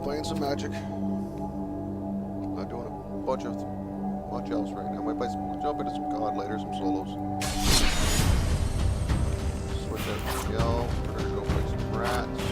Playing some Magic. Not doing a bunch else right now. Might jump into some COD later, some solos. Switch out to Yell. We're gonna go play some Rats.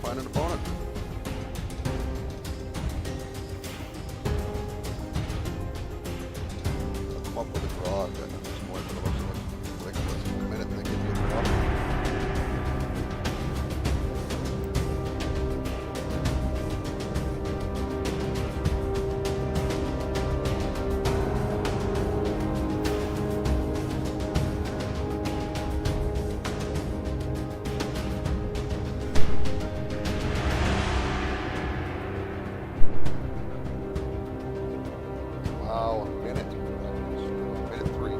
Find an opponent. I'll come up with a draw at this point, but it looks like a minute and they give you a draw. Wow, a minute. Minute 3.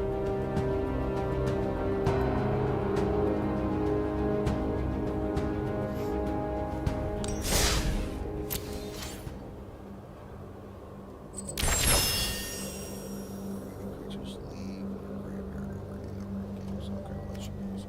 Creatures leave graveyard over any number of games. Okay, well, that should be easy.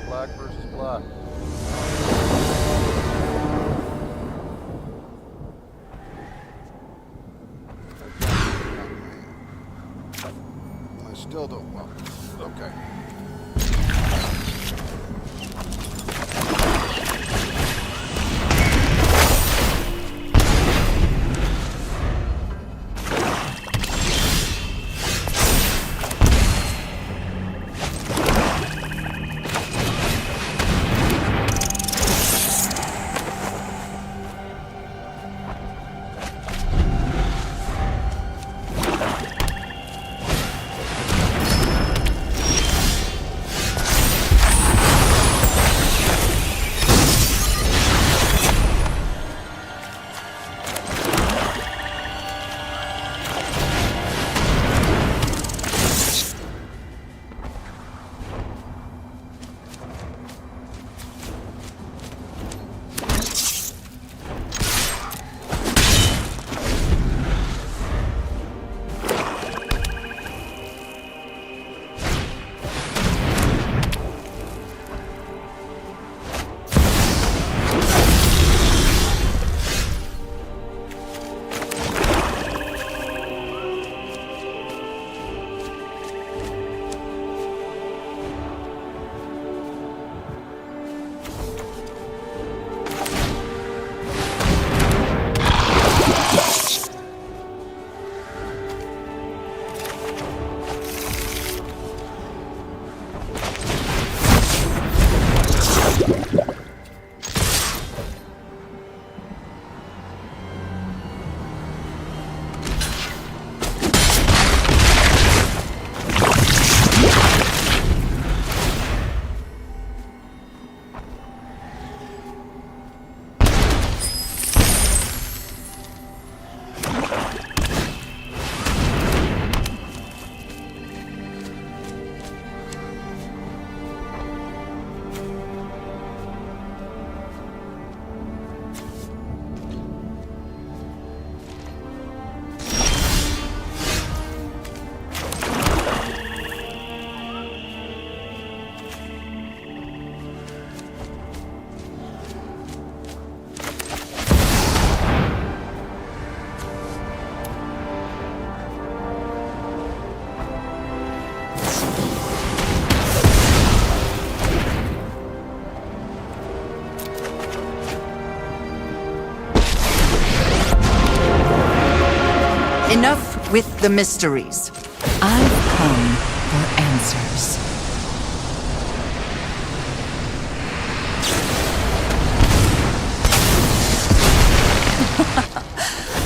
Black versus black. I still don't. Well, okay. Enough with the mysteries. I've come for answers. answers.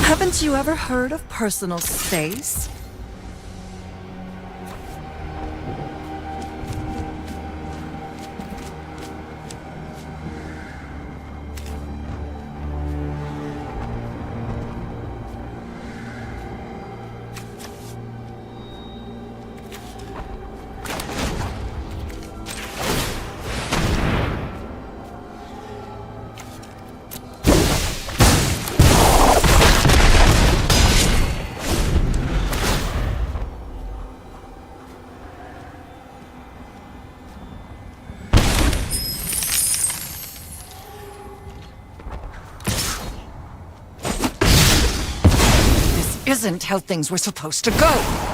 Haven't you ever heard of personal space? Isn't how things were supposed to go.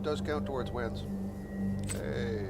does count towards wins. Hey.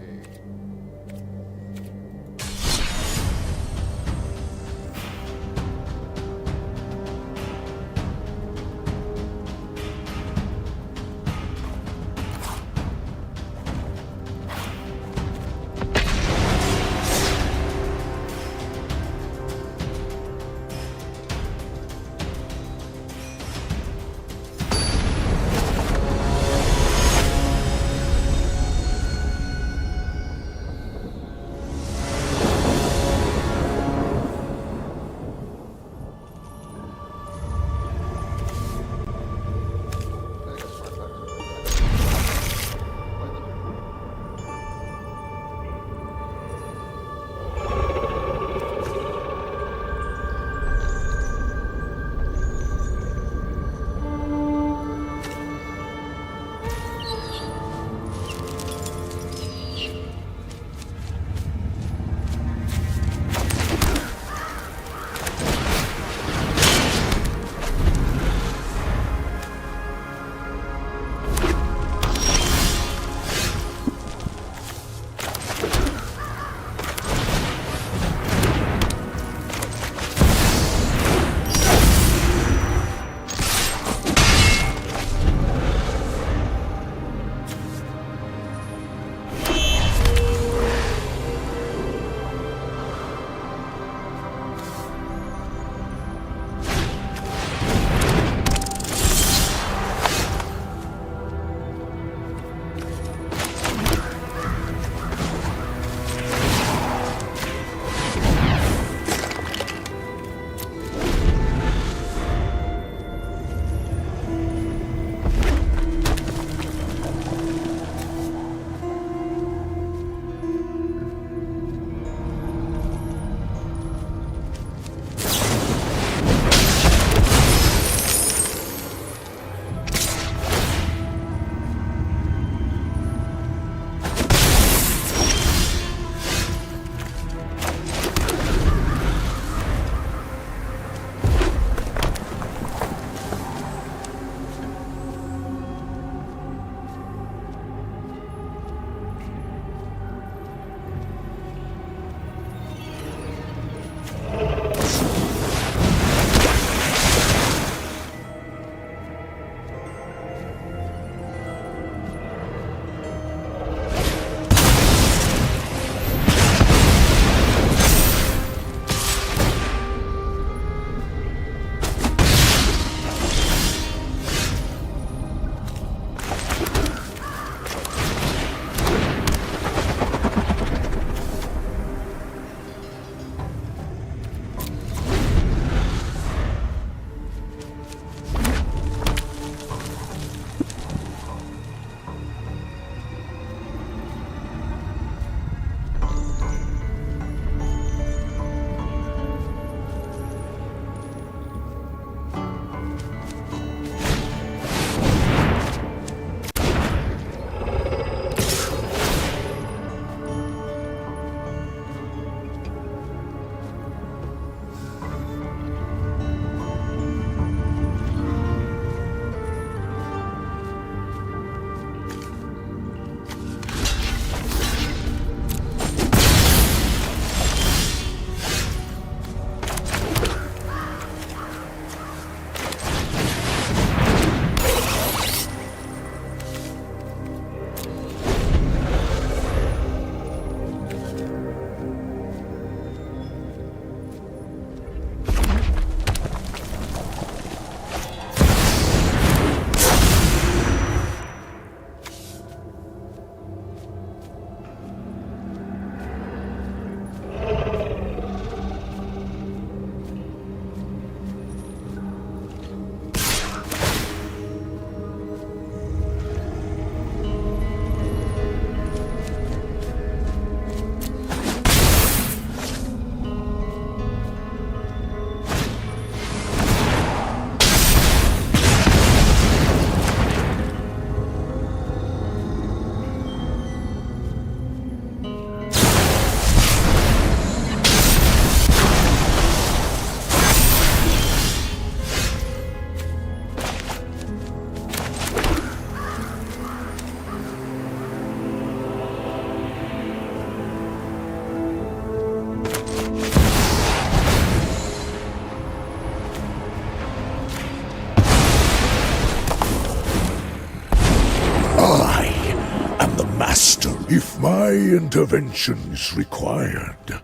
my intervention is required,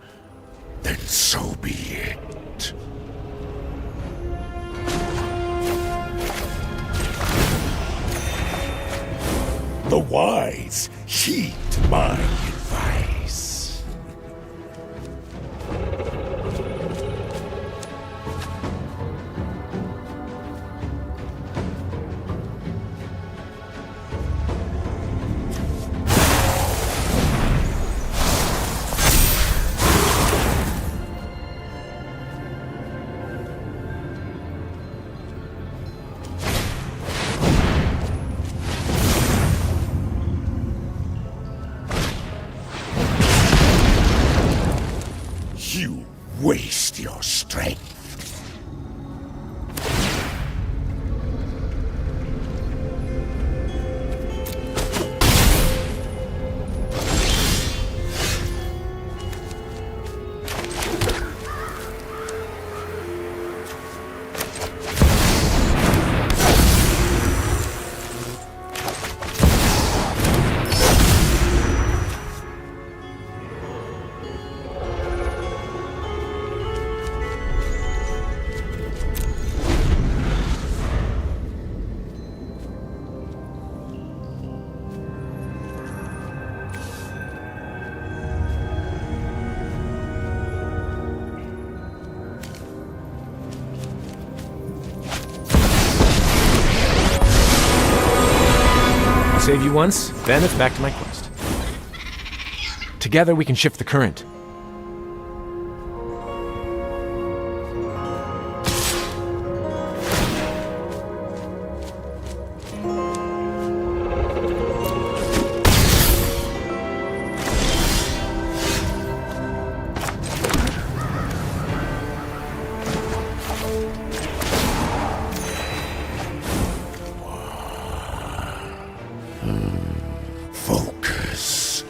then so be it. The wise heed my advice. You waste your strength. Save you once, then it's back to my quest. Together we can shift the current. Focus.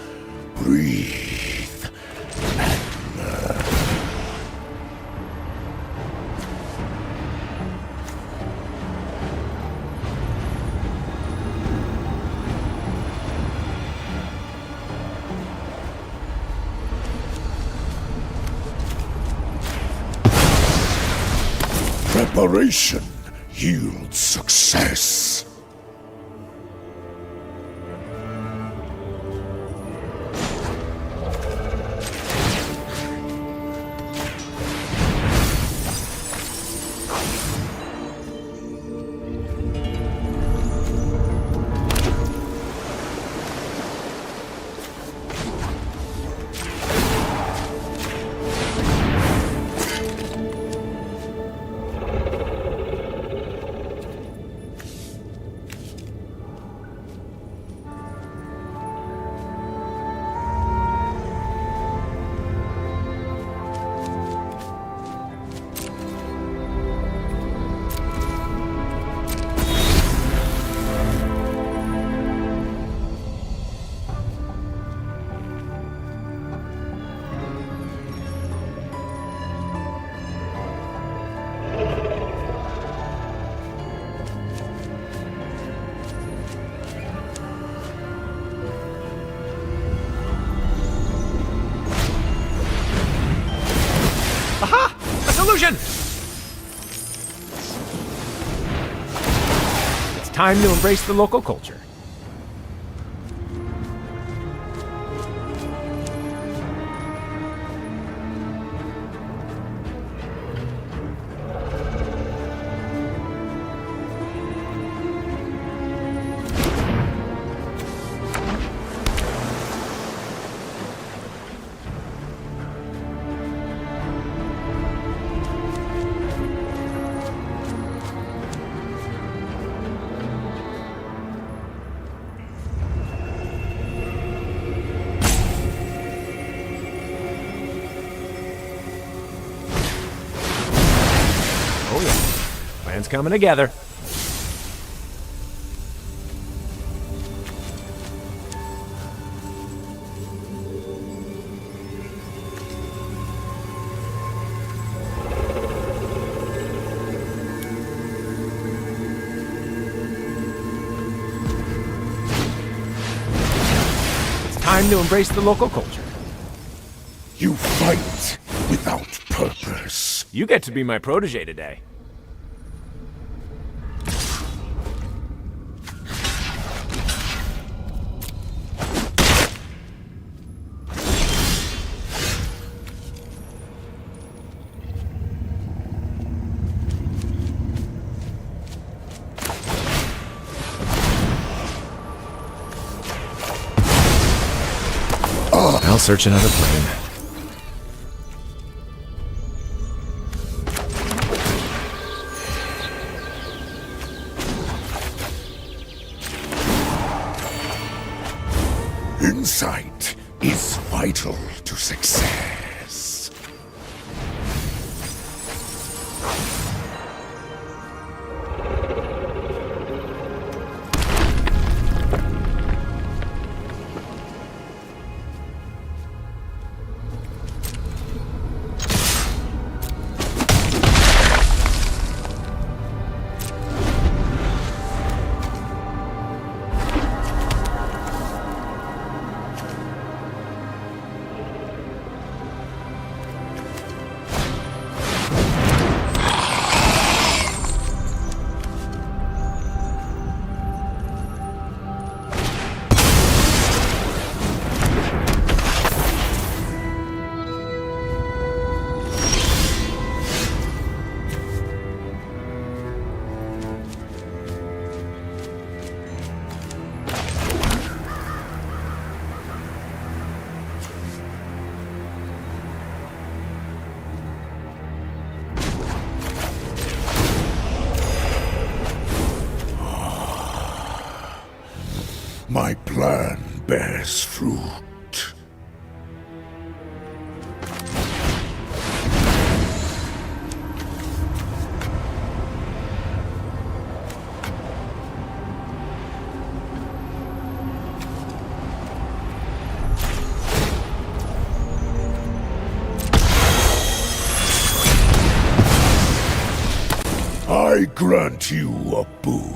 Breathe. And learn. Preparation yields success. Aha! A solution! It's time to embrace the local culture. Oh yeah, plans coming together. time to embrace the local culture. You fight without purpose. You get to be my protege today. I'll search another plane. Insight is vital to success. My plan bears fruit. I grant you a boon.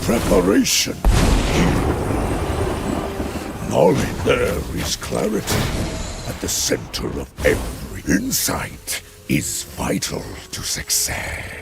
preparation. Knowledge, there is clarity at the center of every insight is vital to success.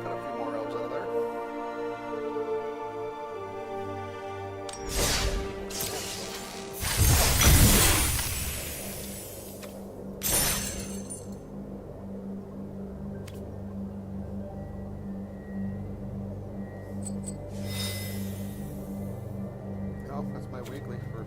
Cut a few more elves out of there. Oh, that's my weekly for.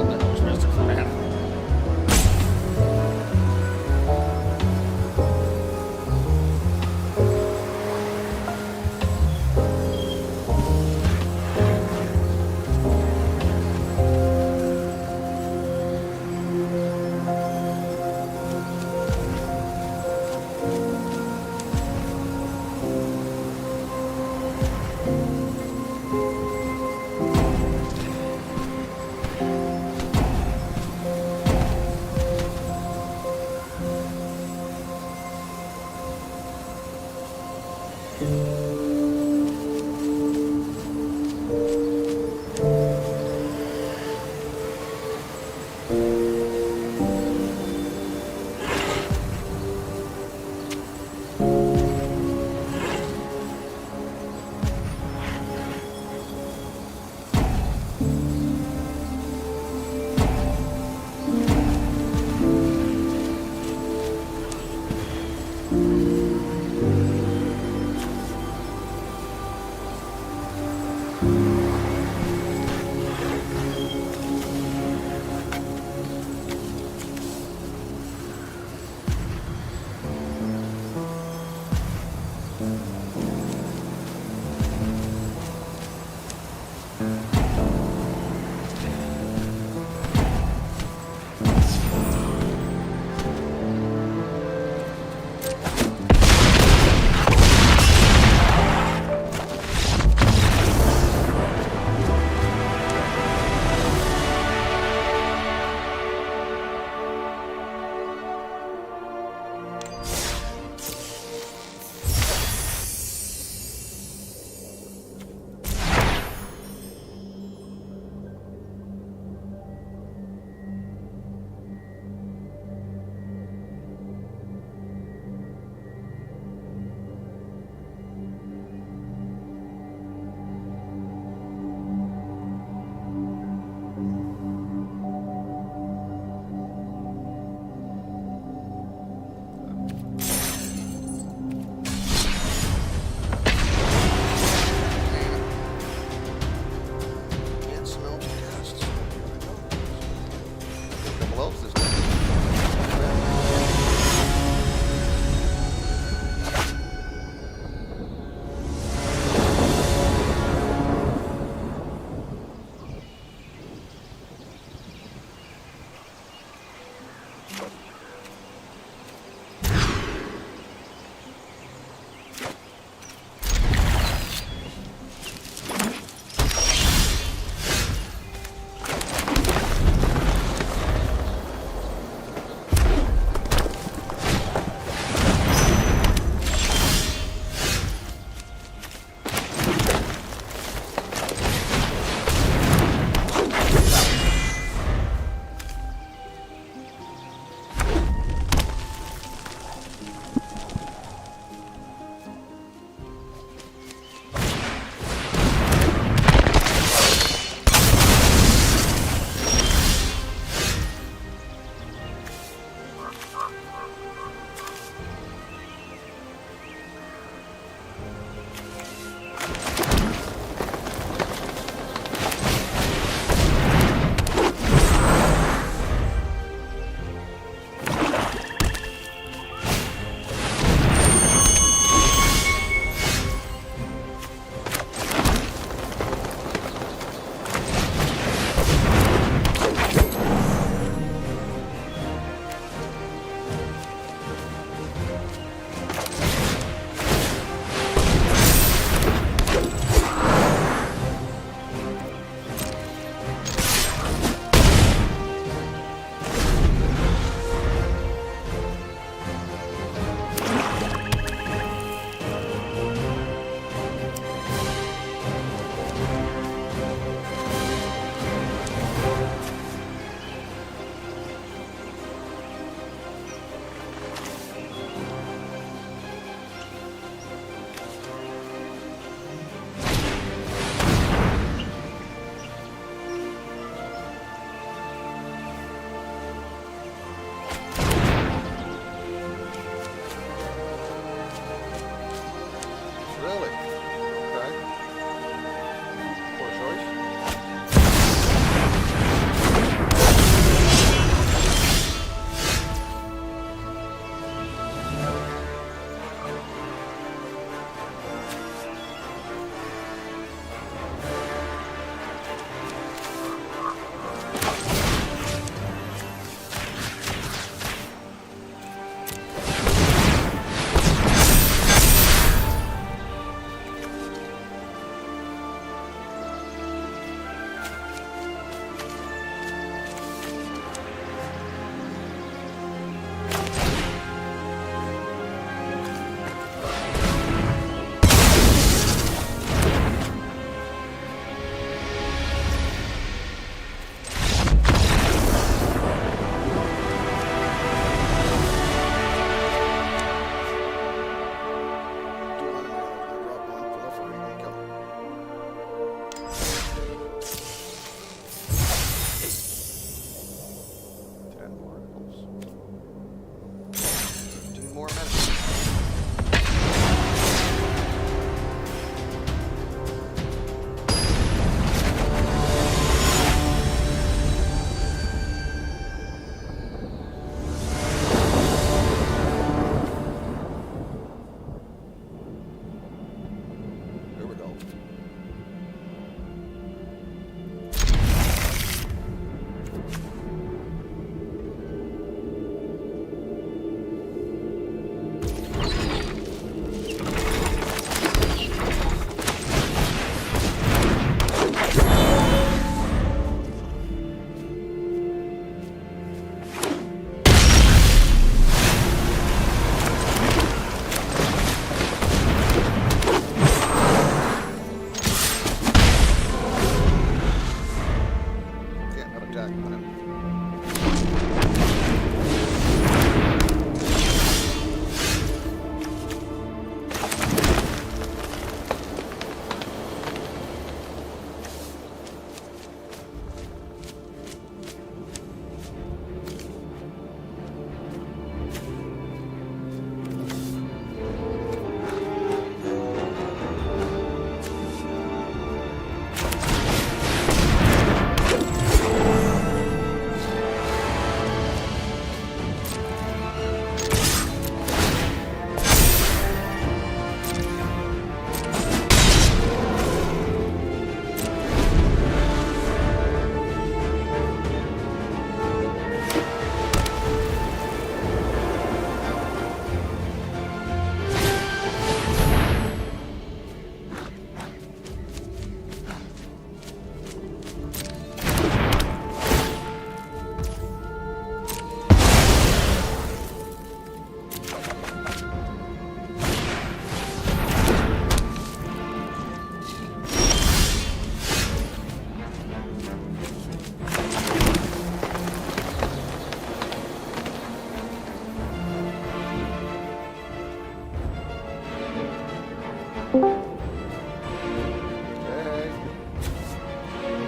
That was Mr. Fran.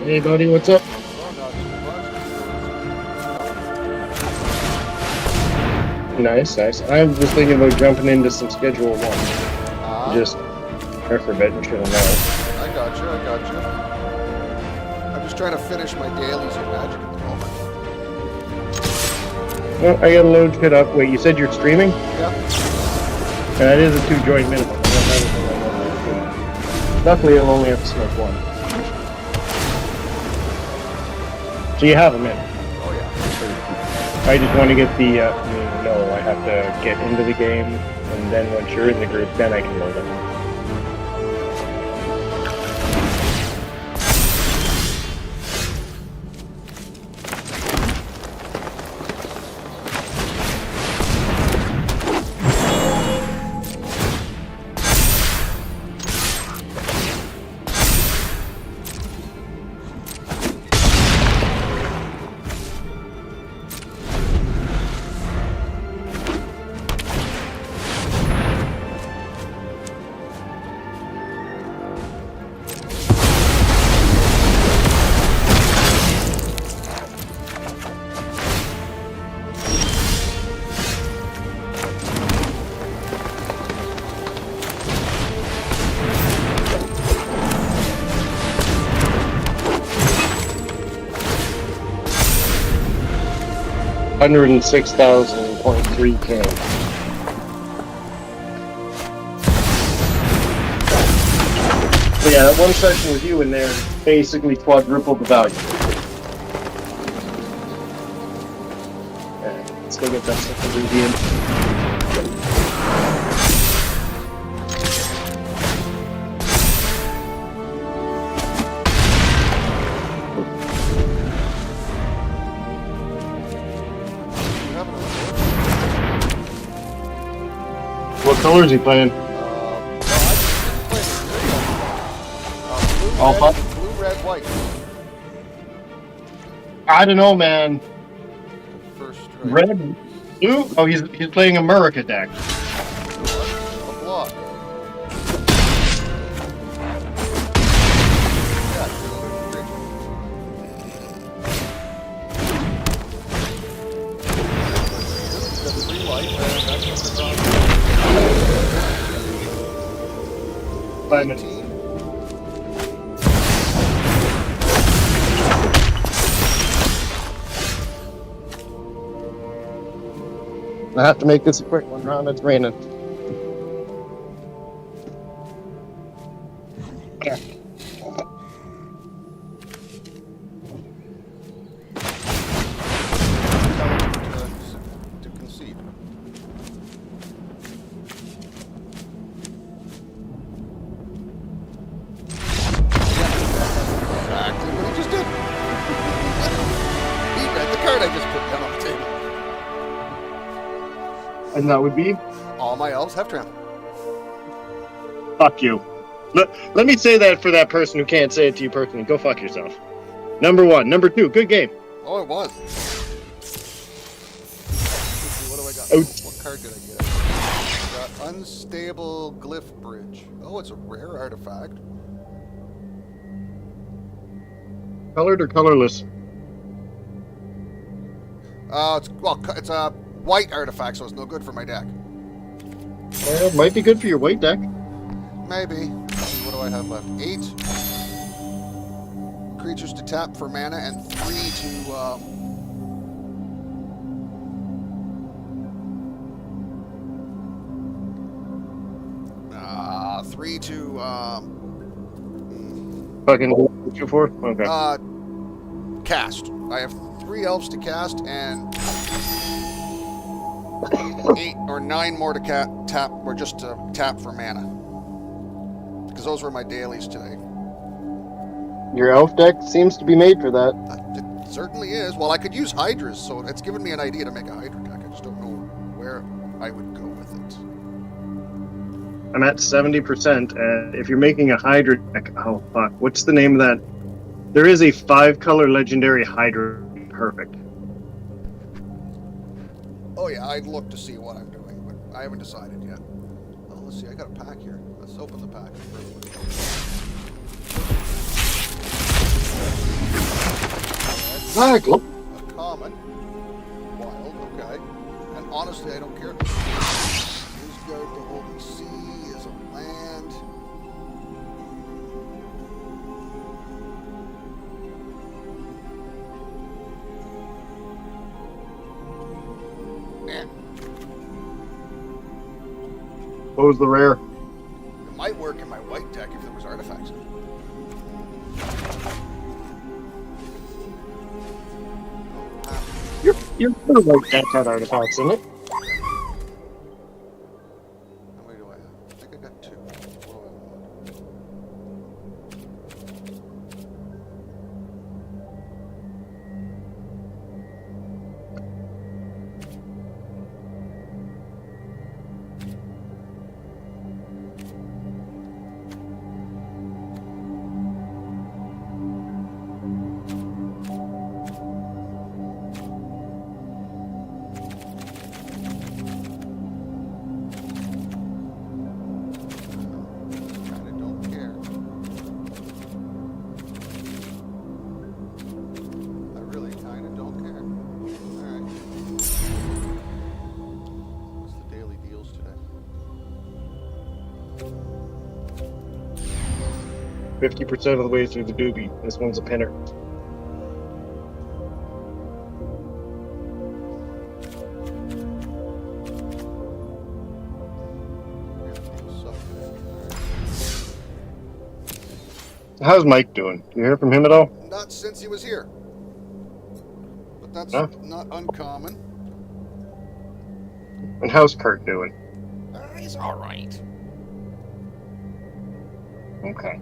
Hey, buddy, what's up? Oh, not too much. Nice, nice. I was thinking about jumping into some Schedule 1. Just prepare for bed and chill now. I gotcha. I'm just trying to finish my dailies in Magic at the moment. Well, I gotta load shit up. Wait, you said you're streaming? Yeah. That is a 2 joint minimum. Luckily, I'll only have to smoke 1. So you have a minute. Oh, yeah. I just want to get the, no, I have to get into the game, and then once you're in the group, then I can load it. 106,000.3K. So yeah, that one session with you in there basically quadrupled the value. Yeah, let's go get that second redeem. What color is he playing? All five? Blue, red, white. I don't know, man. First strike. Red, blue. Oh, he's playing America deck. A block. Yeah, great. Got 3 life, and that's what the draw. 5 minutes. 18. I have to make this a quick one, Ron. It's raining. Yeah. To concede. Exactly what he just did. He read the card I just put down on the table. And that would be? All my elves have trample. Fuck you. Let me say that for that person who can't say it to you personally. Go fuck yourself. Number 1. Number 2. Good game. Oh, it was. Let's see, what do I got? Oh. What card did I get? I got Unstable Glyph Bridge. Oh, it's a rare artifact. Colored or colorless? It's a white artifact, so it's no good for my deck. It might be good for your white deck. Maybe. Let's see, what do I have left? 8 creatures to tap for mana and 3 to Fucking 2 4? Okay. cast. I have 3 elves to cast and 8 or 9 more to tap, or just to tap for mana. Because those were my dailies today. Your elf deck seems to be made for that. It certainly is. Well, I could use Hydras, so it's given me an idea to make a Hydra deck. I just don't know where I would go with it. I'm at 70%, and if you're making a Hydra deck, oh fuck, what's the name of that? There is a 5-color legendary Hydra. Perfect. Oh yeah, I'd look to see what I'm doing, but I haven't decided yet. Oh, let's see, I got a pack here. Let's open the pack first. Exactly. A common. Wild, okay. And honestly, I don't care. Is guard the Holy See, is a land. Eh, What was the rare? it might work in my white deck if there was artifacts in it. You're gonna like that cat artifacts in it. How many do I have? I think I got 2. What do I want? Kinda don't care. I really kinda don't care. Alright. What's the daily deals today? 50% of the way through the doobie. This one's a pinner. Yeah, deals suck today. How's Mike doing? You hear from him at all? Alright. Not since he was here. But that's Huh? not uncommon. And how's Kurt doing? He's alright. Okay.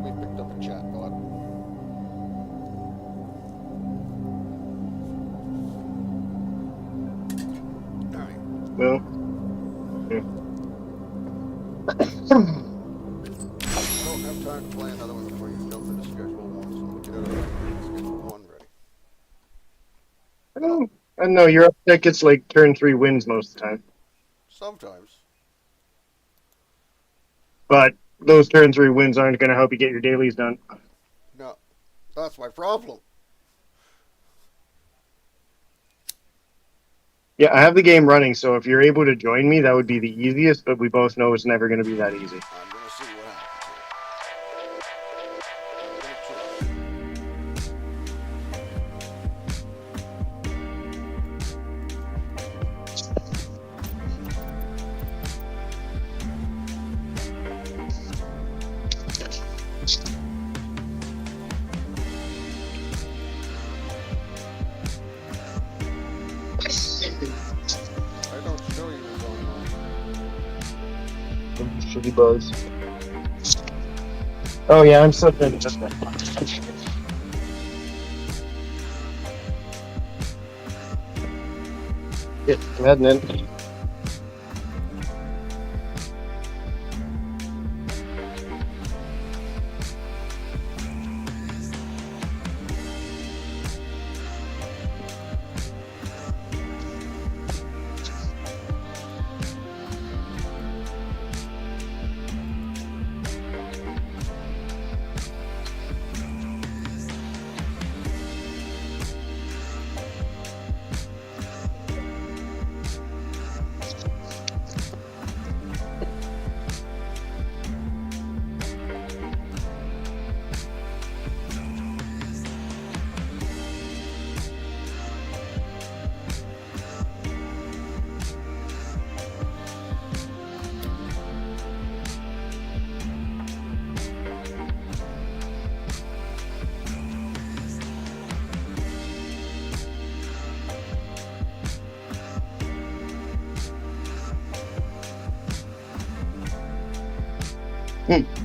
We picked up a chat bot. Alright. Well, I don't have time to play another one before you jump into schedule 1, so we'll get out of schedule 1 ready. I know your up deck gets like turn 3 wins most of the time, Sometimes. but those turn 3 wins aren't going to help you get your dailies done. No. That's my problem. Yeah, I have the game running, so if you're able to join me, that would be the easiest, but we both know it's never going to be that easy. I'm gonna see what happens here. I'm gonna try. I don't show you as online. Shitty buzz. Oh yeah, I'm so good at just that. Yeah, I'm heading in.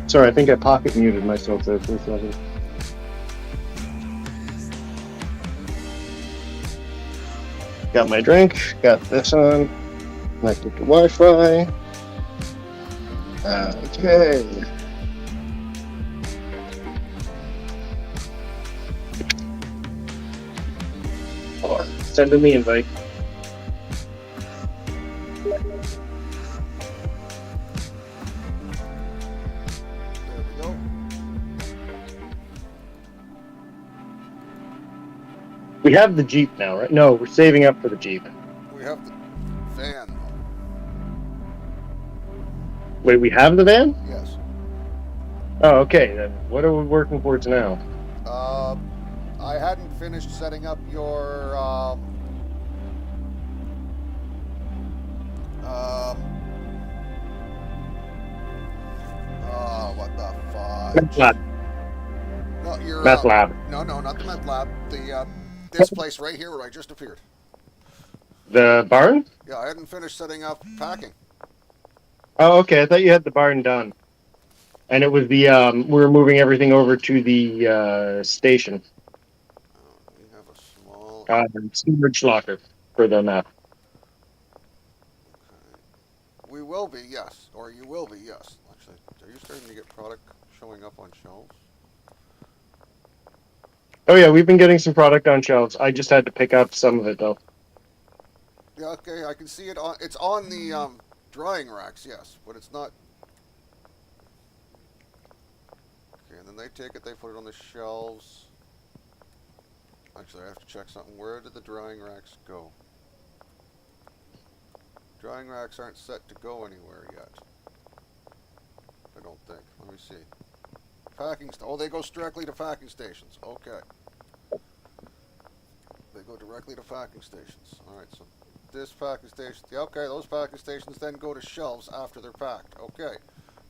Sorry, I think I pocket muted myself there for a second. Got my drink, got this on, connected to Wi-Fi. Okay. Send in the invite. We have the Jeep now, right? No, we're saving up for the Jeep. We have the van, though. Wait, we have the van? Yes. Oh, okay. Then what are we working towards now? I hadn't finished setting up your what the Meth fudge? lab. No, your Meth lab. no, not the meth lab. The this place right here where I just appeared. The barn? Yeah, I hadn't finished setting up packing. Oh, okay. I thought you had the barn done. And it was the we were moving everything over to the station. We have a small. Storage locker for the map. Okay. We will be, yes, or you will be, yes. Actually, are you starting to get product showing up on shelves? Oh yeah, we've been getting some product on shelves. I just had to pick up some of it though. Yeah, okay, I can see it on. It's on the drying racks, yes, but it's not. Okay, and then they take it, they put it on the shelves. Actually, I have to check something. Where did the drying racks go? Drying racks aren't set to go anywhere yet. I don't think. Let me see. Oh, they go directly to packing stations. Okay. They go directly to packing stations. Alright, so this packing station. Yeah, okay, those packing stations then go to shelves after they're packed. Okay.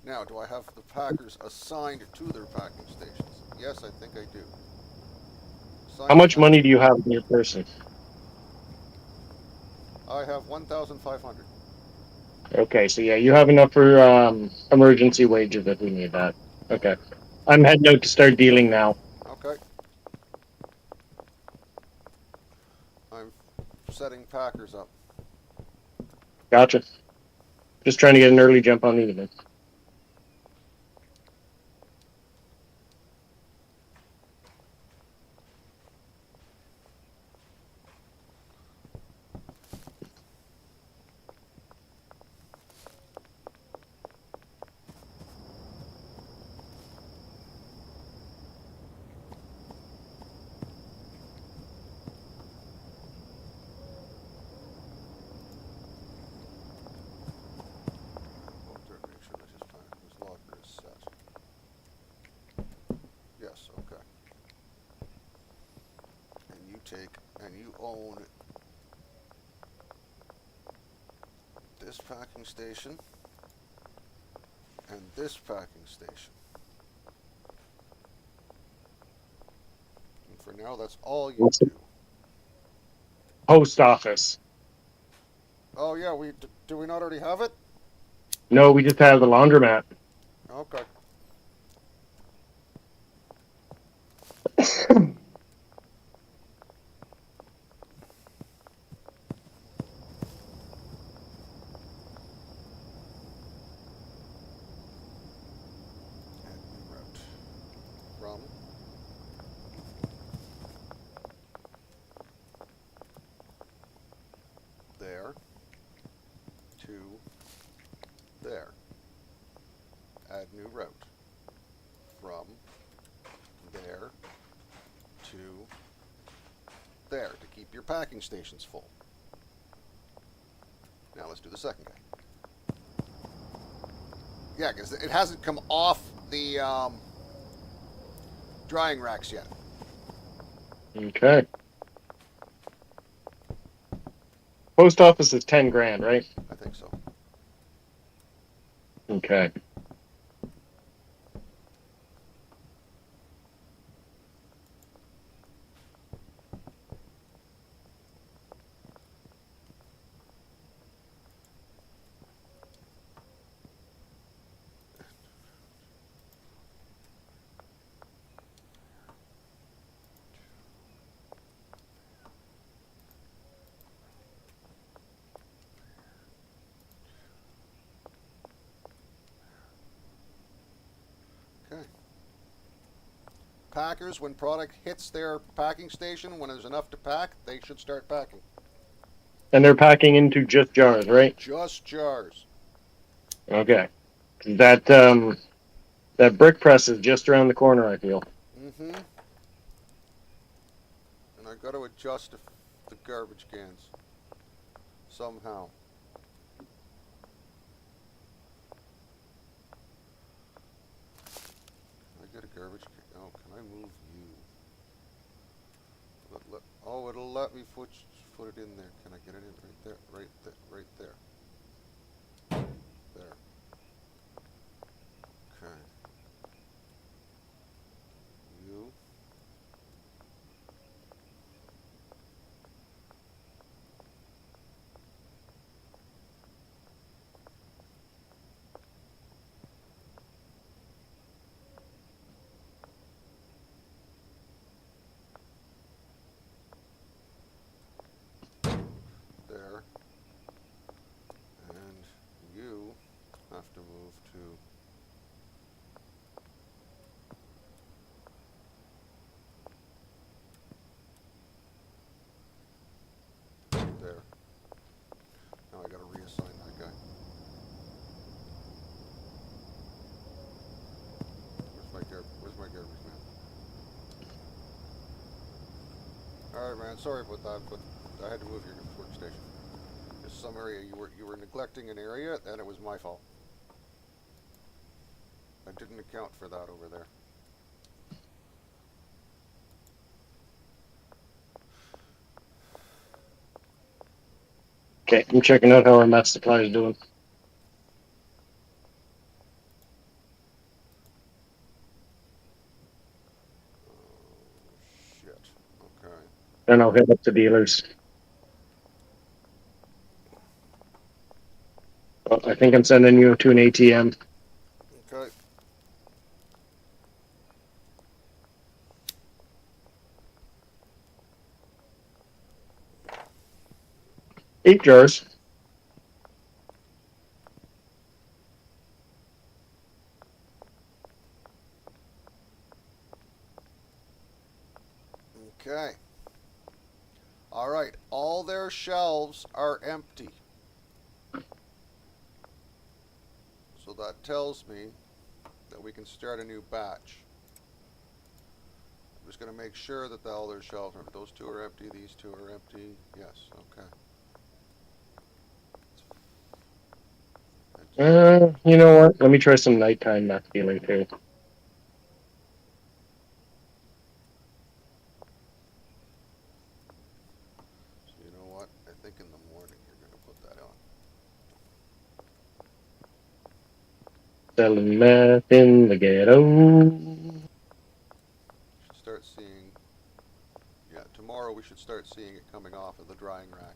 Now, do I have the packers assigned to their packing stations? Yes, I think I do. How much money do you have in your person? I have 1,500. Okay, so yeah, you have enough for emergency wages if we need that. Okay. I'm heading out to start dealing now. Okay. I'm setting packers up. Gotcha. Just trying to get an early jump on the evening. Make sure this locker is set. Yes, okay. And you own this packing station and this packing station. And for now, that's all you do. Post office. Oh yeah, do we not already have it? No, we just have the laundromat. Okay. Admin route from there to there. Add new route from there to there to keep your packing stations full. Now let's do the second guy. Yeah, because it hasn't come off the drying racks yet. Okay. Post office is 10 grand, right? I think so. Okay. Okay. Packers, when product hits their packing station, when there's enough to pack, they should start packing. And they're packing into just jars, right? Just jars. Okay. That that brick press is just around the corner, I feel. Mm-hmm. And got to adjust the garbage cans somehow. Can I get a garbage can? Oh, can I move you? Oh, it'll let me put it in there. Can I get it in right there? Right there. There. Okay. You. There. And you have to move to there. Now I gotta reassign that guy. Where's my garbage man? Alright man, sorry about that, but I had to move your workstation. There's some area you were neglecting an area, and it was my fault. I didn't account for that over there. Okay, I'm checking out how our math supply is doing. Oh, shit. Okay. Then I'll hit up the dealers. Well, I think I'm sending you to an ATM. Okay. 8 jars. Okay. Alright, all their shelves are empty. So that tells me that we can start a new batch. I'm just going to make sure that all their shelves are empty. Those two are empty, these two are empty. Yes, okay. You know what? Let me try some nighttime meth dealing too. So you know what? I think in the morning you're going to put that on. Selling meth in the ghetto. Should start seeing... Yeah, tomorrow we should start seeing it coming off of the drying racks.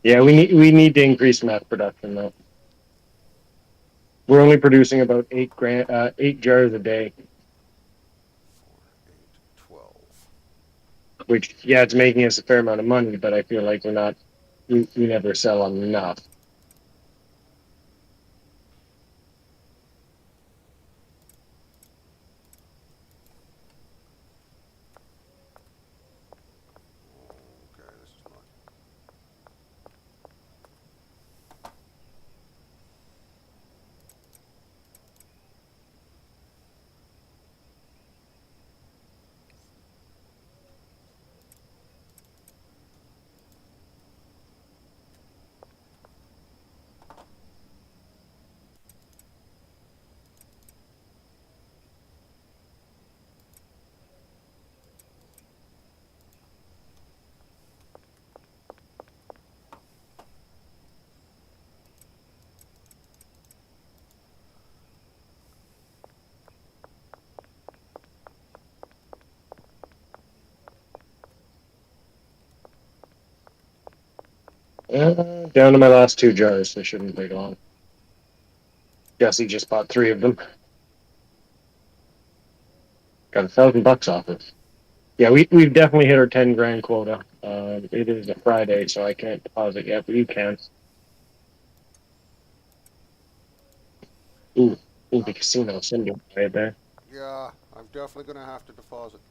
Yeah, we need to increase meth production though. We're only producing about 8 jars a day, 4, 8, 12. which yeah, it's making us a fair amount of money, but I feel like we never sell enough. Okay, this is not... Down to my last 2 jars. They shouldn't take long. Jesse just bought 3 of them. Got $1,000 off it. Yeah, we've definitely hit our 10 grand quota. It is a Friday, so I can't deposit yet, but you can. Ooh, the casino symbol right there. Yeah, I'm definitely going to have to deposit.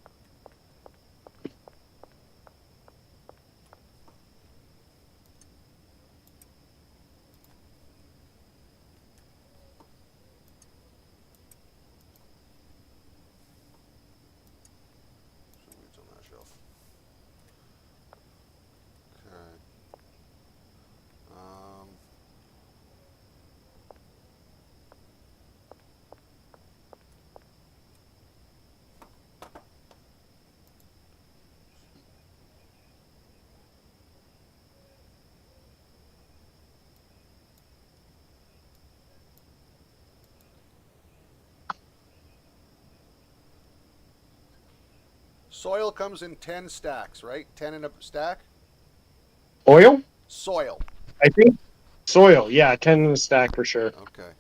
Soil comes in 10 stacks, right? 10 in a stack? Oil? Soil. I think soil. Yeah, 10 in the stack for sure. Okay.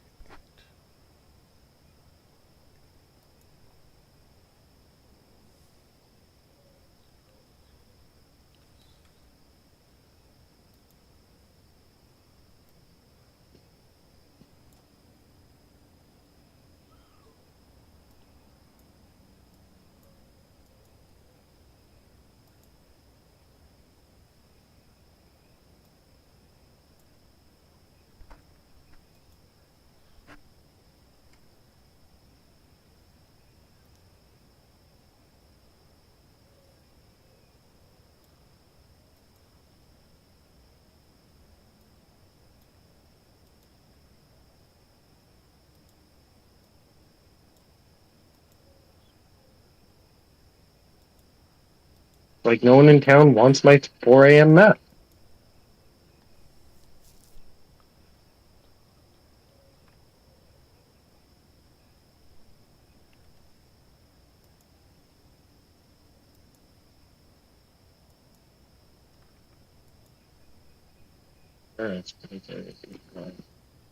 Like no one in town wants my 4 a.m. meth.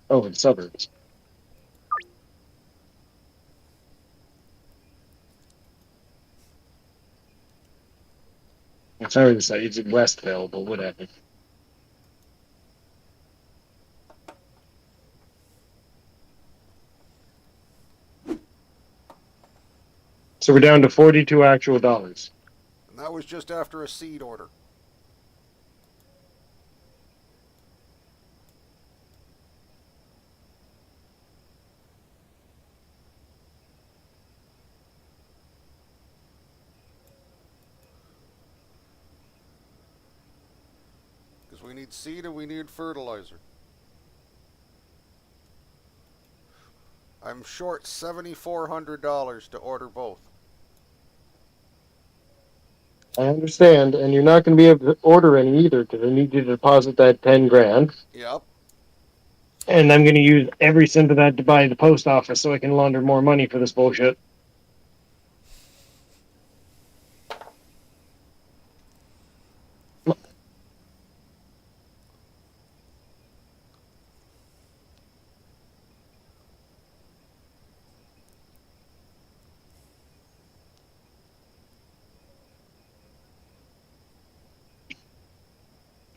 Oh, in suburbs. It's not really it's in Westville, but whatever. So we're down to 42 actual dollars. And that was just after a seed order. Because we need seed and we need fertilizer. I'm short $7,400 to order both. I understand, and you're not going to be able to order any either because I need you to deposit that 10 grand. Yep. And I'm going to use every cent of that to buy the post office so I can launder more money for this bullshit.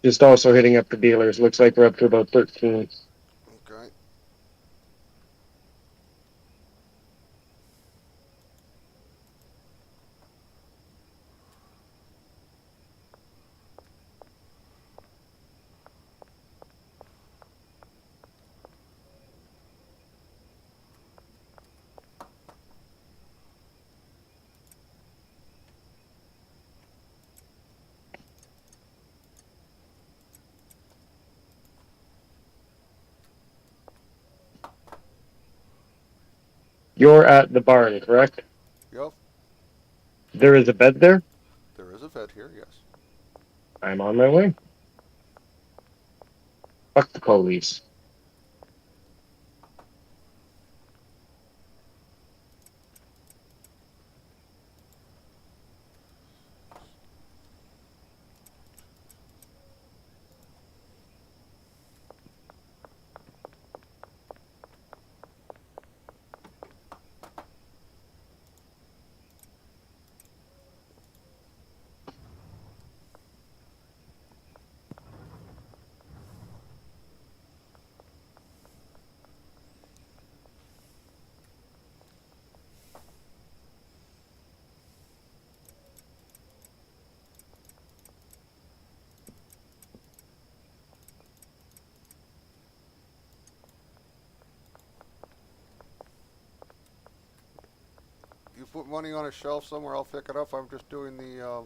Just also hitting up the dealers. Looks like we're up to about 13. Okay. You're at the barn, correct? Yep. There is a bed there? There is a vet here, yes. I'm on my way. Fuck the police. You put money on a shelf somewhere, I'll pick it up. I'm just doing the.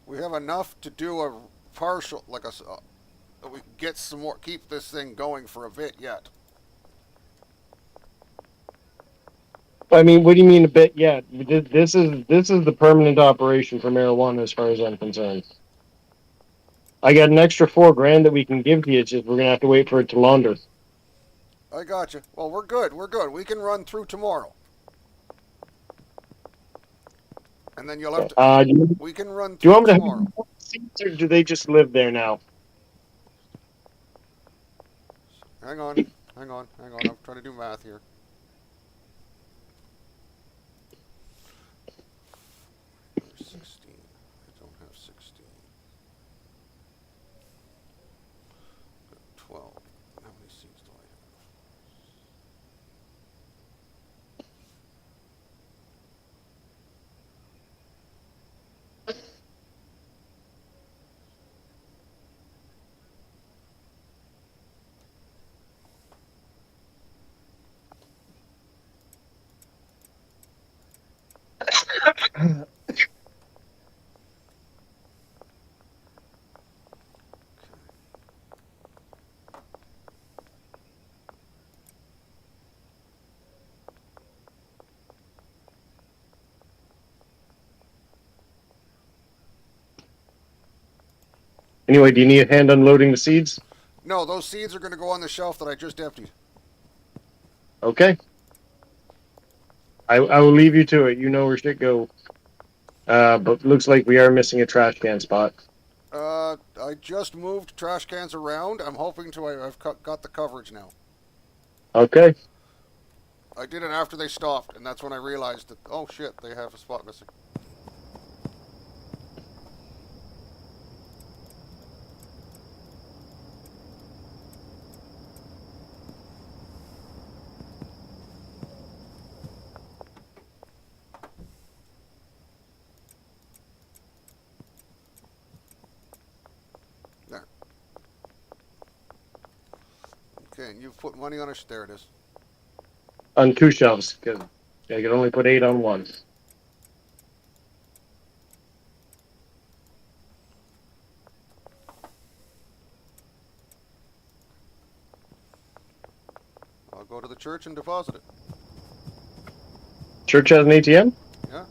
We have enough to do a partial, like a. We can get some more, keep this thing going for a bit yet. I mean, what do you mean a bit yet? This is the permanent operation for marijuana as far as I'm concerned. I got an extra 4 grand that we can give to you. It's just we're gonna have to wait for it to launder. I got you. Well, we're good. We're good. We can run through tomorrow. And then you'll have to. Do We can run you through want me to tomorrow. have seats, or do they just live there now? Hang on. Hang on. Hang on. I'm trying to do math here. There's 16. I don't have 16. 12. How many seats do I have? Anyway, do you need a hand unloading the seeds? No, those seeds are going to go on the shelf that I just emptied. Okay. I will leave you to it. You know where shit go. But looks like we are missing a trash can spot. I just moved trash cans around. I'm hoping to. I've got the coverage now. Okay. I did it after they stopped, and that's when I realized that, oh shit, they have a spot missing. There. Okay, and you've put money on there it is. On 2 shelves, because I can only put 8 on one. I'll go to the church and deposit it. Church has an ATM? Yeah?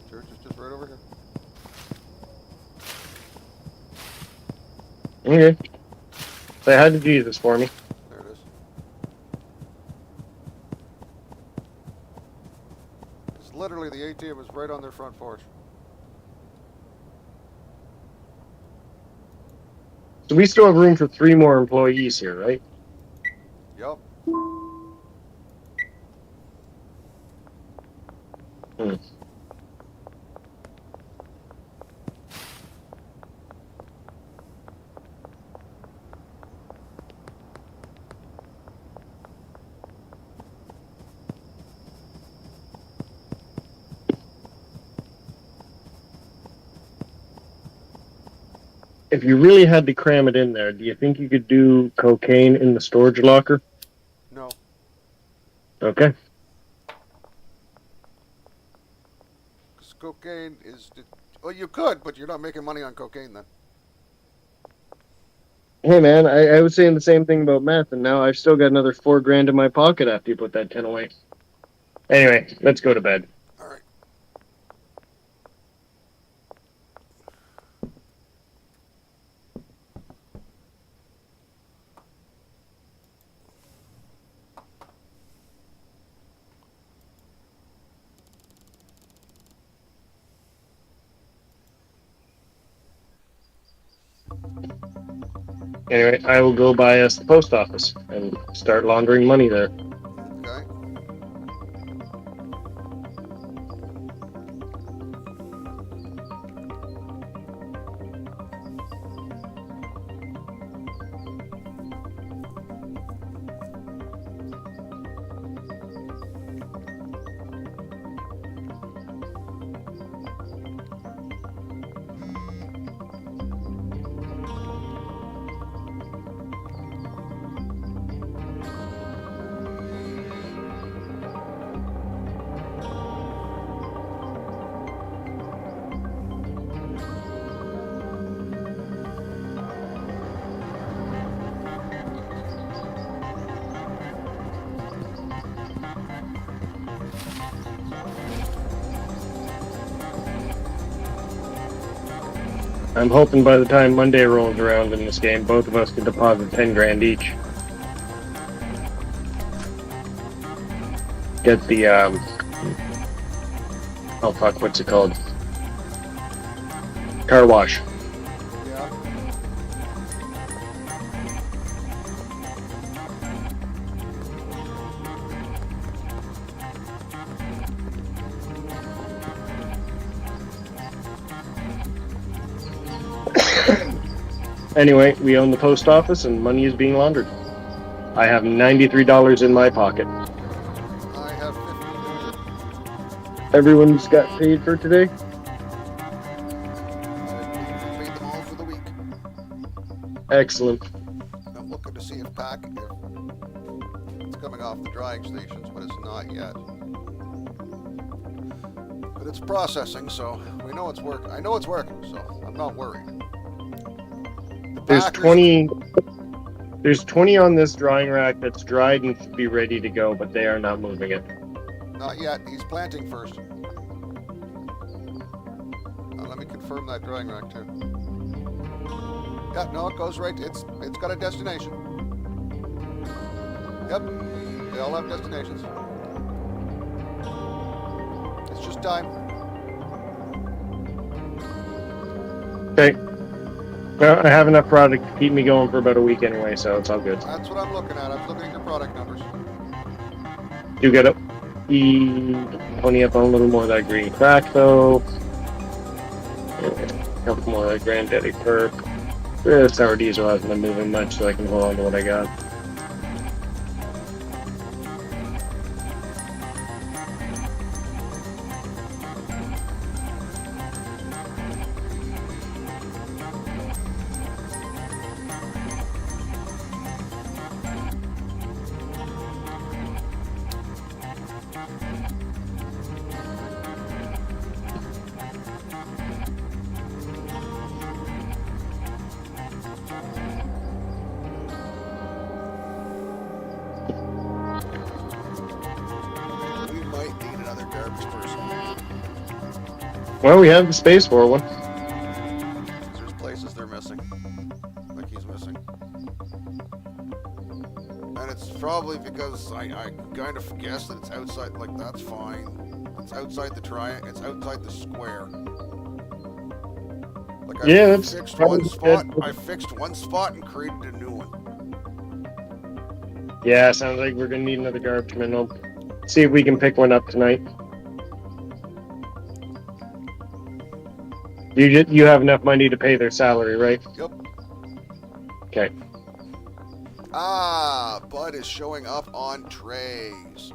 Church is just right over here. Okay. Say hi to Jesus for me. There it is. It's literally the ATM is right on their front porch. So we still have room for 3 more employees here, right? Yup. Hmm. If you really had to cram it in there, do you think you could do cocaine in the storage locker? No. Okay. Because cocaine is... Well, you could, but you're not making money on cocaine then. Hey man, I was saying the same thing about meth, and now I've still got another $4,000 in my pocket after you put that 10 away. Anyway, let's go to bed. All right. Anyway, I will go by us the post office and start laundering money there. Okay. I'm hoping by the time Monday rolls around in this game, both of us can deposit 10 grand each. Get the, oh fuck, what's it called? Car wash. Yeah. Anyway, we own the post office and money is being laundered. I have $93 in my pocket. I have 15. Everyone's got paid for today? I paid them all for the week. Excellent. I'm looking to see if it's coming off the drying stations, but it's not yet. But it's processing, so we know it's working. I know it's working, so I'm not worried. There's Packers- 20. There's 20 on this drying rack that's dried and should be ready to go, but they are not moving it. Not yet. He's planting first. Let me confirm that drying rack too. Yeah, no, it goes right. It's got a destination. Yep, they all have destinations. It's just time. Okay. Well, I have enough product to keep me going for about a week anyway, so it's all good. That's what I'm looking at. I was looking at your product numbers. Do get up. Pony up on a little more of that green crack though. A couple more of that granddaddy perk. The sour diesel hasn't been moving much, so I can hold on to what I got. We might need another garbage person. Well, we have the space for one. There's places they're missing. Like he's missing. And it's probably because I kind of guessed that it's outside. Like, that's fine. It's outside the triangle. It's outside the square. Like, Yeah, that's fixed probably one spot. good. I fixed one spot and created a new one. Yeah, sounds like we're gonna need another garbage man. I'll see if we can pick one up tonight. You have enough money to pay their salary, right? Yep. Okay. Ah, Bud is showing up on trays.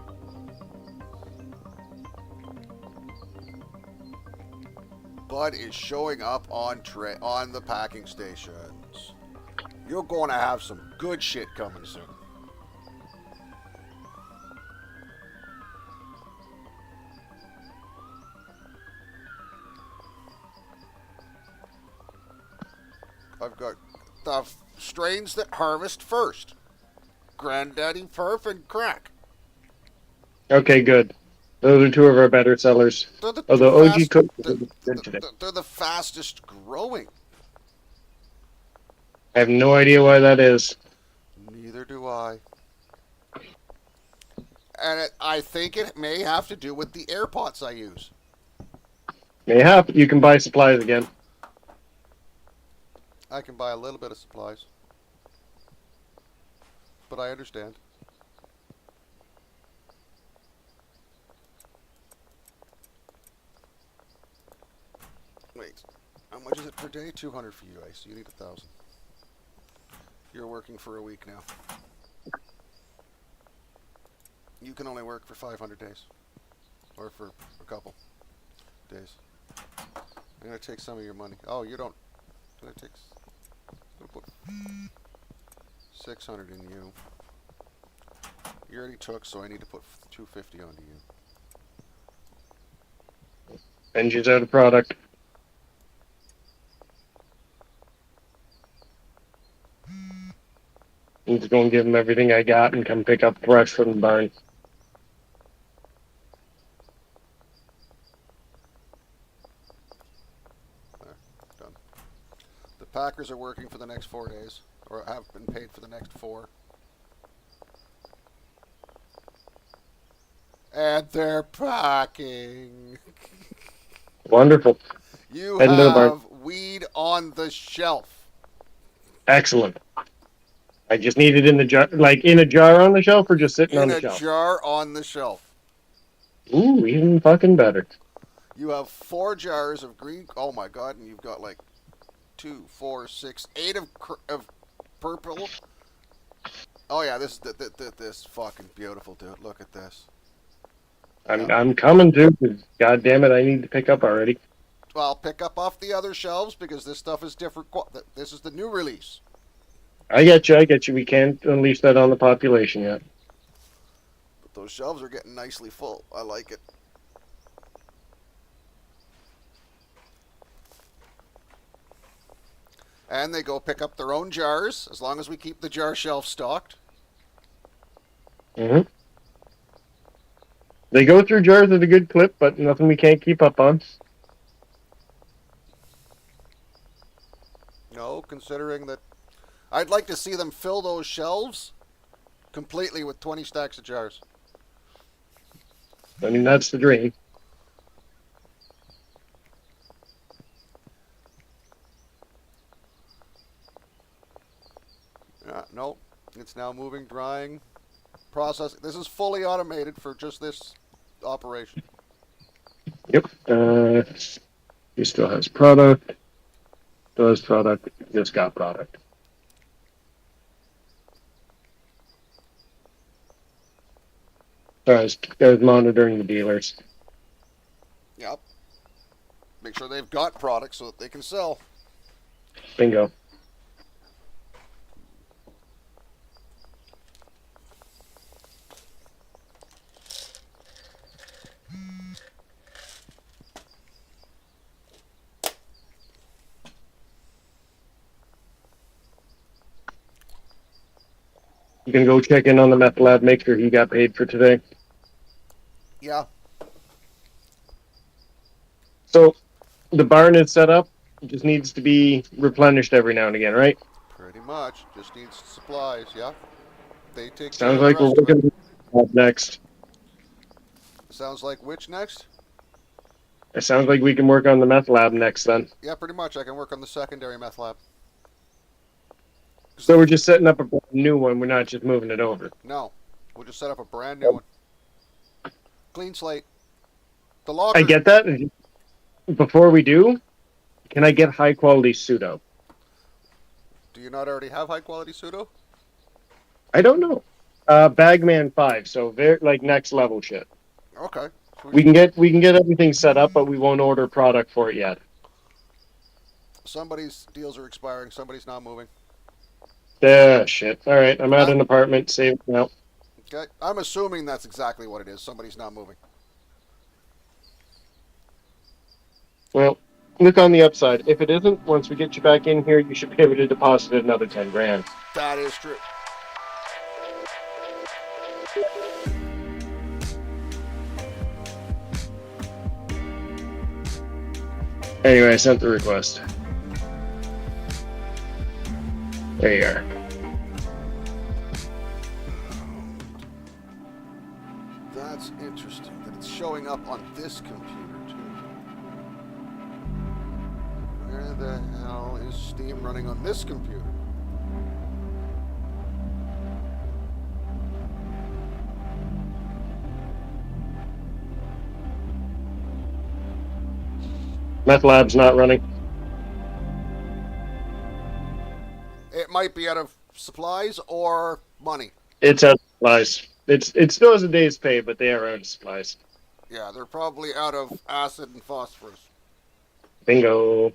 Bud is showing up on the packing stations. You're going to have some good shit coming soon. I've got the strains that harvest first. Granddaddy Perf and Crack. Okay, good. Those are two of our better sellers. They're the Although two OG fast- Cook they're- is good today. they're the fastest growing. I have no idea why that is. Neither do I. And I think it may have to do with the air pots I use. Mayhap, you can buy supplies again. I can buy a little bit of supplies. But I understand. Wait, how much is it per day? 200 for you, Ice. You need 1,000. You're working for a week now. You can only work for 500 days. Or for a couple days. I'm going to take some of your money. Oh, you don't. I'm going to put 600 in you. You already took, so I need to put 250 onto you. Benji's out of product. I'm just going to give him everything I got and come pick up brush from the barn. There, done. Packers are working for the next 4 days, or have been paid for the next 4. And they're packing. Wonderful. You Heading to the barn. have weed on the shelf. Excellent. I just need it in the jar, like in a jar on the shelf, or just sitting on In the a shelf. jar on the shelf. Ooh, even fucking better. You have 4 jars of green. Oh my god! And you've got like 2, 4, 6, 8 of purple. Oh yeah, this this fucking beautiful, dude. Look at this. I'm coming to. 'Cause God damn it, I need to pick up already. Well, pick up off the other shelves because this stuff is different. This is the new release. I get you. I get you. We can't unleash that on the population yet. But those shelves are getting nicely full. I like it. And they go pick up their own jars as long as we keep the jar shelf stocked. Mm-hmm. They go through jars at a good clip, but nothing we can't keep up on. No, considering that I'd like to see them fill those shelves completely with 20 stacks of jars. I mean, that's the dream. No, it's now moving, drying, processing. This is fully automated for just this operation. Yep. He still has product. Does product. Just got product. I was monitoring the dealers. Yep. Make sure they've got products so that they can sell. Bingo. You can go check in on the meth lab, make sure he got paid for today. Yeah. So the barn is set up. It just needs to be replenished every now and again, right? Pretty much. Just needs supplies, yeah. They take care Sounds of the like we're rest of it. looking up next. Sounds like which next? It sounds like we can work on the meth lab next then. Yeah, pretty much. I can work on the secondary meth lab. So we're just setting up a new one. We're not just moving it over. No. We'll just set up a brand new one. Clean slate. The locker. I get that. Before we do, can I get high quality pseudo? Do you not already have high quality pseudo? I don't know. Bagman 5, so very like next level shit. Okay. We can get everything set up, but we won't order product for it yet. Somebody's deals are expiring. Somebody's not moving. Yeah, shit. All right, I'm at an apartment. Save now. Okay. I'm assuming that's exactly what it is. Somebody's not moving. Well, look on the upside. If it isn't, once we get you back in here, you should be able to deposit another 10 grand. That is true. Anyway, I sent the request. There you are. That's interesting that it's showing up on this computer too. Where the hell is Steam running on this computer? Meth lab's not running. It might be out of supplies or money. It's out of supplies. It still has a day's pay, but they are out of supplies. Yeah, they're probably out of acid and phosphorus. Bingo.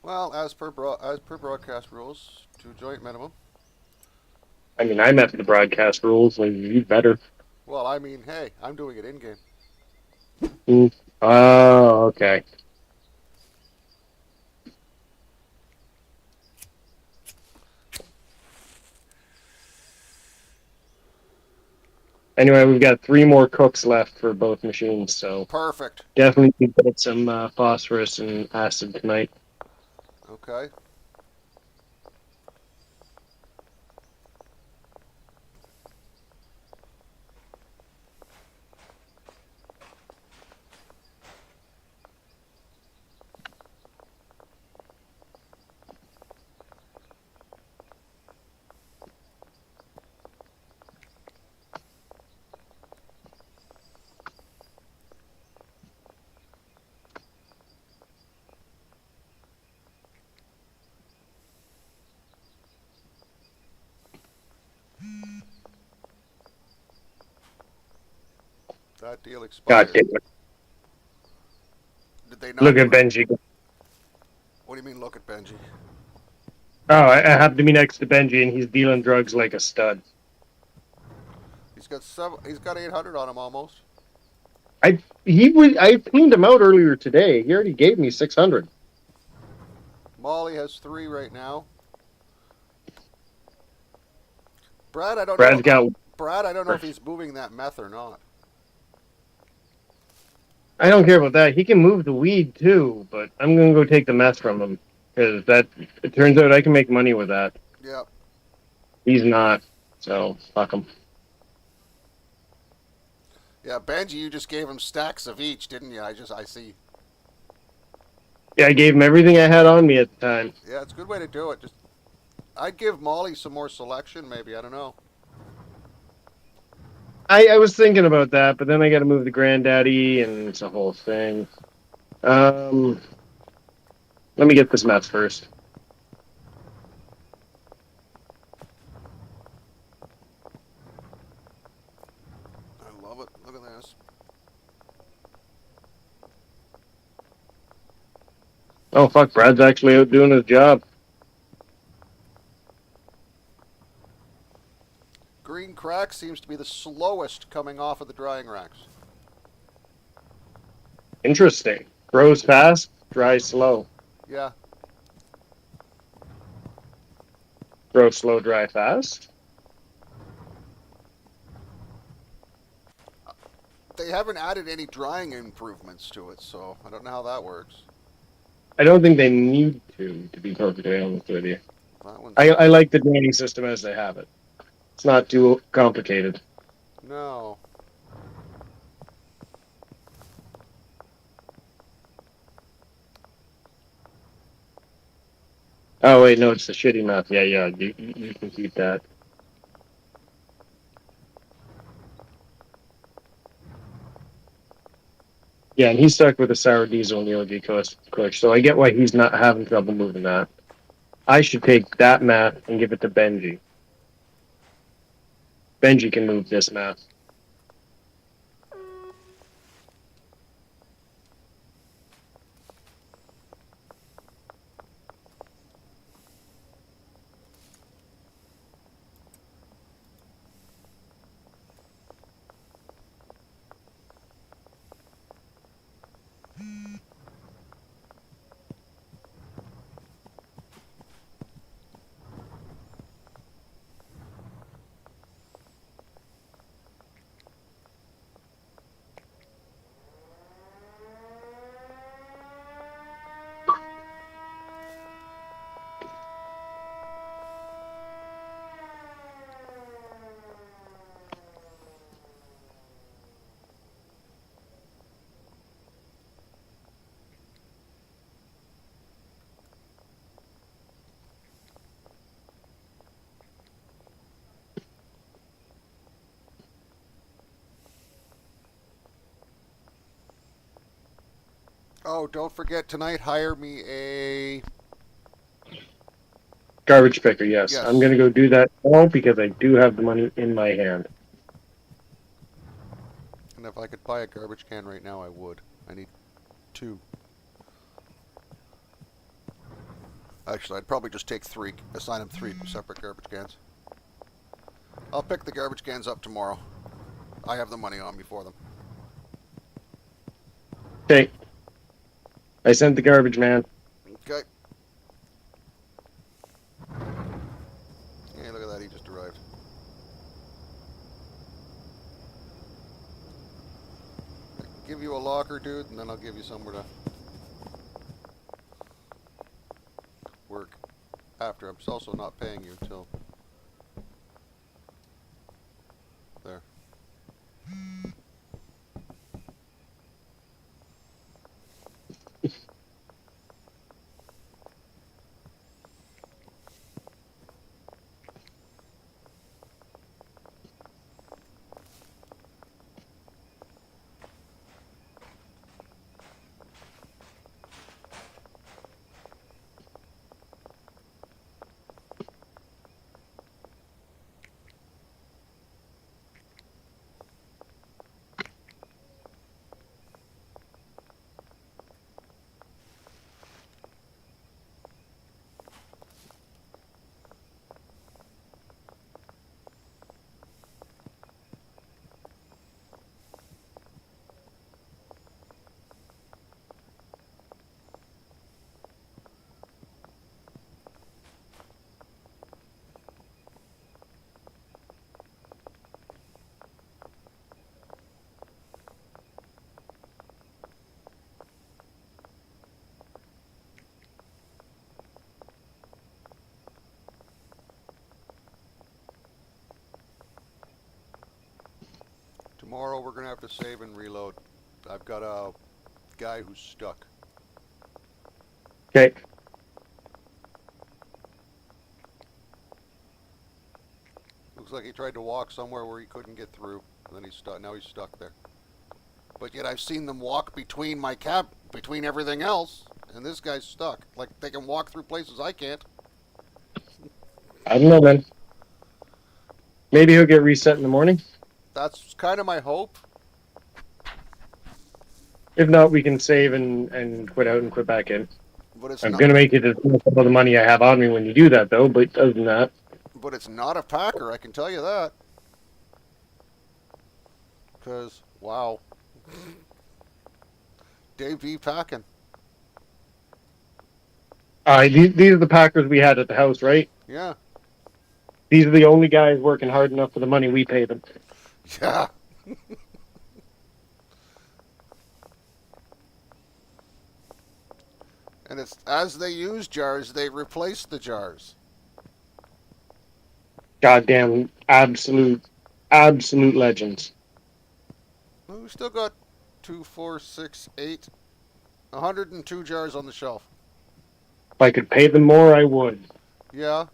Well, as per broadcast rules, 2 joint minimum. I mean, I met the broadcast rules, like, you better. Well, I mean, hey, I'm doing it in game. Oh, okay. Anyway, we've got 3 more cooks left for both machines, so Perfect. definitely need to put some phosphorus and acid tonight. Okay. That deal God expired. damn it. Did they Look not at give it? Benji. What do you mean, look at Benji? Oh, I happen to be next to Benji, and he's dealing drugs like a stud. He's got 800 on him almost. I cleaned him out earlier today. He already gave me 600. Molly has 3 right now. Brad, I don't Brad's know. got. Brad, I don't know if he's moving that meth or not. I don't care about that. He can move the weed too, but I'm gonna go take the meth from him because that. It turns out I can make money with that. Yeah. He's not, so fuck him. Yeah, Benji, you just gave him stacks of each, didn't you? I see. Yeah, I gave him everything I had on me at the time. Yeah, it's a good way to do it. Just, I'd give Molly some more selection, maybe. I don't know. I was thinking about that, but then I got to move the granddaddy, and it's a whole thing. Let me get this meth first. I love it. Look at this. Oh fuck, Brad's actually out doing his job. Green crack seems to be the slowest coming off of the drying racks. Interesting. Grows fast, dries slow. Yeah. Grow slow, dry fast. They haven't added any drying improvements to it, so I don't know how that works. I don't think they need to be perfectly honest with you. That one's... I like the draining system as they have it. It's not too complicated. No. Oh wait, no, it's the shitty meth. Yeah, you can keep that. Yeah, and he's stuck with a sour diesel and the OG Kush, so I get why he's not having trouble moving that. I should take that meth and give it to Benji. Benji can move this meth. Oh, don't forget tonight, hire me a... Garbage picker, yes. Yes. I'm gonna go do that now because I do have the money in my hand. And if I could buy a garbage can right now, I would. I need 2. Actually, I'd probably just take 3, assign him 3 separate garbage cans. I'll pick the garbage cans up tomorrow. I have the money on me for them. Okay. I sent the garbage man. Okay. Hey, look at that, he just arrived. give you a locker, dude, and then I'll give you somewhere to work after. I'm also not paying you until there. Tomorrow we're gonna have to save and reload. I've got a guy who's stuck. Okay. Looks like he tried to walk somewhere where he couldn't get through, and then he's stuck. Now he's stuck there. But yet I've seen them walk between between everything else, and this guy's stuck. Like they can walk through places I can't. I don't know, man. Maybe he'll get reset in the morning. That's kind of my hope. If not, we can save and quit out and quit back in. But it's I'm not. gonna make it as much of the money I have on me when you do that, though. But other than that, But it's not a packer. I can tell you that. Because wow, Dave B packing. these are the Packers we had at the house, right? Yeah, These are the only guys working hard enough for the money we pay them. yeah. And it's as they use jars, they replace the jars. Goddamn, absolute legends. Well, we still got 2, 4, 6, 8, 102 jars on the shelf. If I could pay them more, I would. Yeah.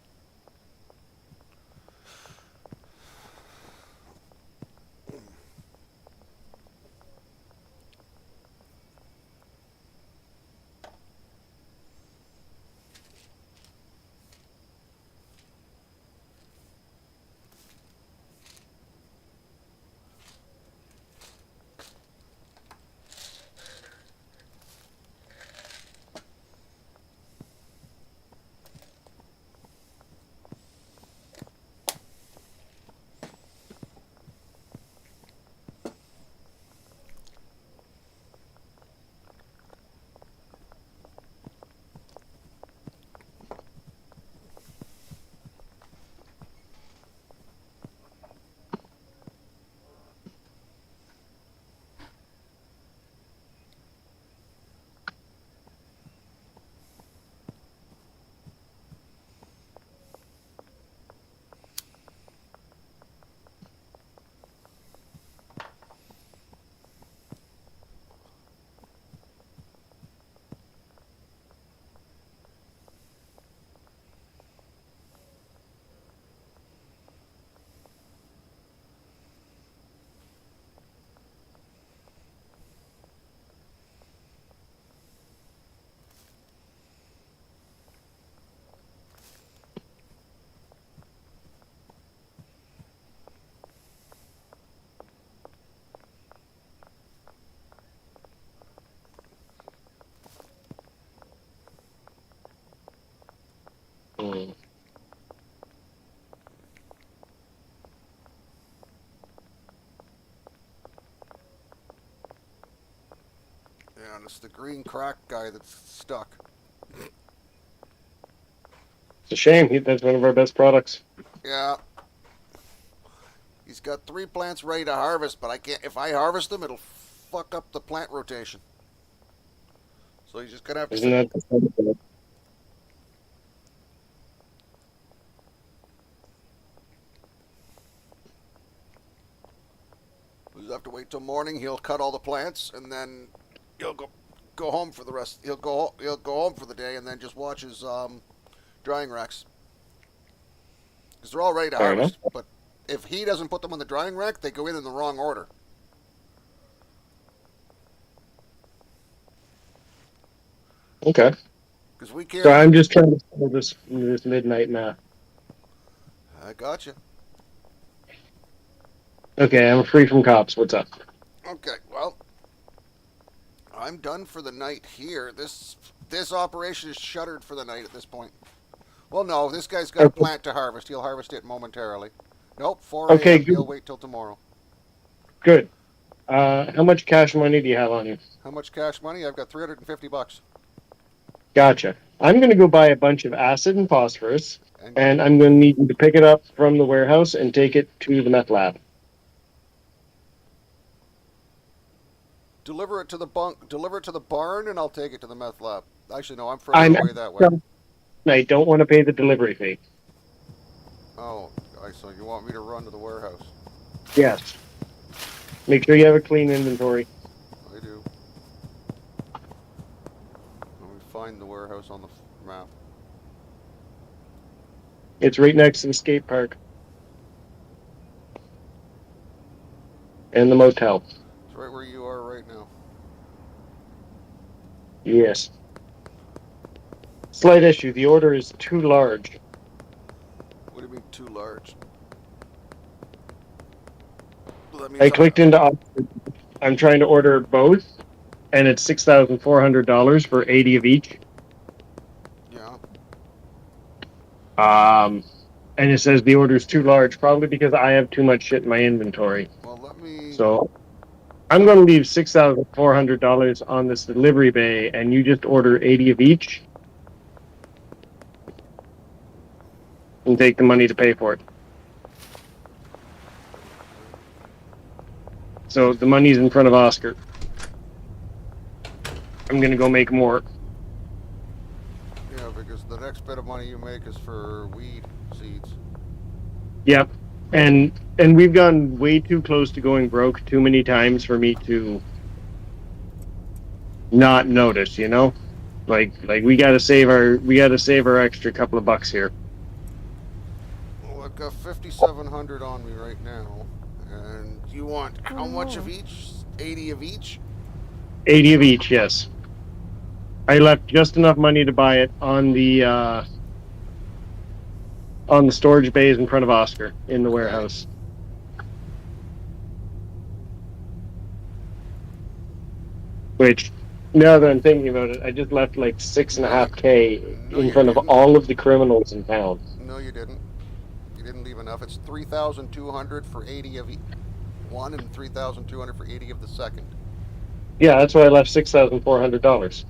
Mm. Yeah, and it's the green crack guy that's stuck. It's a shame. That's one of our best products. Yeah. He's got 3 plants ready to harvest, but I can't. If I harvest them, it'll fuck up the plant rotation. So you're just gonna have to. Isn't that the You have to wait till morning. He'll cut all the plants, and then he'll go home for the rest. He'll go home for the day, and then just watch his drying racks because they're all ready to Fair harvest. enough. But if he doesn't put them on the drying rack, they go in the wrong order. Okay. Because we can't. So I'm just trying to solve this midnight math. I got you. Okay, I'm free from cops. What's up? Okay, well, I'm done for the night here. This operation is shuttered for the night at this point. Well, no, this guy's got a Okay. plant to harvest. He'll harvest it momentarily. Nope, 4 a.m. Okay, good. He'll wait till tomorrow. Good. How much cash money do you have on you? How much cash money? I've got $350. Gotcha. I'm going to go buy a bunch of acid and phosphorus, And and I'm going to need you to pick it up from the warehouse and take it to the meth lab. deliver it to the barn, and I'll take it to the meth lab. Actually, no, I'm further away that way. I don't want to pay the delivery fee. Oh, so you want me to run to the warehouse? Yes. Make sure you have a clean inventory. I do. Let me find the warehouse on the map. It's right next to the skate park and the motel. It's right where you are right now. Yes. Slight issue. The order is too large. What do you mean too large? Well, that means I clicked into. I'm trying to order both, and it's $6,400 for 80 of each. Yeah. And it says the order is too large, probably because I have too much shit in my inventory. Well, let me. So I'm going to leave $6,400 on this delivery bay, and you just order 80 of each, and take the money to pay for it. So the money's in front of Oscar. I'm going to go make more. Yeah, because the next bit of money you make is for weed seeds. Yep. And we've gone way too close to going broke too many times for me to not notice, you know? Like we gotta save our extra couple of bucks here. Well, I've got 5,700 on me right now, and you want how much of each? 80 of each? 80 of each, yes. I left just enough money to buy it on the storage bays in front of Oscar in the warehouse. Which, now that I'm thinking about it, I just left like $6.5K No, in you front of didn't. all of the criminals in town. No, you didn't. You didn't leave enough. It's 3,200 for 80 of one, and 3,200 for 80 of the second. Yeah, that's why I left $6,400.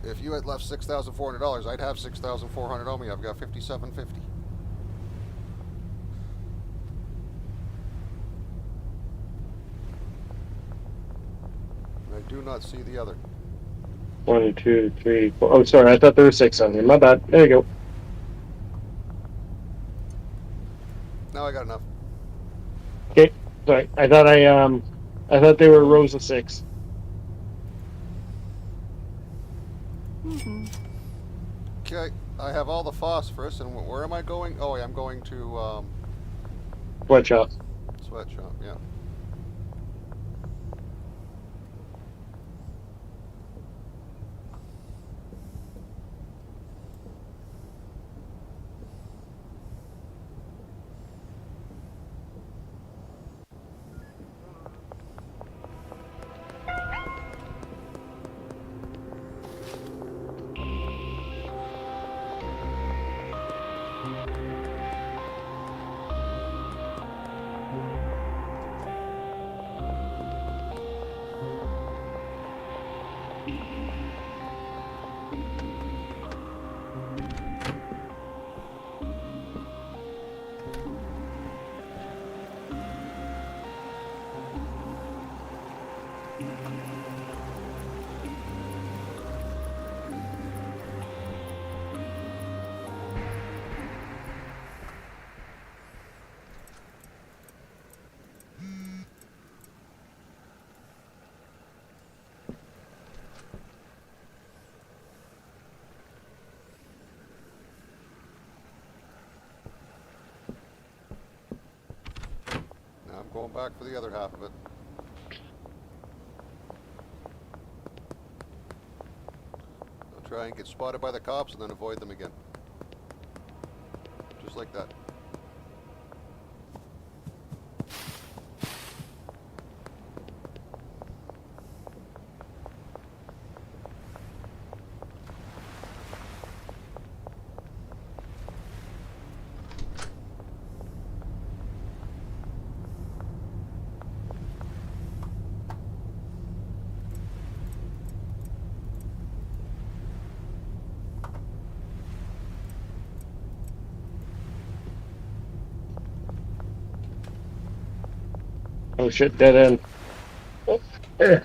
If you had left $6,400, I'd have 6,400 on me. I've got 5,750. I do not see the other. 1, 2, 3, 4. Oh, sorry, I thought there were 6 on here. My bad. There you go. Now I got enough. Okay, sorry. I thought they were rows of 6. Okay, I have all the phosphorus, and where am I going? Oh, I'm going to Sweatshop. sweatshop. Yeah. going back for the other half of it. I'll try and get spotted by the cops and then avoid them again. Just like that. Oh shit, dead end. Oh, eh.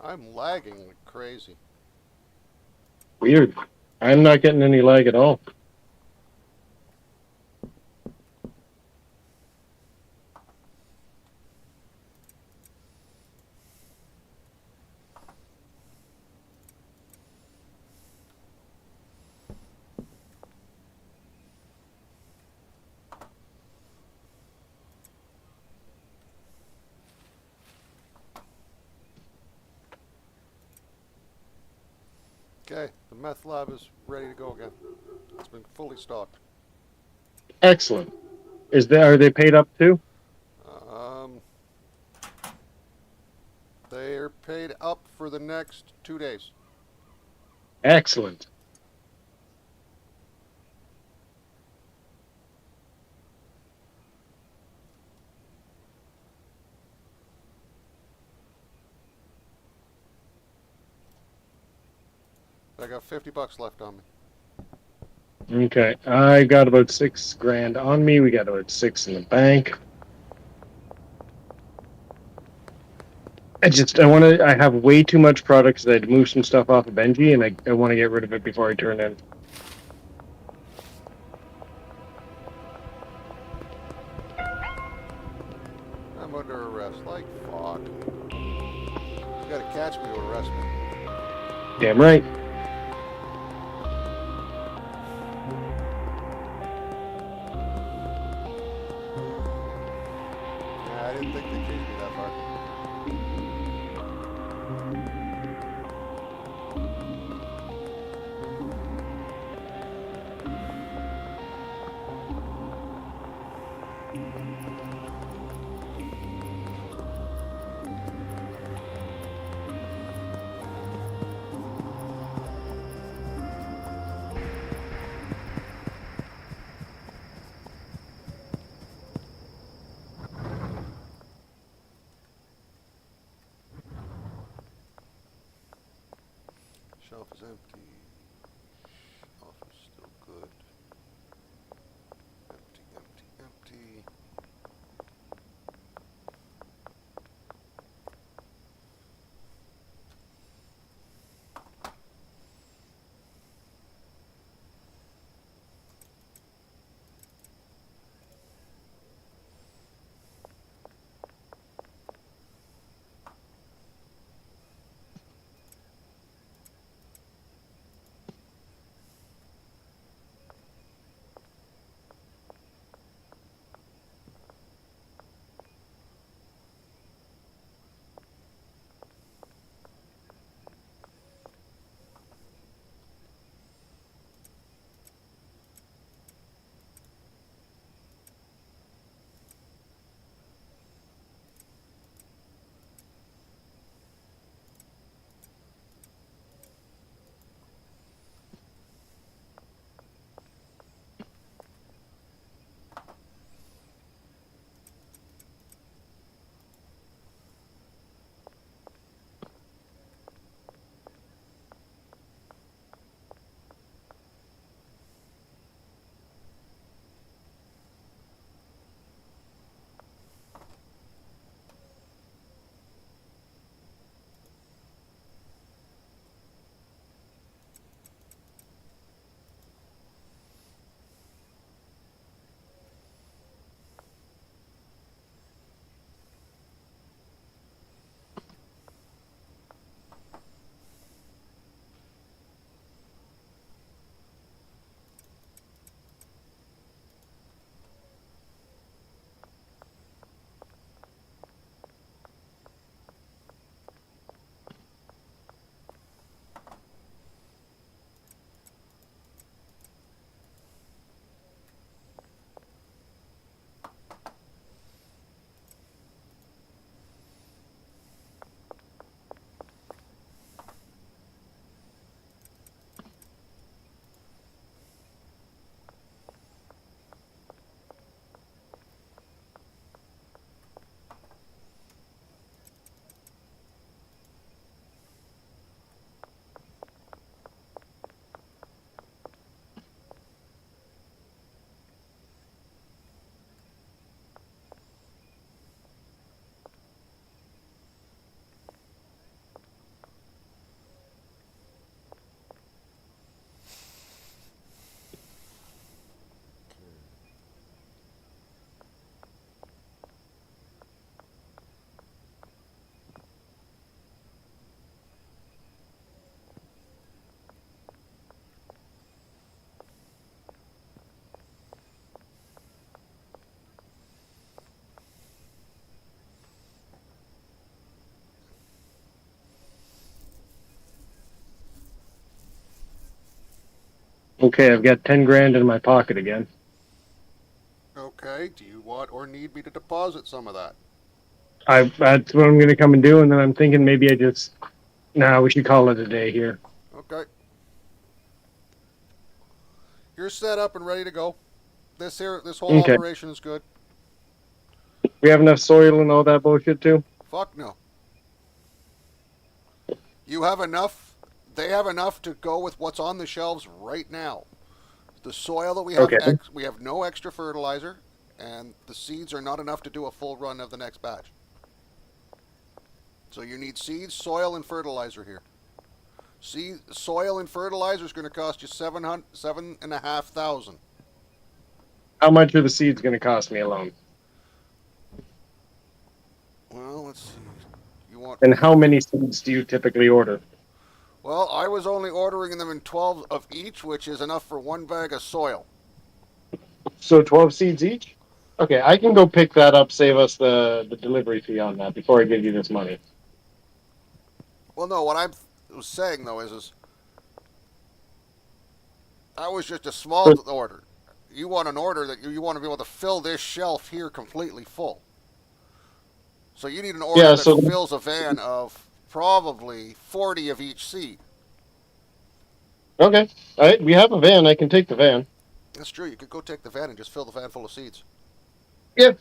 I'm lagging like crazy. Weird. I'm not getting any lag at all. Okay, the meth lab is ready to go again. It's been fully stocked. Excellent. Are they paid up too? Um, they are paid up for the next 2 days. Excellent. I got $50 left on me. Okay, I got about $6,000 on me. We got about 6 in the bank. I have way too much product because I had to move some stuff off of Benji, and I want to get rid of it before I turn in. I'm under arrest. Like, fuck. You gotta catch me to arrest me. Damn right. Nah, I didn't think they'd chase me that far. Shelf is empty. Shelf is still good. Empty, empty, empty. Okay, I've got 10 grand in my pocket again. Okay, do you want or need me to deposit some of that? That's what I'm gonna come and do, and then I'm thinking maybe we should call it a day here. Okay. You're set up and ready to go. This whole Okay. operation is good. We have enough soil and all that bullshit too. Fuck no. You have enough. They have enough to go with what's on the shelves right now. The soil that we have, Okay. we have no extra fertilizer, and the seeds are not enough to do a full run of the next batch. So you need seeds, soil, and fertilizer here. Soil and fertilizer is going to cost you $7,500. How much are the seeds gonna cost me alone? Well, let's see. You want? And how many seeds do you typically order? Well, I was only ordering them in 12 of each, which is enough for one bag of soil. So 12 seeds each? Okay, I can go pick that up, save us the delivery fee on that before I give you this money. Well, no, what I was saying though is I was just a small order. You want an order that you want to be able to fill this shelf here completely full. So you need an order that fills a van of probably 40 of each seed. Okay. All right, we have a van. I can take the van. That's true. You could go take the van and just fill the van full of seeds. Yep.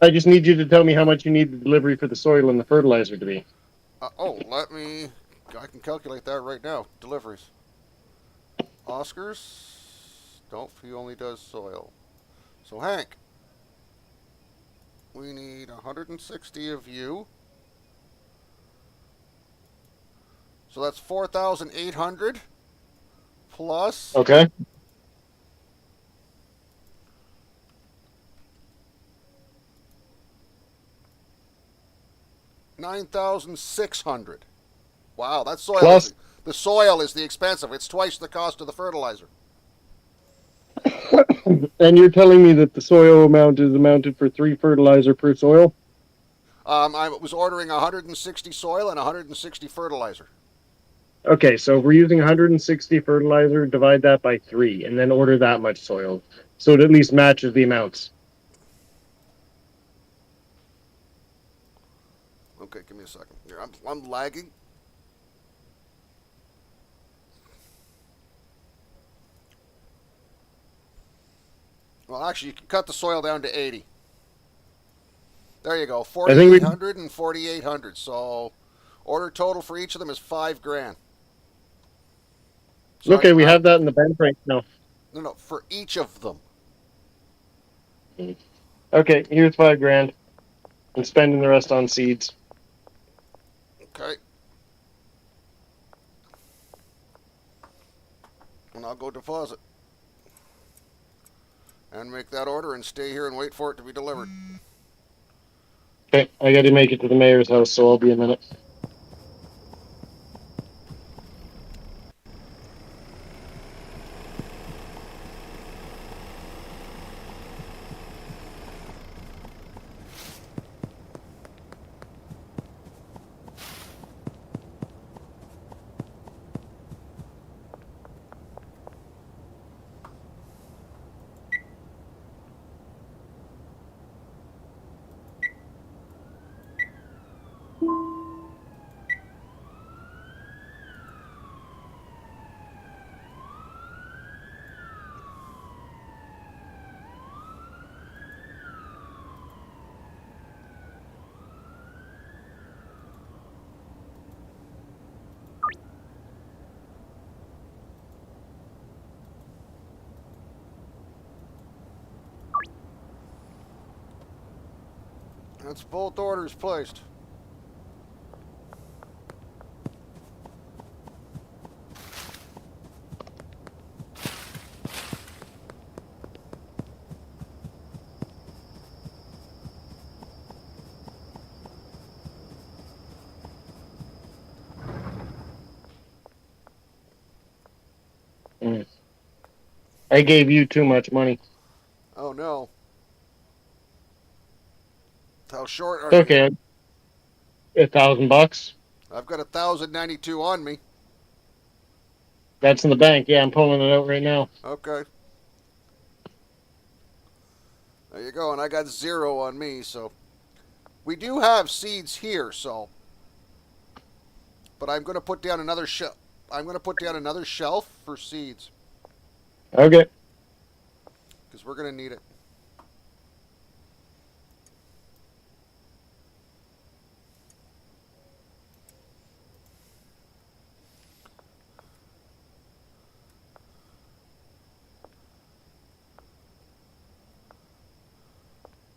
I just need you to tell me how much you need the delivery for the soil and the fertilizer to be. I can calculate that right now. Deliveries. Oscars. Nope, he only does soil. So Hank, we need 160 of you. So that's 4,800 plus. Okay. $9,600. Wow, that soil. Plus, the soil is the expensive. It's twice the cost of the fertilizer. and you're telling me that the soil amount is amounted for 3 fertilizer per soil? I was ordering 160 soil and 160 fertilizer. Okay, so if we're using 160 fertilizer, divide that by 3, and then order that much soil, so it at least matches the amounts. Okay, give me a second. Here, I'm lagging. Well, actually, you can cut the soil down to 80. There you go, 4,800 and 4,800. So, order total for each of them is $5,000. So Okay, we have that in the bank right now. No, for each of them. Okay, here's $5,000. I'm spending the rest on seeds. Okay. And I'll go deposit. And make that order and stay here and wait for it to be delivered. Okay, I gotta make it to the mayor's house, so I'll be a minute. That's both orders placed. I gave you too much money. Oh no. How short are Okay. $1,000. I've got 1,092 on me. That's in the bank. Yeah, I'm pulling it out right now. Okay. There you go, and I got 0 on me, so we do have seeds here, so. But I'm going to put down another shelf. I'm going to put down another shelf for seeds Okay. because we're going to need it.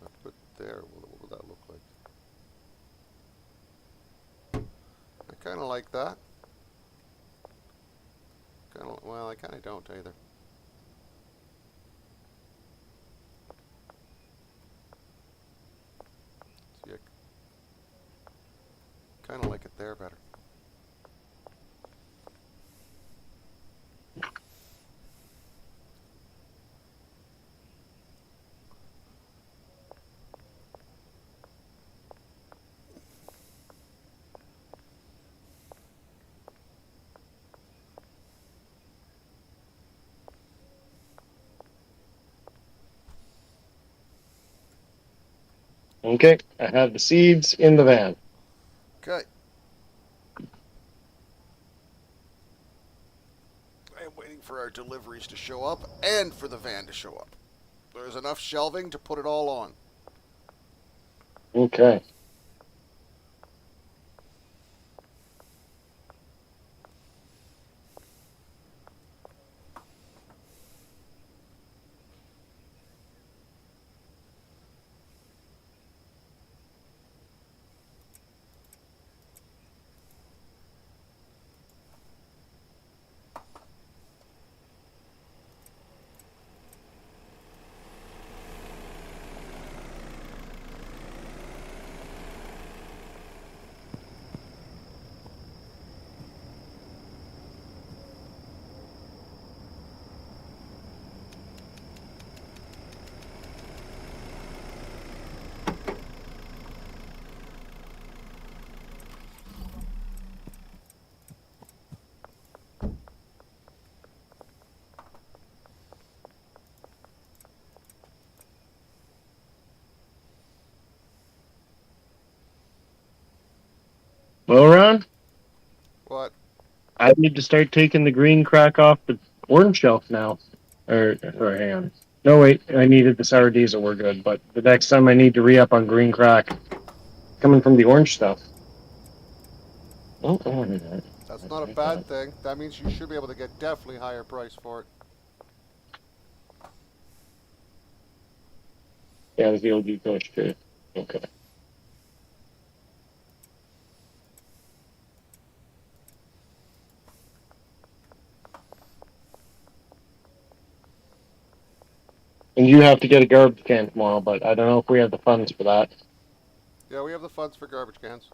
I put there. What would that look like? I kind of like that. Well, I kind of don't either. See, I kind of like it there better. Okay. I have the seeds in the van. Okay. I am waiting for our deliveries to show up and for the van to show up. There's enough shelving to put it all on. Okay. Well, Ron, What? I need to start taking the green crack off the orange shelf now. Or hang on. No, wait. I needed the sour diesel. We're good. But the next time I need to re-up on green crack coming from the orange stuff. Oh, I wanted that. That's not a bad thing. That means you should be able to get definitely higher price for it. Yeah, the VLD push too. Okay. And you have to get a garbage can tomorrow, but I don't know if we have the funds for that. Yeah, we have the funds for garbage cans.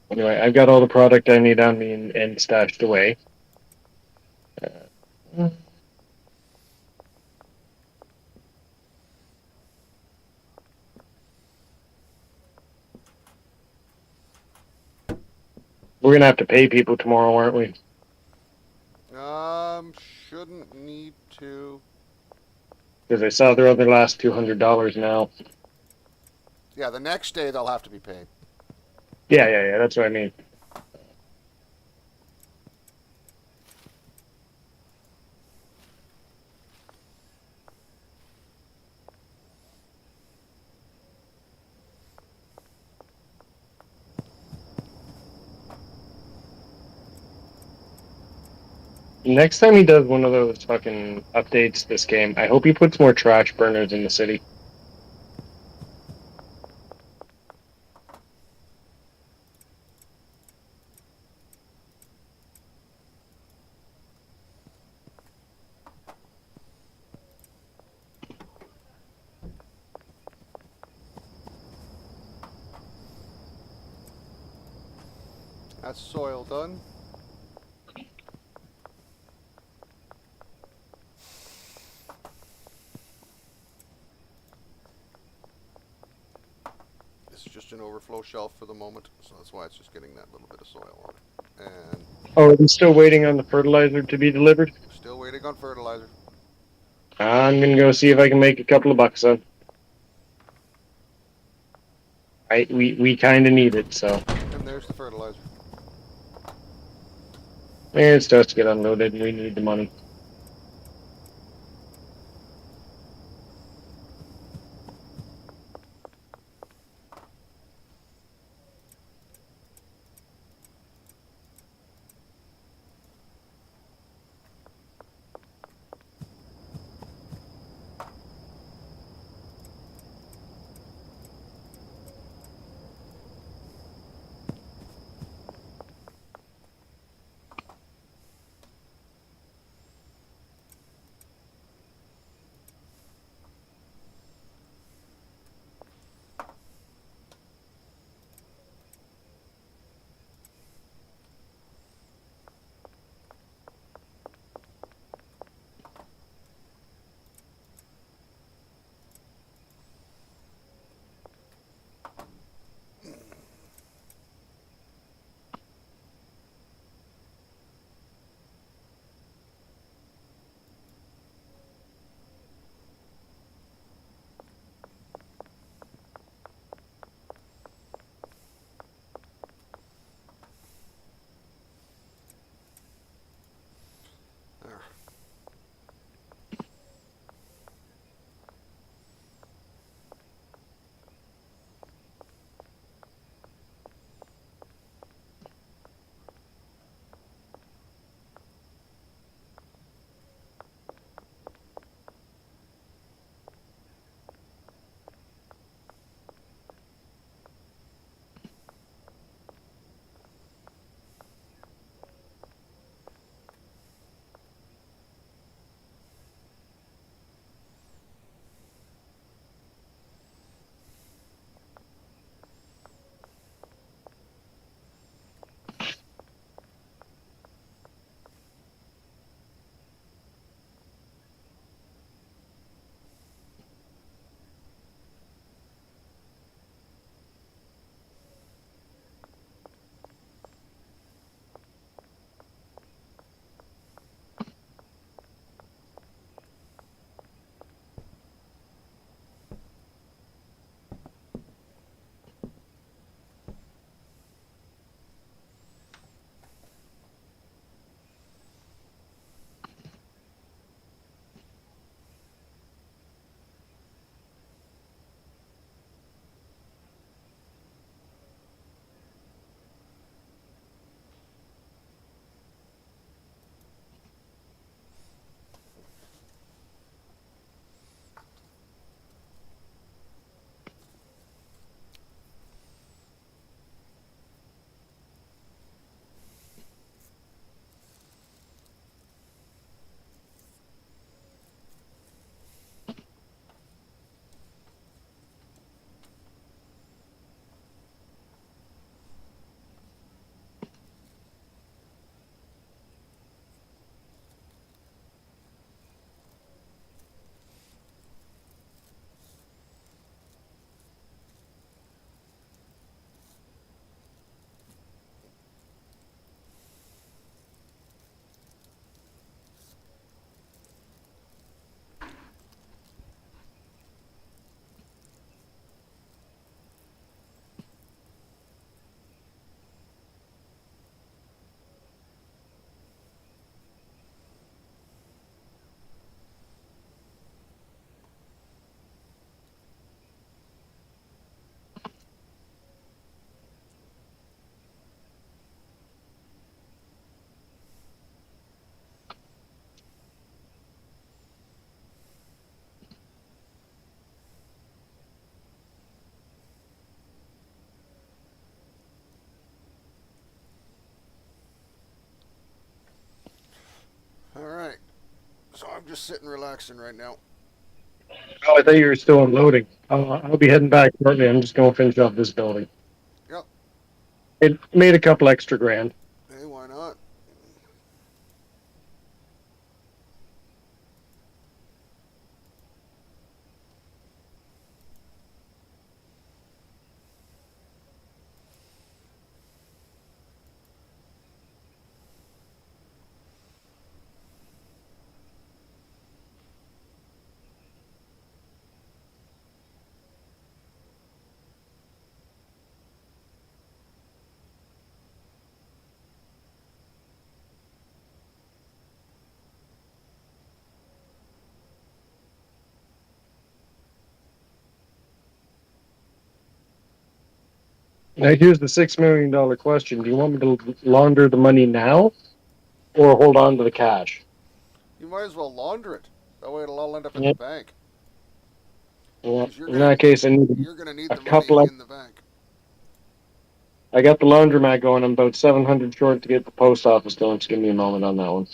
Anyway, I've got all the product I need on me and stashed away. We're gonna have to pay people tomorrow, aren't we? Shouldn't need to. Because I saw they're on their last $200 now. Yeah, the next day they'll have to be paid. Yeah. That's what I mean. Next time he does one of those fucking updates this game, I hope he puts more trash burners in the city. That's soil done. combustion overflow shelf for the moment, so that's why it's just getting that little bit of soil on it. And Oh, I'm still waiting on the fertilizer to be delivered. still waiting on fertilizer. I'm gonna go see if I can make a couple of bucks on. We kind of need it, so And there's the fertilizer. it starts to get unloaded, and we need the money. There. All right. So I'm just sitting relaxing right now. Oh, I thought you were still unloading. I'll be heading back shortly. I'm just going to finish off this building. Yep. It made a couple extra grand. Hey, why not? Now here's the $6 million question: do you want me to launder the money now, or hold on to the cash? You might as well launder it. That way it'll all end up in the Yep. bank. Yeah. Because In that case, I need you're gonna need a the money couple. in the bank. I got the laundromat going. I'm about 700 short to get the post office going. Just give me a moment on that one.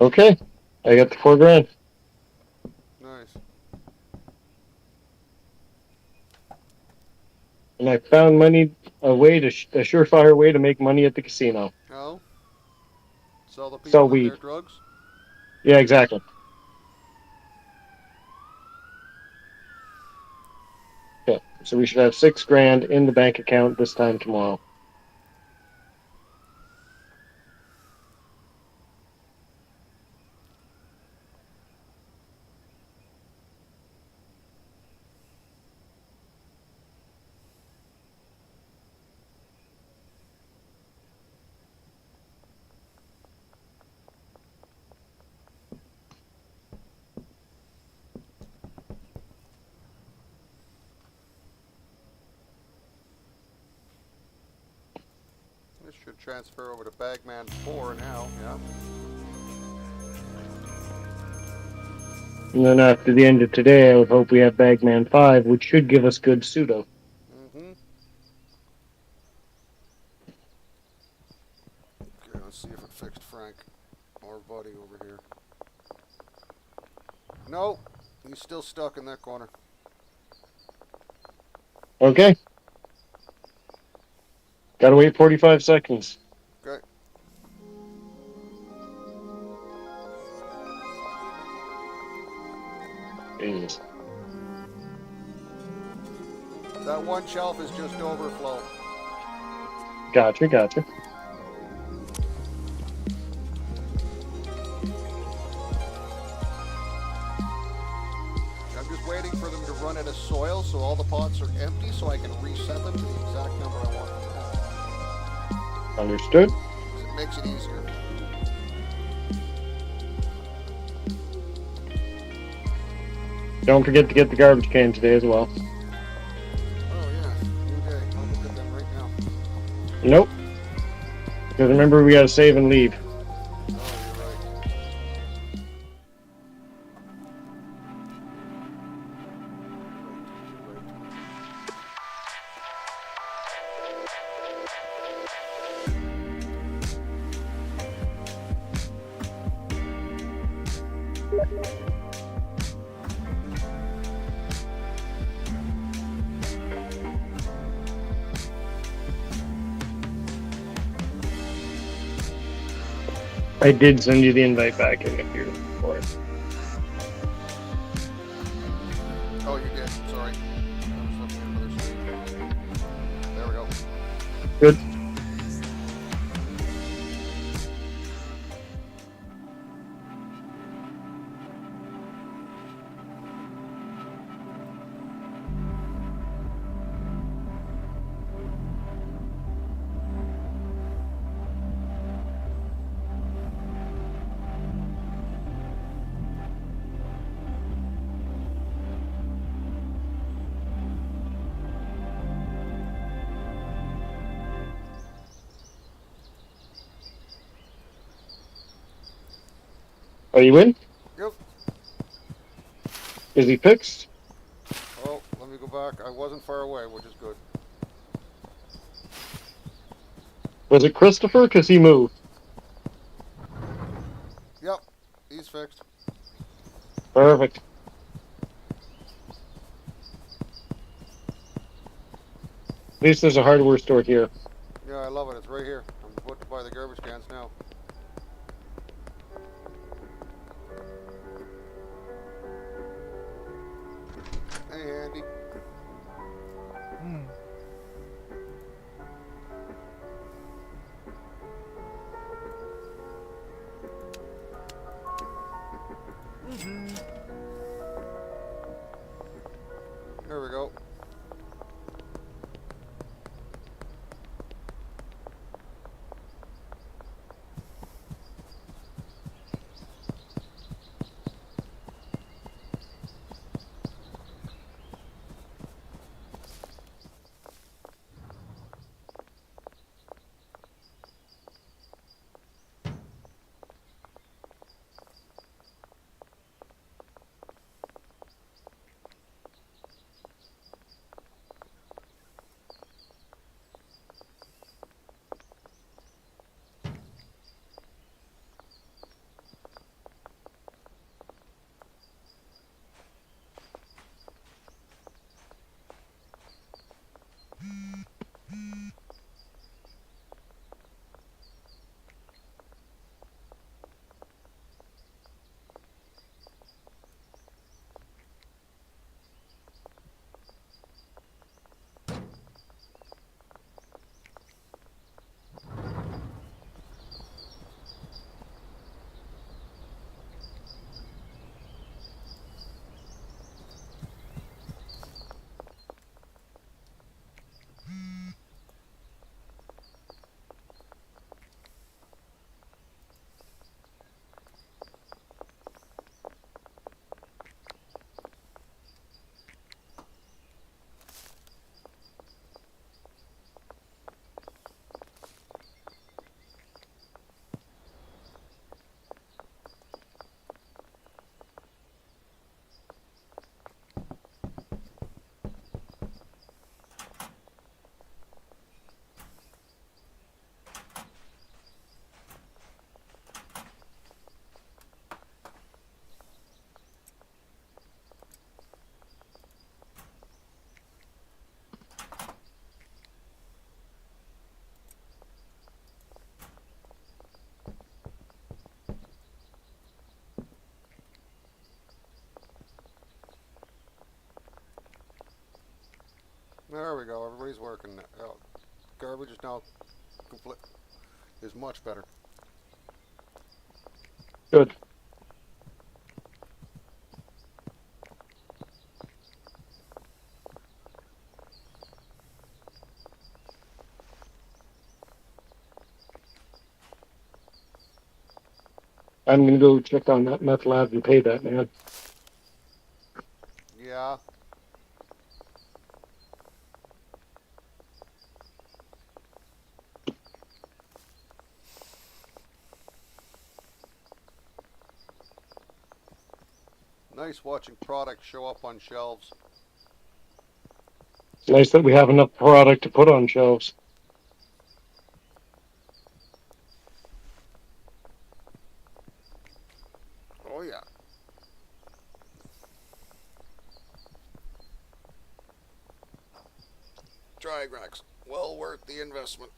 Okay, I got the $4 grand. Nice. And I found money, a surefire way to make money at the casino. Oh? Sell the Sell people in their weed. drugs? Yeah, exactly. Okay, so we should have $6 grand in the bank account this time tomorrow. This should transfer over to Bagman 4 now, yeah? And then after the end of today, I would hope we have Bagman 5, which should give us good pseudo. Mm-hmm. Okay, let's see if it fixed Frank. Or Buddy over here. No, he's still stuck in that corner. Okay. Gotta wait 45 seconds. Okay. Jesus. That one shelf is just overflow. Gotcha. I'm just waiting for them to run out of soil so all the pots are empty so I can reset them to the exact number I want them to have. Understood. 'Cause it makes it easier. Don't forget to get the garbage can today as well. Oh yeah, new day. I'll look at them right now. Nope. Because remember, we gotta save and leave. Oh, you're right. You're right. I did send you the invite back in if you're looking for it. Oh, you did. Sorry. I was looking at another screen. There we go. Good. Are you in? Yep. Is he fixed? Oh, let me go back. I wasn't far away, which is good. Was it Christopher? Because he moved. Yep. He's fixed. Perfect. At least there's a hardware store here. Yeah, I love it. It's right here. I'm about to buy the garbage cans now. Hey, Andy. There we go. There we go. Everybody's working. Garbage is now complete. Is much better. Good. I'm gonna go check on that meth lab and pay that man. Yeah. Nice watching products show up on shelves. It's nice that we have enough product to put on shelves. Oh yeah. Drying racks. Well worth the investment.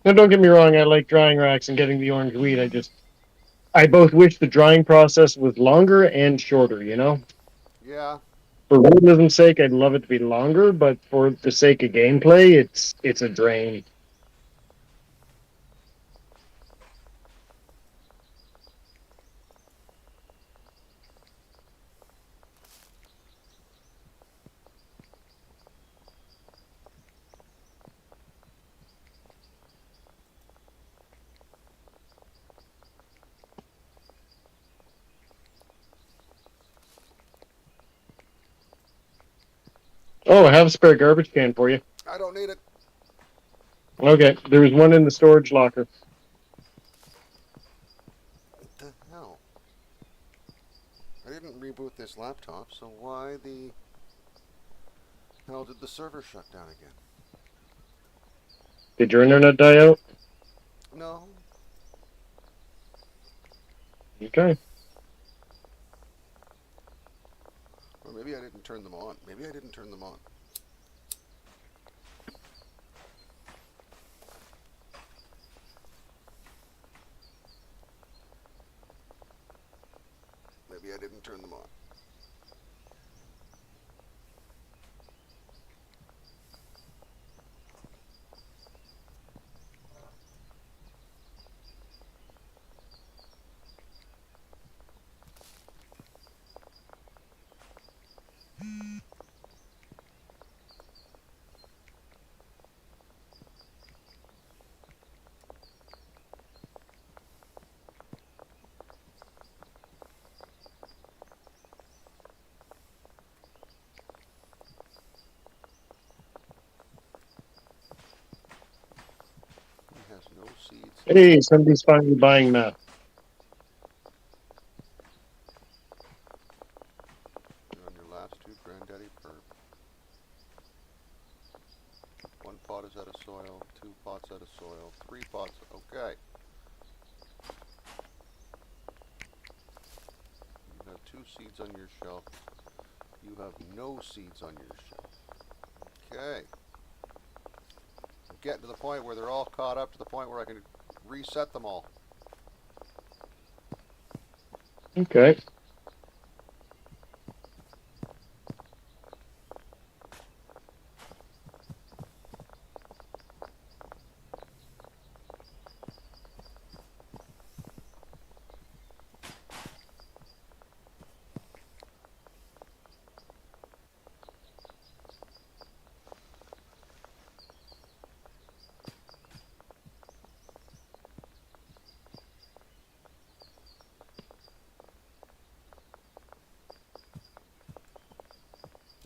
Now, don't get me wrong, I like drying racks and getting the orange weed. I both wish the drying process was longer and shorter, you know? Yeah. For realism's sake, I'd love it to be longer, but for the sake of gameplay, it's a drain. Oh, I have a spare garbage can for you. I don't need it. Okay, there's one in the storage locker. What the hell? I didn't reboot this laptop, so why the hell did the server shut down again? Did your internet die out? No. Okay. Or maybe I didn't turn them on. Maybe I didn't turn them on. Maybe I didn't turn them on. seeds. Hey, somebody's finally buying meth. You're on your last 2 Granddaddy Perp. 1 pot is out of soil, 2 pots out of soil, 3 pots. Okay. You have 2 seeds on your shelf. You have no seeds on your shelf. Okay. I'm getting to the point where they're all caught up to the point where I can reset them all. Okay.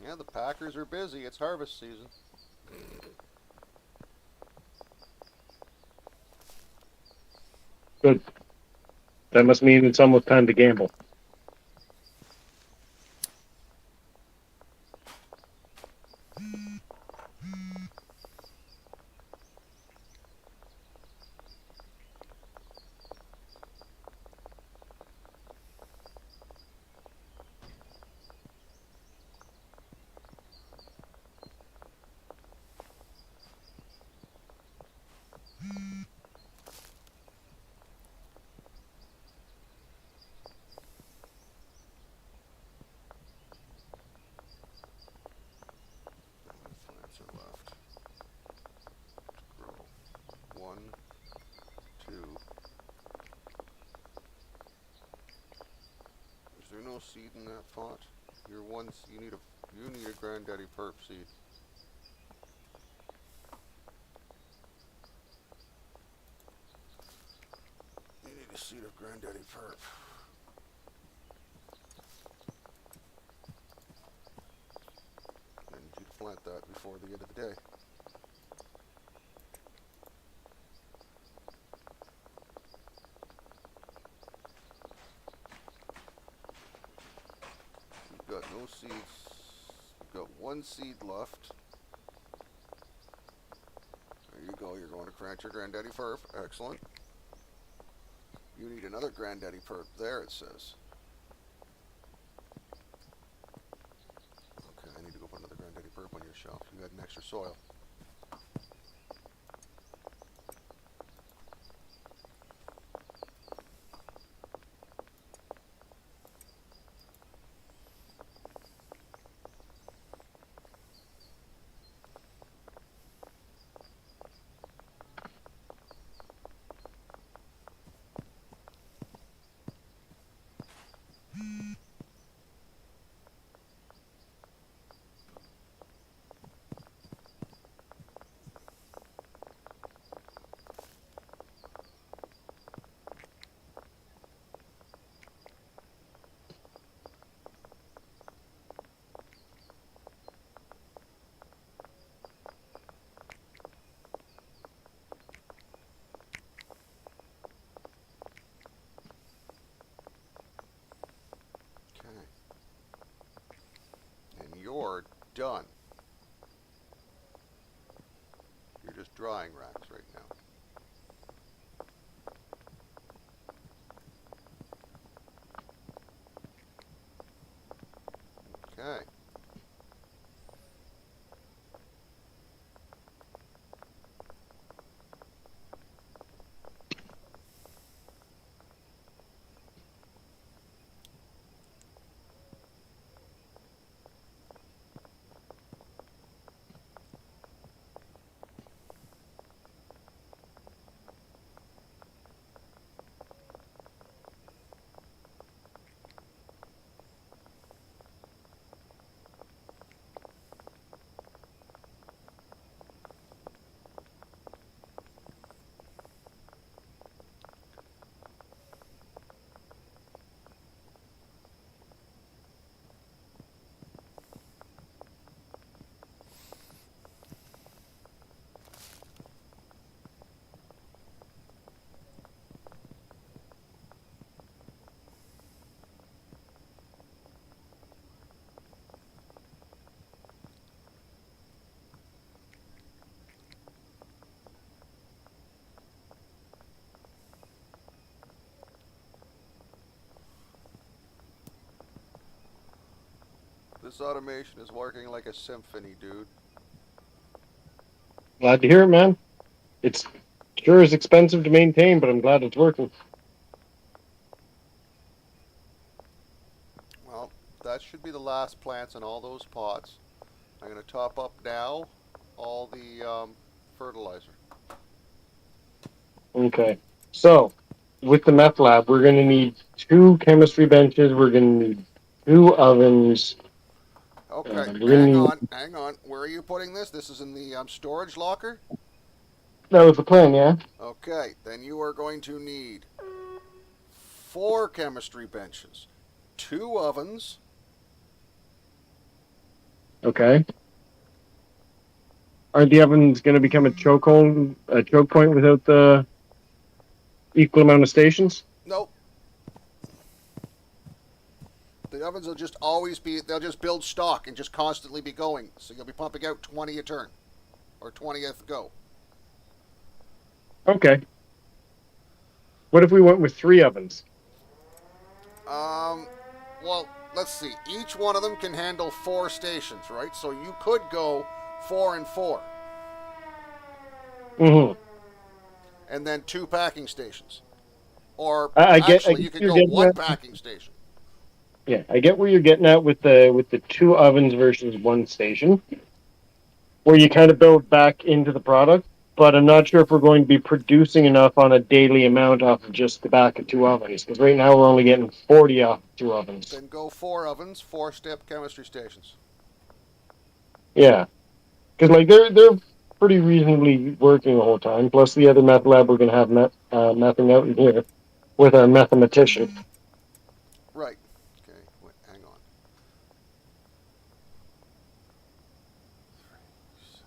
Yeah, the packers are busy. It's harvest season. Good. That must mean it's almost time to gamble. Plants are left. Grow. 1, 2. Is there no seed in that pot? You're one. You need a Granddaddy Perp seed. You need a seed of Granddaddy Perp. I need you to plant that before the end of the day. You've got no seeds. You've got 1 seed left. There you go. You're going to plant your Granddaddy Perp. Excellent. You need another Granddaddy Perp. There it says. Okay, I need to go put another Granddaddy Perp on your shelf. You had an extra soil. Okay. And you're done. You're just drying racks right now. Okay. This automation is working like a symphony, dude. Glad to hear it, man. It's sure is expensive to maintain, but I'm glad it's working. Well, that should be the last plants in all those pots. I'm going to top up now all the fertilizer. Okay. So, with the meth lab, we're going to need 2 chemistry benches. We're going to need 2 ovens. Okay, We're going to need. hang on. Where are you putting this? This is in the storage locker? That was the plan, yeah? Okay, then you are going to need 4 chemistry benches, 2 ovens. Okay. Aren't the ovens going to become a choke point without the equal amount of stations? Nope. The ovens will just always be, they'll just build stock and just constantly be going. So you'll be pumping out 20 a turn, or 20th go. Okay. What if we went with 3 ovens? Well, let's see. Each one of them can handle 4 stations, right? So you could go 4 and 4. Mm-hmm. And then 2 packing stations. Or I get you could you're go getting 1 at. packing station. Yeah, I get where you're getting at with the 2 ovens versus 1 station, where you kind of build back into the product. But I'm not sure if we're going to be producing enough on a daily amount off of just the back of 2 ovens. Because right now we're only getting 40 off 2 ovens. Then go 4 ovens, 4-step chemistry stations. Yeah, because like they're pretty reasonably working the whole time. Plus the other meth lab we're going to have mething out in here with our mathematician. Right. Okay, wait, hang on. 3, 6,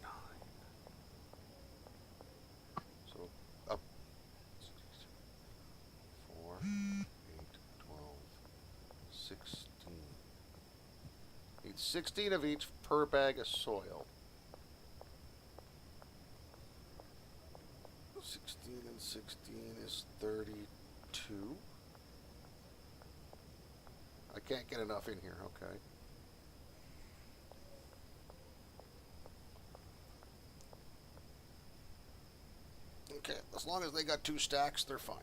9. So up 4, 8, 12, 16. Need 16 of each per bag of soil. 16 and 16 is 32. I can't get enough in here, okay. Okay, as long as they got 2 stacks, they're fine.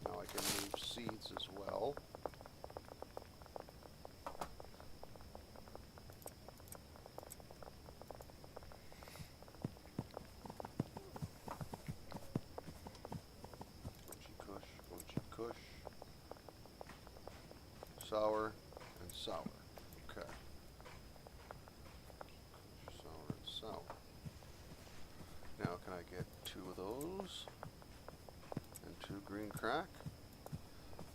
Now I can move seeds as well. Oji kush. Sour and sour. Okay. Sour and sour. Now can I get 2 of those? And 2 green crack?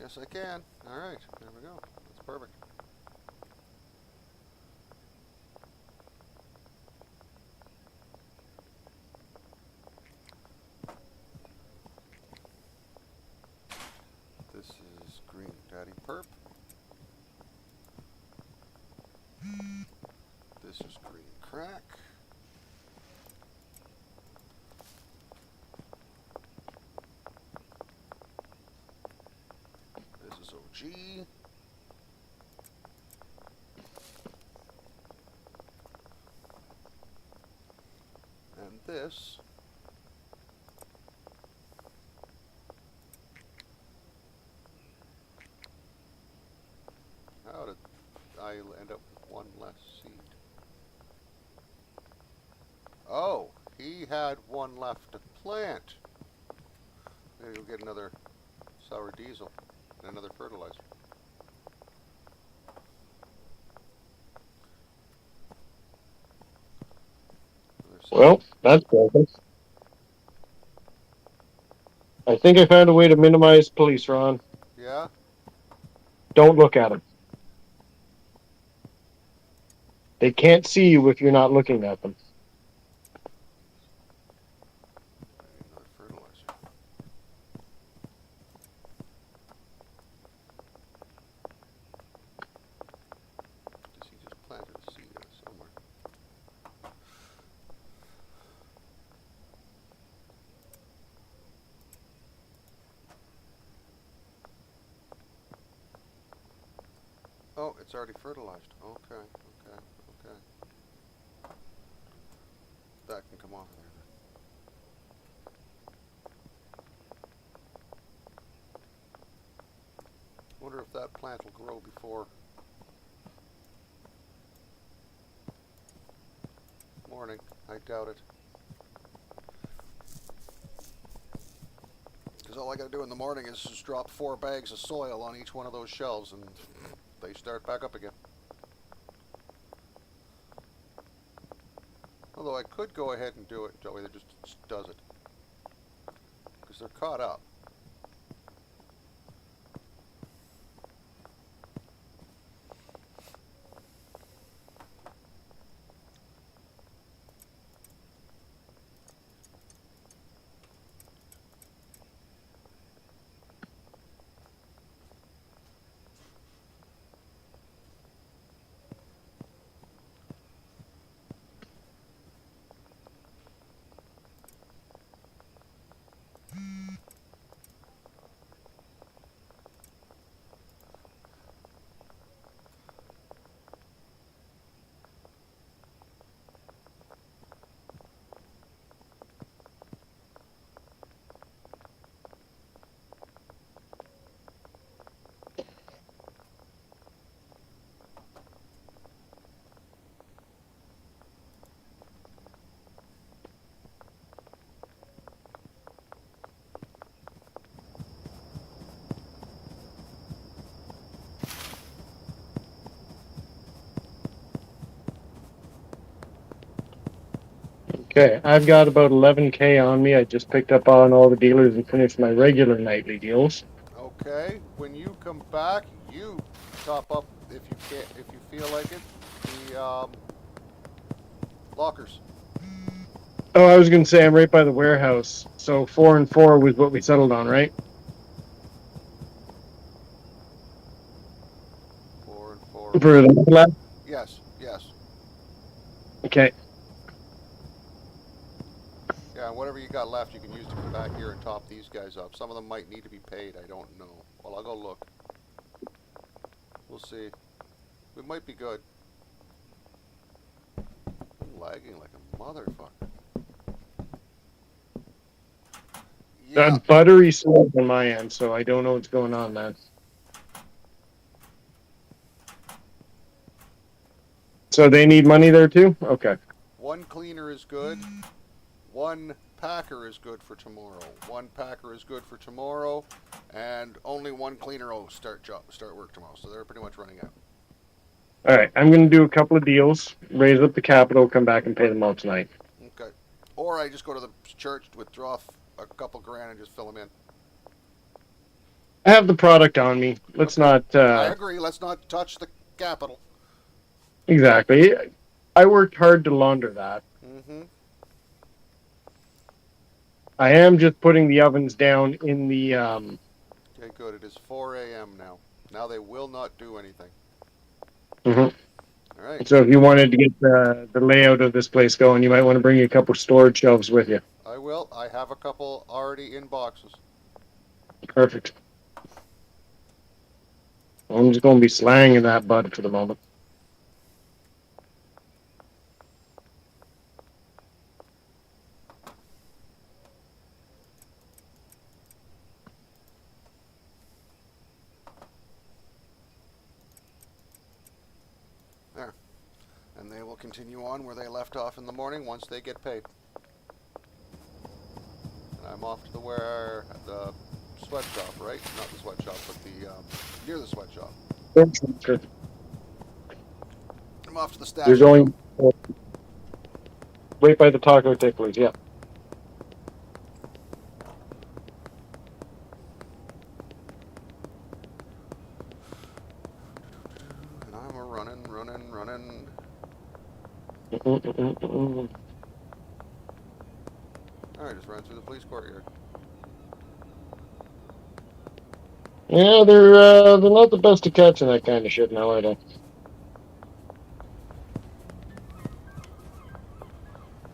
Yes, I can. Alright, there we go. That's perfect. This is green daddy perp. This is green crack. This is OG. And this how did I end up with 1 less seed? Oh, he had 1 left to plant. Maybe we'll get another sour diesel and another fertilizer. Well, that's perfect. I think I found a way to minimize police, Ron. Yeah? Don't look at them. They can't see you if you're not looking at them. I need another fertilizer. Does he just planted a seed in it somewhere? Oh, it's already fertilized. Okay, okay, okay. That can come off of there then. Wonder if that plant will grow before morning. I doubt it. Because all I gotta do in the morning is just drop 4 bags of soil on each one of those shelves and they start back up again. Although I could go ahead and do it until it just does it. Because they're caught up. Okay, I've got about 11K on me. I just picked up on all the dealers and finished my regular nightly deals. Okay, when you come back, you top up if you can, if you feel like it. The lockers. Oh, I was going to say I'm right by the warehouse. So 4 and 4 was what we settled on, right? 4 and 4. For the left? Yes, yes. Okay. Yeah, whatever you got left, you can use to come back here and top these guys up. Some of them might need to be paid. I don't know. Well, I'll go look. We'll see. We might be good. I'm lagging like a motherfucker. Yeah. Buttery slow on my end, so I don't know what's going on, man. So they need money there too? Okay. 1 cleaner is good. 1 packer is good for tomorrow. 1 packer is good for tomorrow, and only 1 cleaner will start work tomorrow. So they're pretty much running out. All right, I'm going to do a couple of deals, raise up the capital, come back and pay them all tonight. Okay. Or I just go to the church, withdraw a couple grand, and just fill them in. I have the product on me. Let's not. I agree. Let's not touch the capital. Exactly. I worked hard to launder that. Mm-hmm. I am just putting the ovens down in the. Okay, good. It is 4 a.m. now. Now they will not do anything. Mhm. All right. So if you wanted to get the layout of this place going, you might want to bring a couple storage shelves with you. I will. I have a couple already in boxes. Perfect. I'm just going to be slanging that bud for the moment. There. And they will continue on where they left off in the morning once they get paid. And I'm off to the sweatshop, right? Not the sweatshop, but the near the sweatshop. Sure. I'm off to the stash. You're going right by the taco ticklers, yeah. Alright, just ran through the police courtyard. Yeah, they're not the best at catching that kind of shit now, are they?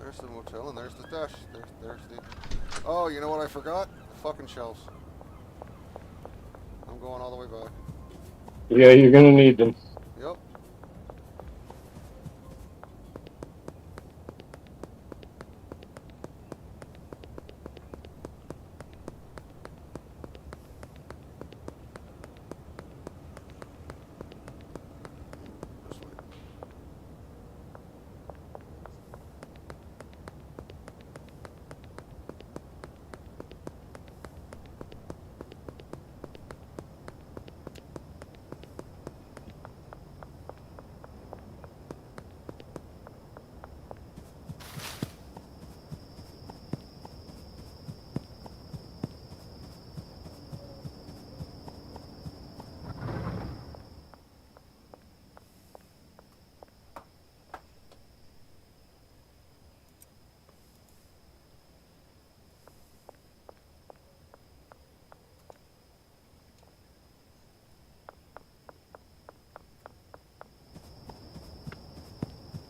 There's the motel and there's the dash. There's the... Oh, you know what I forgot? The fucking shelves. I'm going all the way back. Yeah, you're gonna need them. Yep. This way.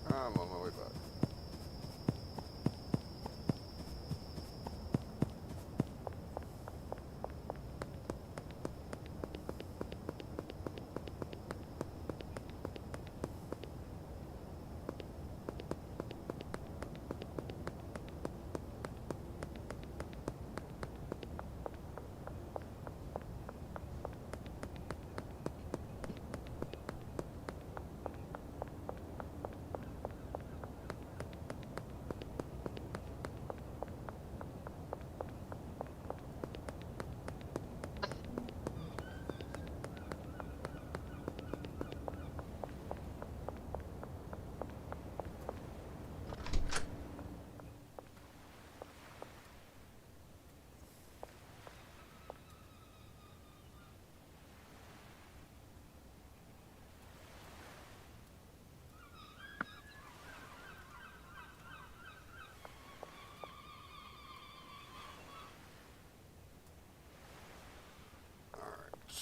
I'm on my way back. Alright.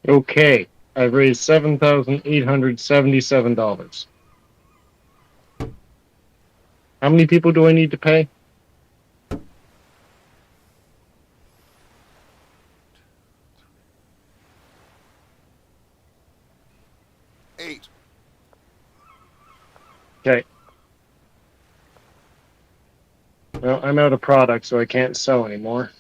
Okay, I've raised $7,877. How many people do I need to pay? 8. Okay. Well, I'm out of product, so I can't sell anymore.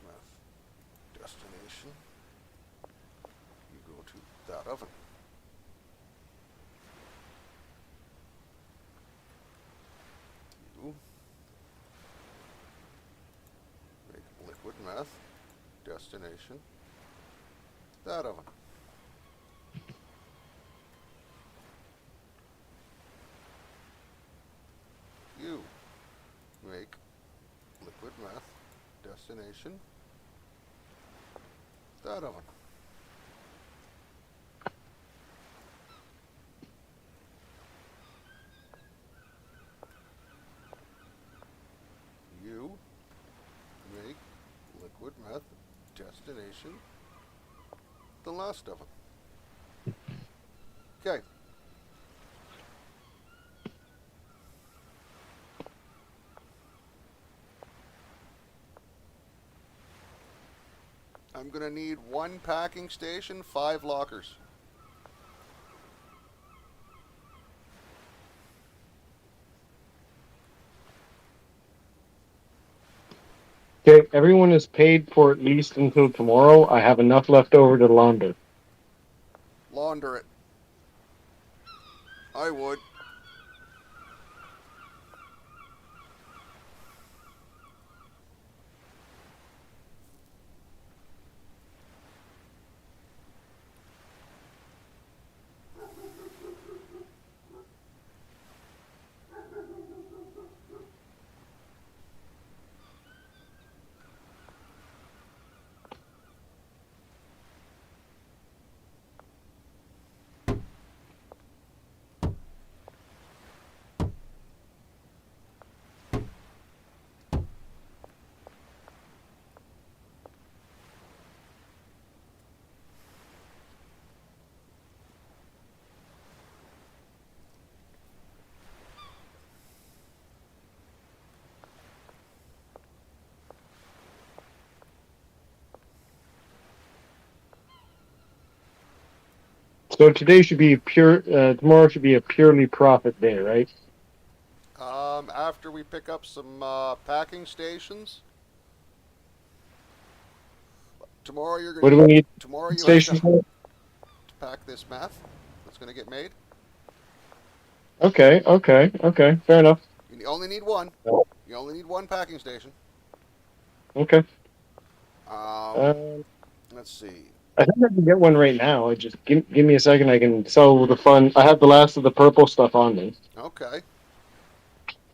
Math. Destination. You go to that oven. You make liquid meth. Destination. That oven. Destination. That oven. You make liquid meth. Destination. The last oven. Okay. I'm going to need 1 packing station, 5 lockers. Okay, everyone is paid for at least until tomorrow. I have enough left over to launder. Launder it. I would. So today should be tomorrow should be a purely profit day, right? After we pick up some packing stations, tomorrow you're What going do to we need? tomorrow you have Station. to pack this meth that's going to get made. Okay. Fair enough. You only need 1. You only need 1 packing station. Okay. Um, Um, let's see. I think I can get one right now. I just give me a second. I can sell the fun. I have the last of the purple stuff on me. Okay.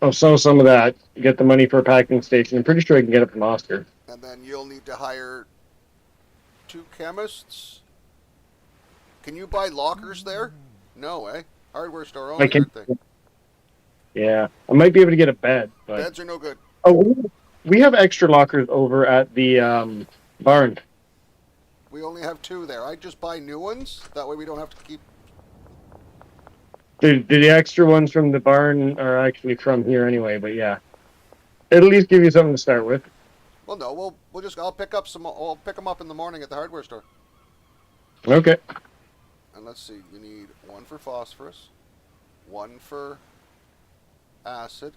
I'll sell some of that. Get the money for a packing station. I'm pretty sure I can get it from Oscar. And then you'll need to hire 2 chemists. Can you buy lockers there? No, eh? Hardware store I only, can. aren't they? Yeah, I might be able to get a bed, but Beds are no good. we have extra lockers over at the barn. We only have 2 there. I'd just buy new ones. That way we don't have to keep. The extra ones from the barn are actually from here anyway, but yeah. It'll at least give you something to start with. Well, no, we'll just. I'll pick up some. I'll pick them up in the morning at the hardware store. Okay. And let's see. You need 1 for phosphorus, 1 for acid,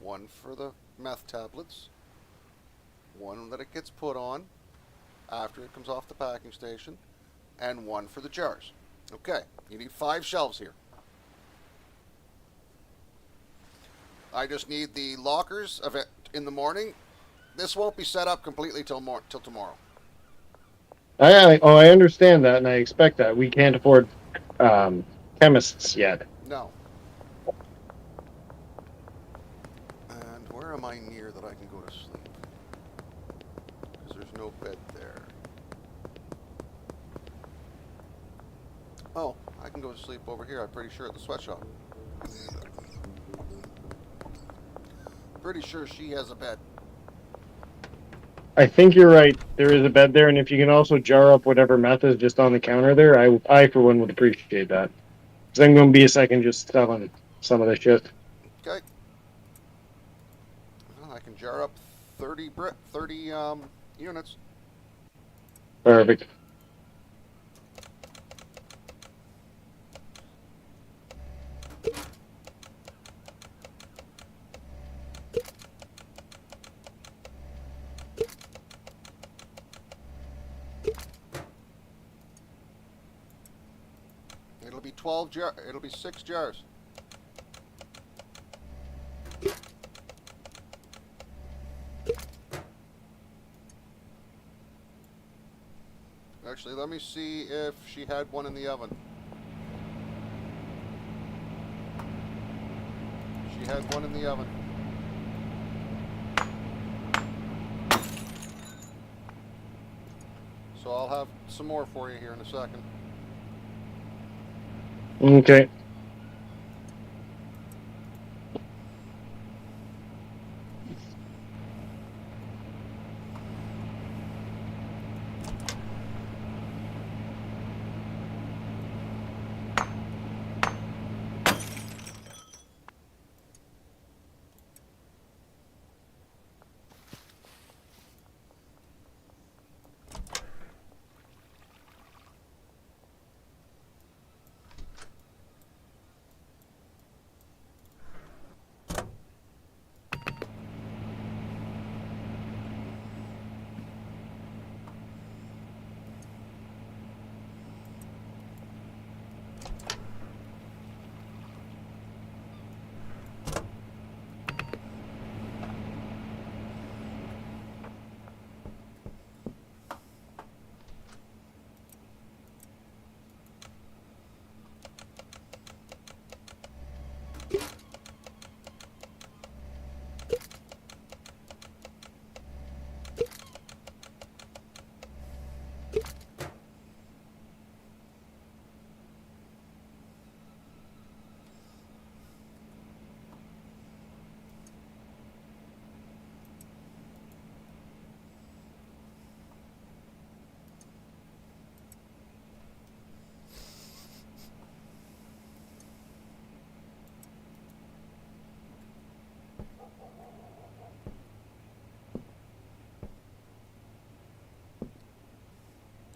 1 for the meth tablets, 1 that it gets put on after it comes off the packing station, and 1 for the jars. Okay. You need 5 shelves here. I just need the lockers of it in the morning. This won't be set up completely till tomorrow. I understand that, and I expect that. We can't afford chemists yet. No. And where am I near that I can go to sleep? Because there's no bed there. Oh, I can go to sleep over here. I'm pretty sure at the sweatshop. Pretty sure she has a bed. I think you're right. There is a bed there, and if you can also jar up whatever meth is just on the counter there, I for one would appreciate that. Because I'm going to be a second just selling some of this shit. Okay. Well, I can jar up 30 units. Perfect. It'll be 6 jars. Actually, let me see if she had one in the oven. She had one in the oven. So I'll have some more for you here in a second. Okay.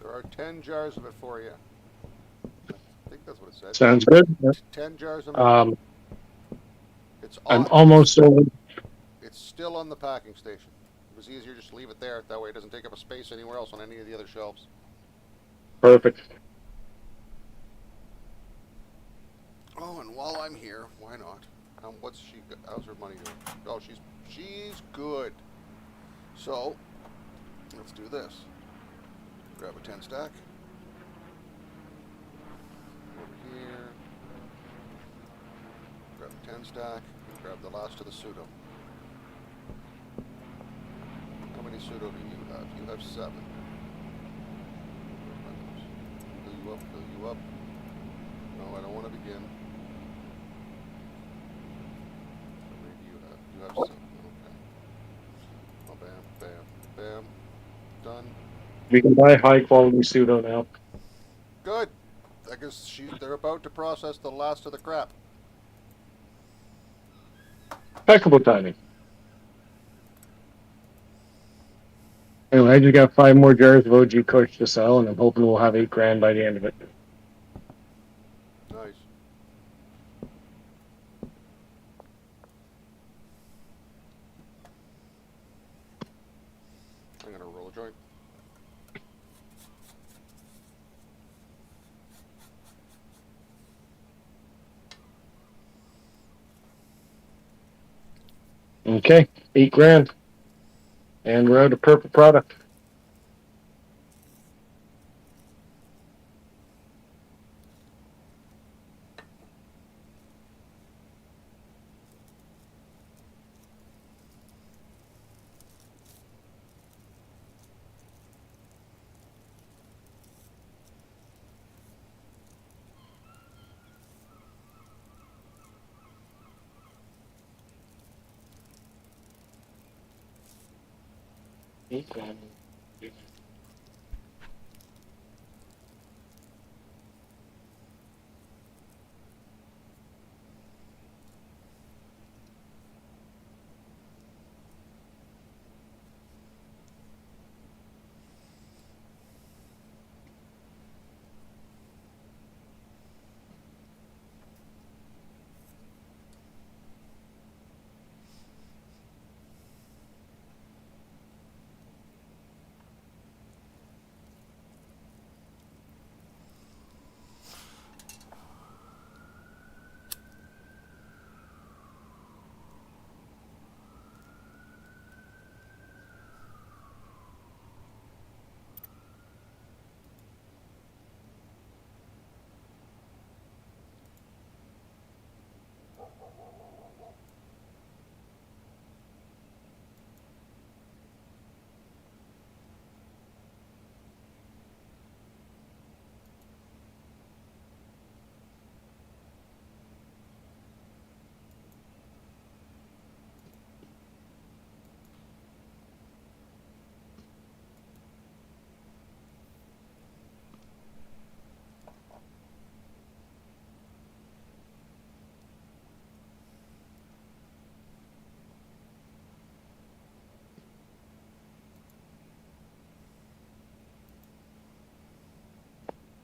There are 10 jars of it for you. I think that's what it said. Sounds good. 10 jars of it. Um, It's I'm on. almost over. It's still on the packing station. It was easier just to leave it there. That way it doesn't take up a space anywhere else on any of the other shelves. Perfect. Oh, and while I'm here, why not? What's she? How's her money doing? Oh, she's good. So let's do this. Grab a 10 stack. Over here. Grab a 10 stack. Grab the last of the pseudo. How many pseudo do you have? You have 7. Fill you up. Fill you up. No, I don't want to begin. How many do you have? You have 7. Okay. Oh, bam, bam, bam. Done. We can buy high quality pseudo now. Good. I guess they're about to process the last of the crap. Impeccable timing. Anyway, I just got 5 more jars of OG Kush to sell, and I'm hoping we'll have 8 grand by the end of it. Nice. I'm gonna roll a joint. Okay, 8 grand. And we're out of purple product.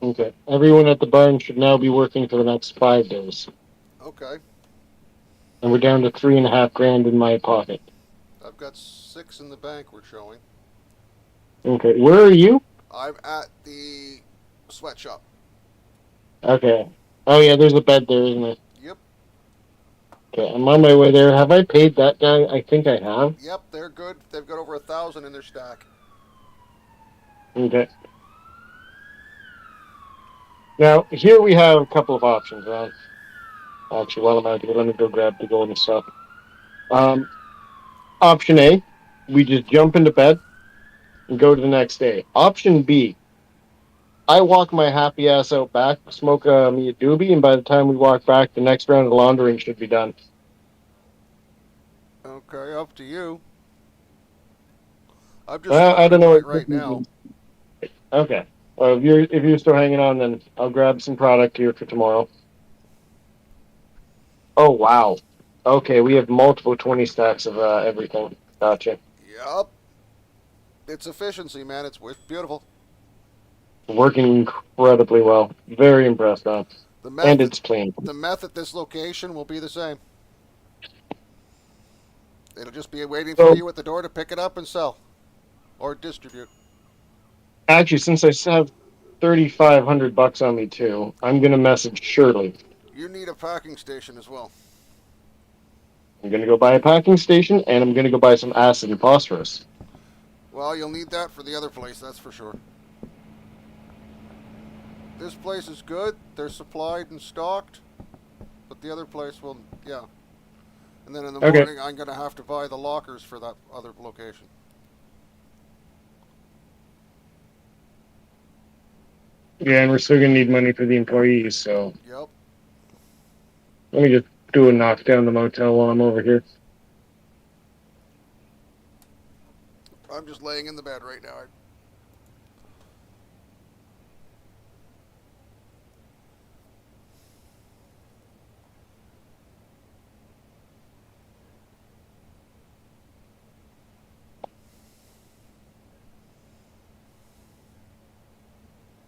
Okay. Everyone at the barn should now be working for the next 5 days. Okay. And we're down to 3.5 grand in my pocket. I've got 6 in the bank we're showing. Okay. Where are you? I'm at the sweatshop. Okay. Oh yeah, there's a bed there, isn't there? Yep. Okay, I'm on my way there. Have I paid that guy? I think I have. Yep, they're good. They've got over 1,000 in their stack. Okay. Now, here we have a couple of options, right? Actually, while I'm out here, let me go grab the golden stuff. Um, Option A, we just jump into bed and go to the next day. Option B, I walk my happy ass out back, smoke me a doobie, and by the time we walk back, the next round of laundering should be done. Okay, up to you. I'm just Well, I smoking a don't know. joint right now. Okay. Well, if you're still hanging on, then I'll grab some product here for tomorrow. Oh wow. Okay, we have multiple 20 stacks of everything. Gotcha. Yep. It's efficiency, man. It's beautiful. Working incredibly well. Very impressed, on. The And meth, it's clean. the meth at this location will be the same. It'll just be waiting for So you at the door to pick it up and sell, or distribute. actually, since I have $3,500 on me too, I'm gonna message Shirley. You need a packing station as well. I'm gonna go buy a packing station, and I'm gonna go buy some acid and phosphorus. Well, you'll need that for the other place, that's for sure. This place is good. They're supplied and stocked, but the other place will, yeah. And then in the Okay. morning, I'm gonna have to buy the lockers for that other location. Yeah, and we're still gonna need money for the employees, so Yep. let me just do a knockdown the motel while I'm over here. I'm just laying in the bed right now.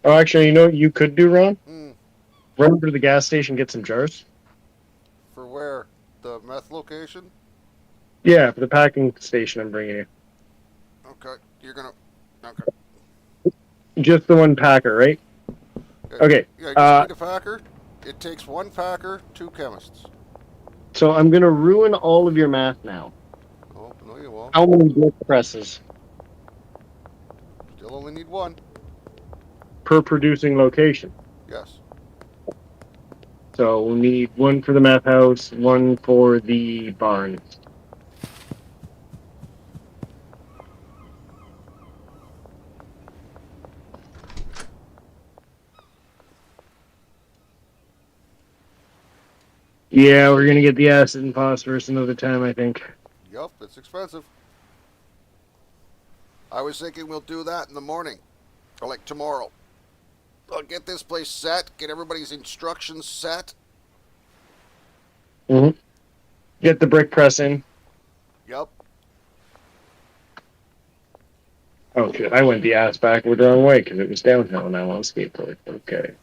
Oh, actually, you know what you could do, Ron? Hmm. Run over to the gas station, get some jars. For where? The meth location? Yeah, for the packing station I'm bringing you. Okay. You're gonna. Okay. Just the one packer, right? Okay. Yeah, you just need a packer. It takes 1 packer, 2 chemists. So I'm gonna ruin all of your math now. Oh, no, you won't. How many brick presses Still only need 1. per producing location? Yes. So we'll need one for the math house, one for the barn. Yeah, we're gonna get the acid and phosphorus another time, I think. Yup, it's expensive. I was thinking we'll do that in the morning, or like tomorrow. I'll get this place set, get everybody's instructions set. Mm-hmm. Get the brick press in. Yup. Oh shit! I went the ass backward the wrong way because it was downhill now on skateboard. Okay.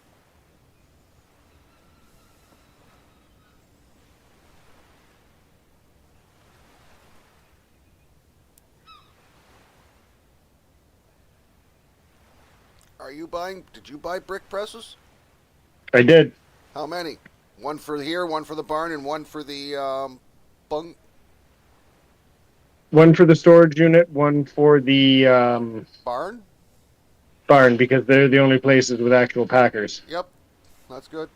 Did you buy brick presses? I did. How many? 1 for here, 1 for the barn, and 1 for the bung. One for the storage unit, one for the Barn? barn because they're the only places with actual packers. Yep. That's good.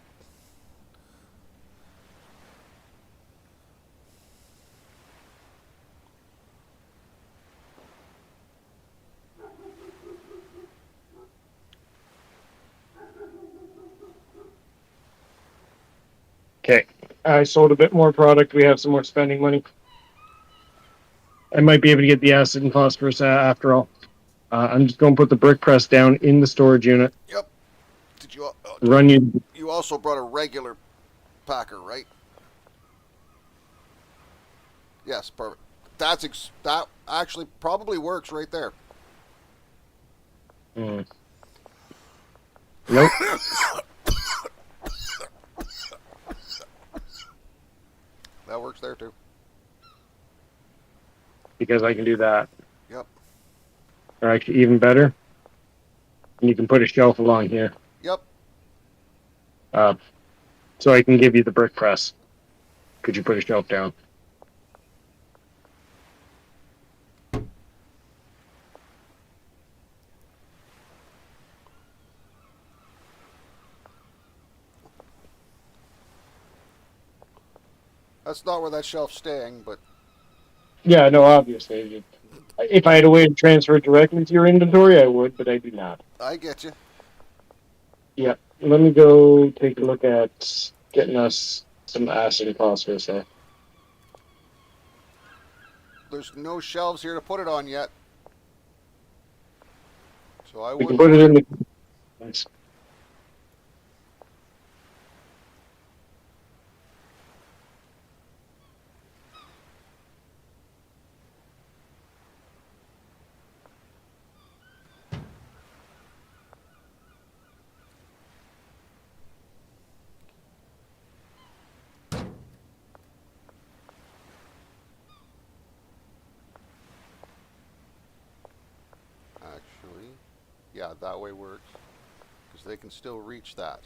Okay. I sold a bit more product. We have some more spending money. I might be able to get the acid and phosphorus after all. I'm just going to put the brick press down in the storage unit. Yep. Did you? Run you. You also brought a regular packer, right? Yes, perfect. That actually probably works right there. Mm. Nope. That works there too. Because I can do that. Yep. Or actually, even better, you can put a shelf along here. Yep. So I can give you the brick press. Could you put a shelf down? That's not where that shelf's staying, but Yeah, no, obviously. If I had a way to transfer it directly to your inventory, I would, but I do not. I get you. Yeah, let me go take a look at getting us some acid and phosphorus there. There's no shelves here to put it on yet. So I We can wouldn't put it worry. in the. Nice. Actually, yeah, that way works. Because they can still reach that.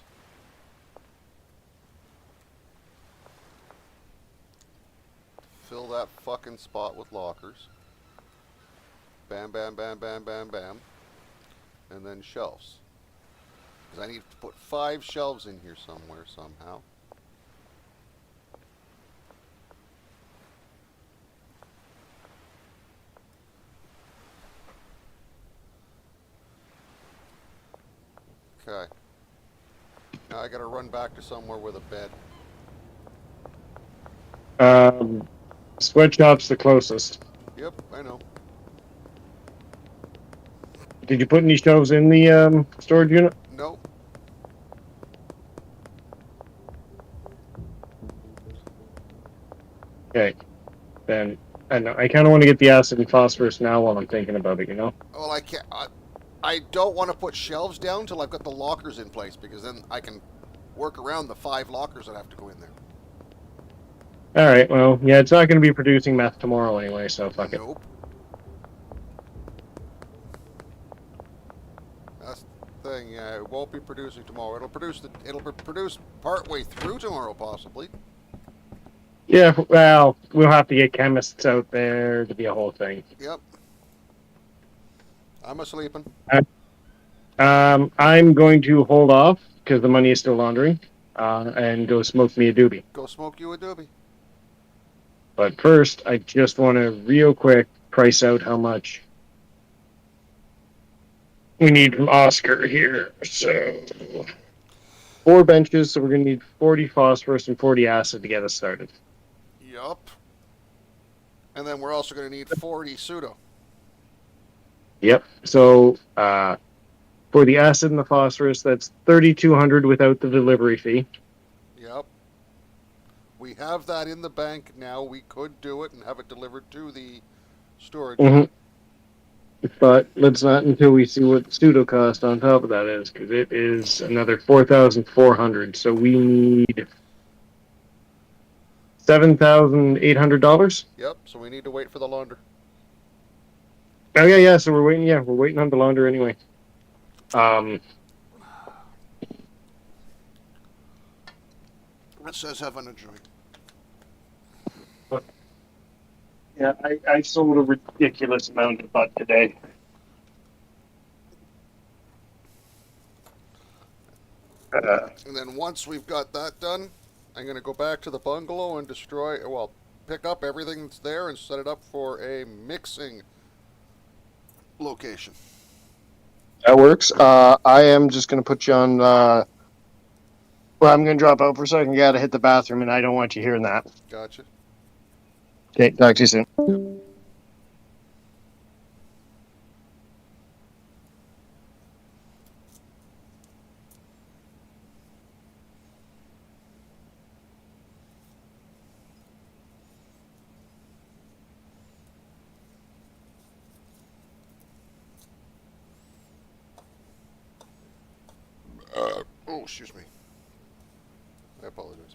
Fill that fucking spot with lockers. Bam, bam, bam, bam, bam, bam. And then shelves. Because I need to put 5 shelves in here somewhere, somehow. Okay. Now I gotta run back to somewhere with a bed. Sweatshop's the closest. Yep, I know. Did you put any shelves in the storage unit? Nope. Okay, then I know I kind of want to get the acid and phosphorus now while I'm thinking about it. You know. Well, I can't. I don't want to put shelves down till I've got the lockers in place, because then I can work around the 5 lockers that have to go in there. All right. Well, yeah, it's not going to be producing meth tomorrow anyway, so fuck it. Nope. That's the thing. Yeah, it won't be producing tomorrow. It'll produce partway through tomorrow, possibly. Yeah. Well, we'll have to get chemists out there to be a whole thing. Yep. I'm a sleeping. I'm going to hold off because the money is still laundering, and go smoke me a doobie. Go smoke you a doobie. But first, I just want to real quick price out how much we need from Oscar here. So 4 benches, so we're going to need 40 phosphorus and 40 acid to get us started. Yup. And then we're also going to need 40 pseudo. Yep. So for the acid and the phosphorus, that's 3,200 without the delivery fee. Yep. We have that in the bank now. We could do it and have it delivered to the storage unit. But let's not until we see what the pseudo cost on top of that is, because it is another 4,400. So we need $7,800. Yep, so we need to wait for the launder. Oh yeah. So we're waiting. Yeah, we're waiting on the launder anyway. It says having a joint. Yeah, I sold a ridiculous amount of butt today. And then once we've got that done, I'm going to go back to the bungalow and pick up everything that's there and set it up for a mixing location. That works. I am just going to put you on. Well, I'm going to drop out for a second. You got to hit the bathroom, and I don't want you hearing that. Gotcha. Okay, talk to you soon. excuse me. I apologize.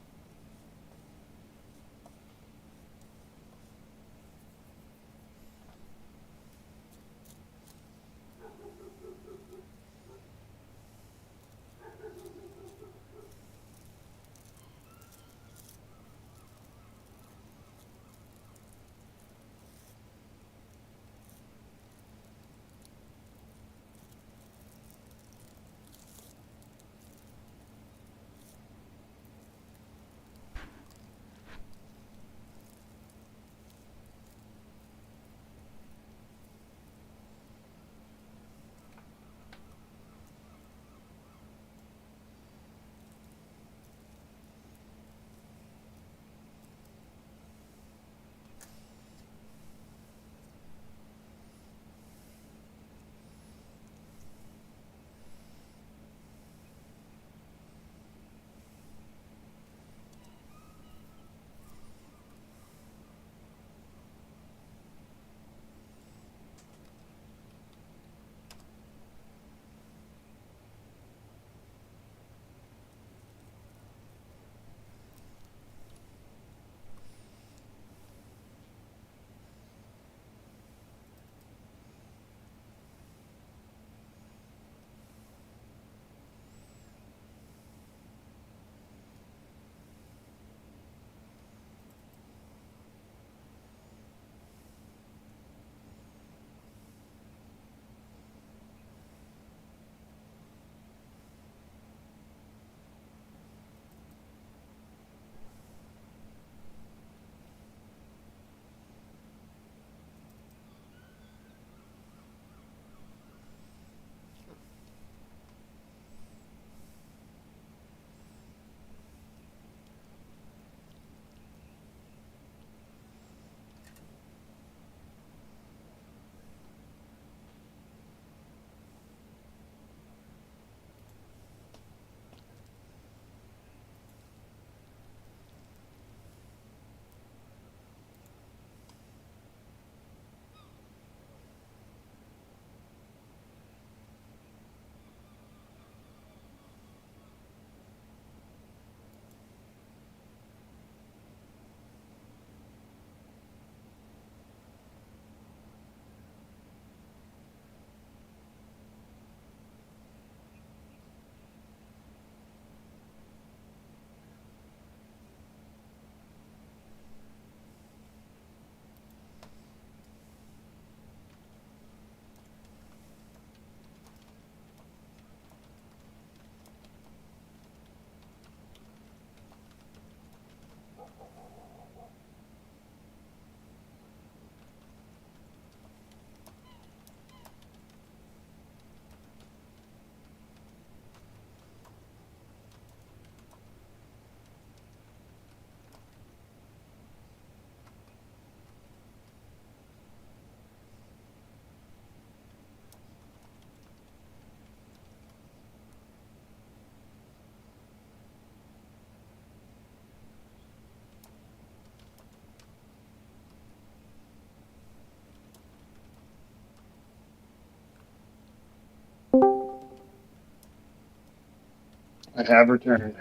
I have returned.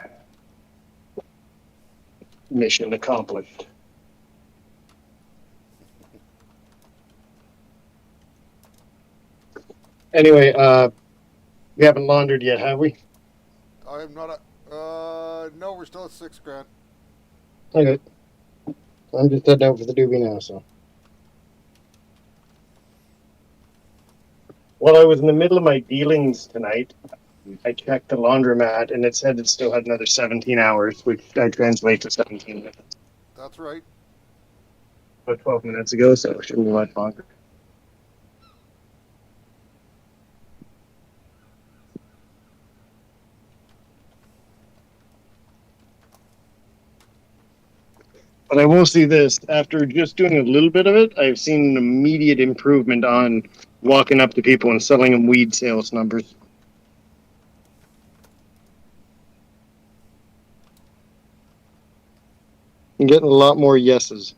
Mission accomplished. Anyway, we haven't laundered yet, have we? I'm not a. No, we're still at 6 grand. Okay. I'm just heading out for the doobie now, so. While I was in the middle of my dealings tonight, I checked the laundromat and it said it still had another 17 hours, which I translate to 17 minutes. That's right. About 12 minutes ago, so it shouldn't be much longer. But I will see this, after just doing a little bit of it, I've seen an immediate improvement on walking up to people and selling them weed sales numbers. I'm getting a lot more yeses.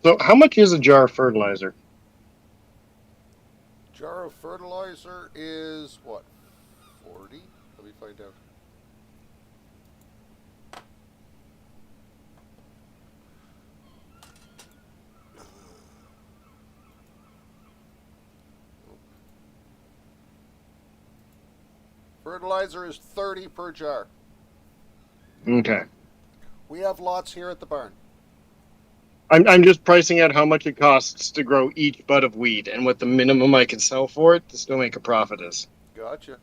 So, how much is a jar of fertilizer? Jar of fertilizer is what? 40? Let me find out. Fertilizer is 30 per jar. Okay. We have lots here at the barn. I'm just pricing out how much it costs to grow each bud of wheat and what the minimum I can sell for it to still make a profit is. Gotcha.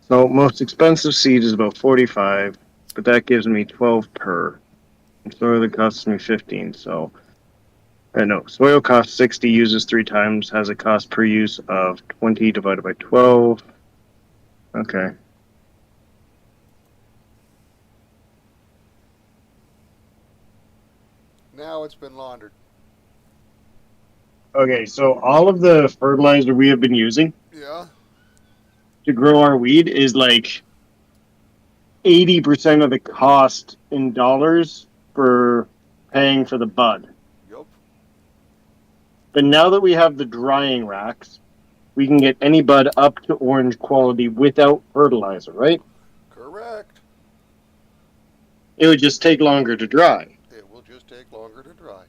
So most expensive seed is about 45, but that gives me 12 per. And soil that costs me 15. So I know soil costs 60, uses 3 times, has a cost per use of 20 divided by 12. Okay. Now it's been laundered. Okay, so all of the fertilizer we have been using Yeah. to grow our weed is like 80% of the cost in dollars for paying for the bud. Yup. But now that we have the drying racks, we can get any bud up to orange quality without fertilizer, right? Correct. It would just take longer to dry. It will just take longer to dry.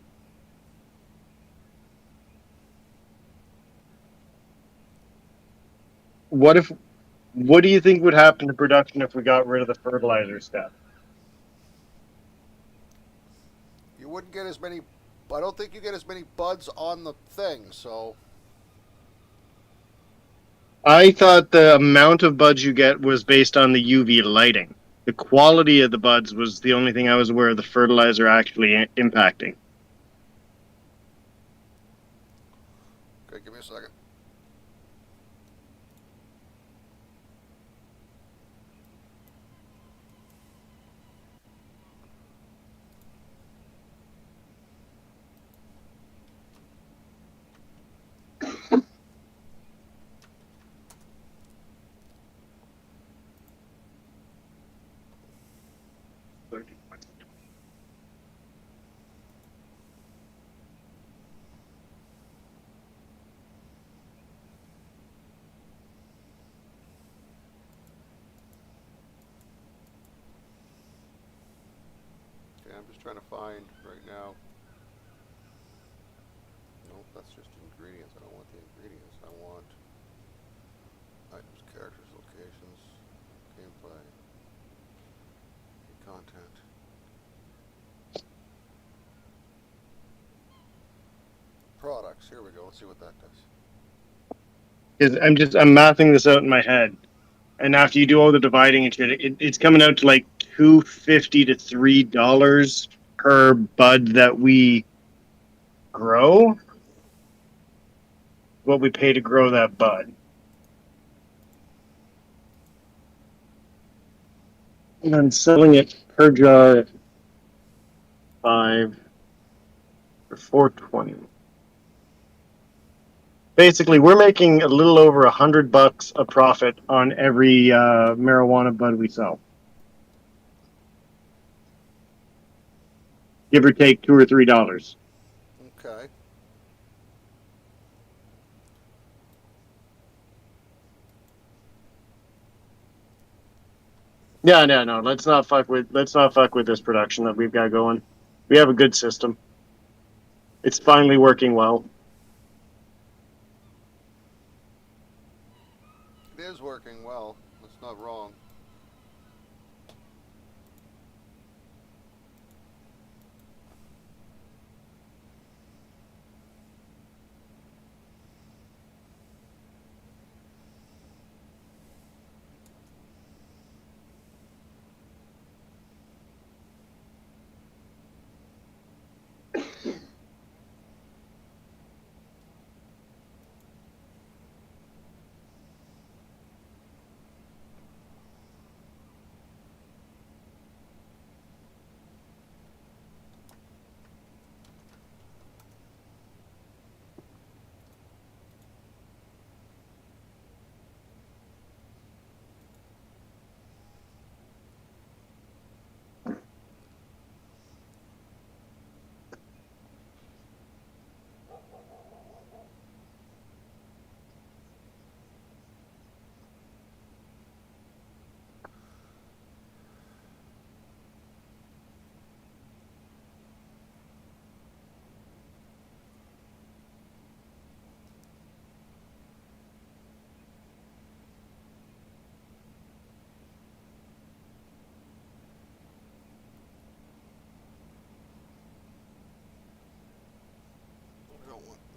What do you think would happen to production if we got rid of the fertilizer step? You wouldn't get as many. I don't think you get as many buds on the thing, so. I thought the amount of buds you get was based on the UV lighting. The quality of the buds was the only thing I was aware of the fertilizer actually impacting. Okay, give me a second. Okay, I'm just trying to find right now. Nope, that's just ingredients. I don't want the ingredients. I want items, characters, locations, gameplay, content. Products. Here we go. Let's see what that does. Because I'm mathing this out in my head, and after you do all the dividing and shit, it's coming out to like $2.50 to $3 per bud that we grow. What we pay to grow that bud. And I'm selling it per jar at 5 for 420. Basically, we're making a little over $100 a profit on every marijuana bud we sell, give or take $2 or $3. Okay. Yeah, no. Let's not fuck with this production that we've got going. We have a good system. It's finally working well. It is working well. That's not wrong.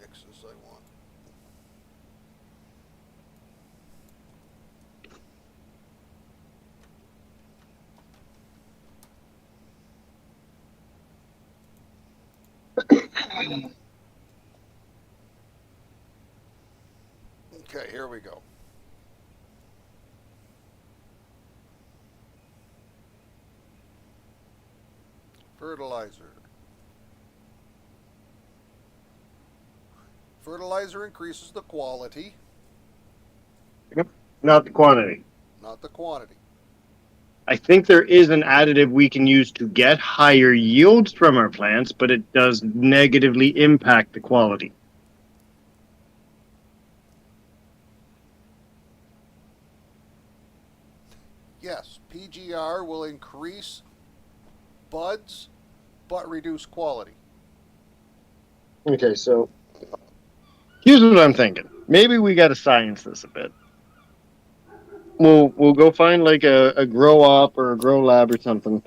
mixes I want. Okay, here we go. Fertilizer. Fertilizer increases the quality, Yep. Not the quantity. not the quantity. I think there is an additive we can use to get higher yields from our plants, but it does negatively impact the quality. Yes, PGR will increase buds, but reduce quality. Okay, so here's what I'm thinking. Maybe we got to science this a bit. We'll go find like a grow op or a grow lab or something.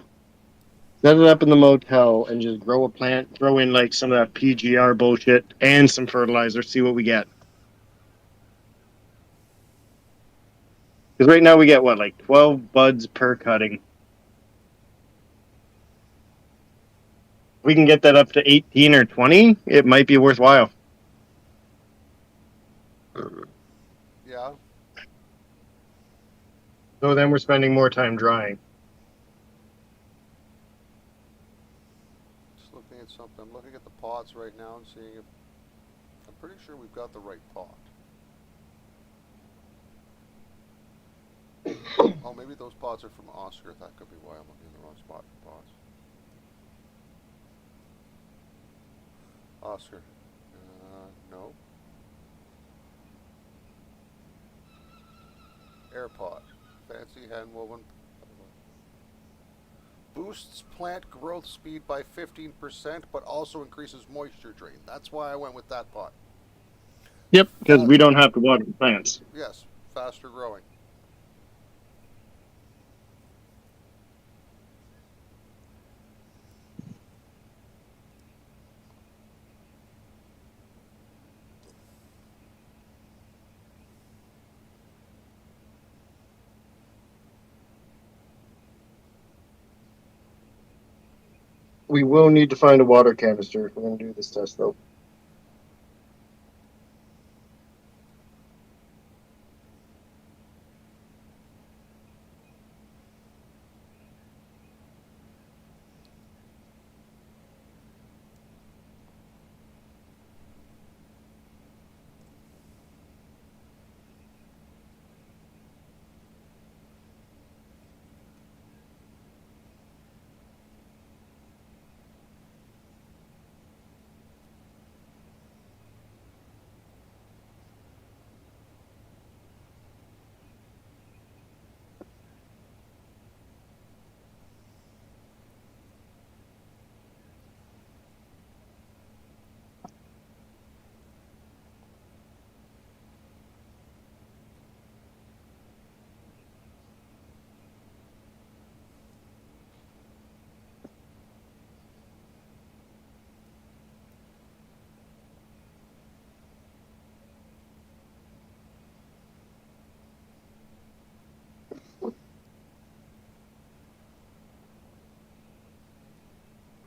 Set it up in the motel and just grow a plant. Throw in like some of that PGR bullshit and some fertilizer. See what we get. Because right now we get what, like 12 buds per cutting. We can get that up to 18 or 20. It might be worthwhile. Yeah. So then we're spending more time drying. Just looking at something. I'm looking at the pots right now and seeing if I'm pretty sure we've got the right pot. Oh, maybe those pots are from Oscar. That could be why I'm looking in the wrong spot for pots. Oscar. No. Air pot. Fancy hand woven. Boosts plant growth speed by 15%, but also increases moisture drain. That's why I went with that pot. Yep, because we don't have to water the plants. Yes, faster growing. We will need to find a water canister if we're going to do this test, though.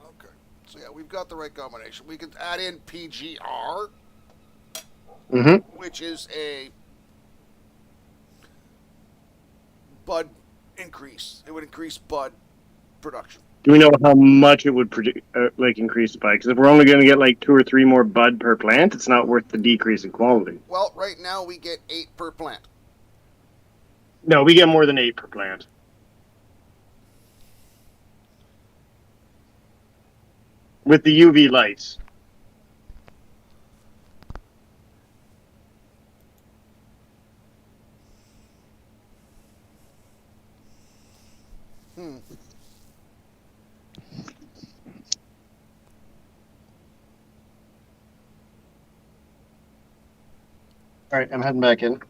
Okay. So yeah, we've got the right combination. We can add in PGR, Mm-hmm. which is a bud increase. It would increase bud production. Do we know how much it would increase by? Because if we're only going to get like 2 or 3 more bud per plant, it's not worth the decrease in quality. Well, right now we get 8 per plant. No, we get more than 8 per plant. With the UV lights. Hmm. All right, I'm heading back in.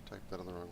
Type that in the wrong.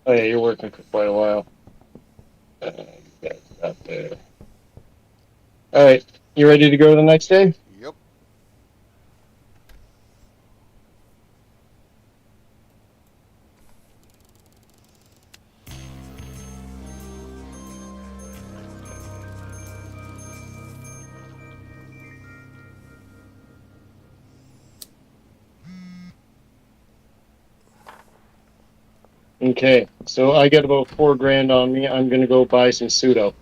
Oh yeah, you're working for quite a while. You guys got there. All right, you ready to go the next day? Yep. Okay, so I got about 4 grand on me. I'm gonna go buy some pseudo.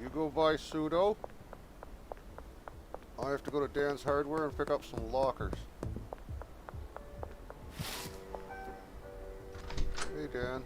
You go buy pseudo. I have to go to Dan's Hardware and pick up some lockers. Hey, Dan.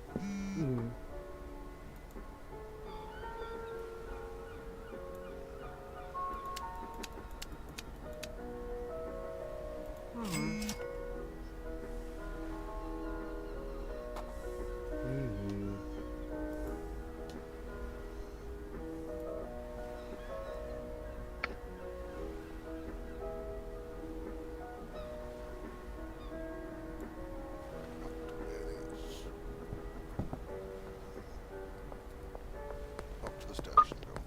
Up to the station go.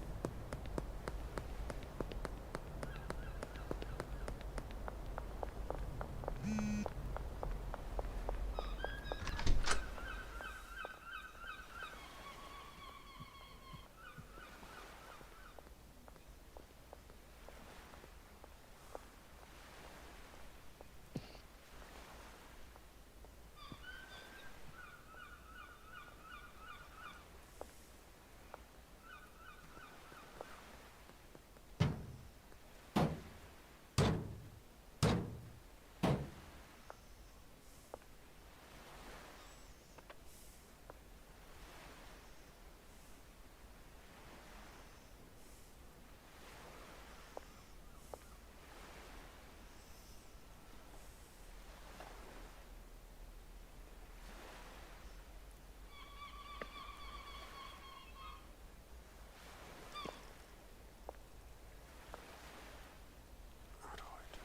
How do I do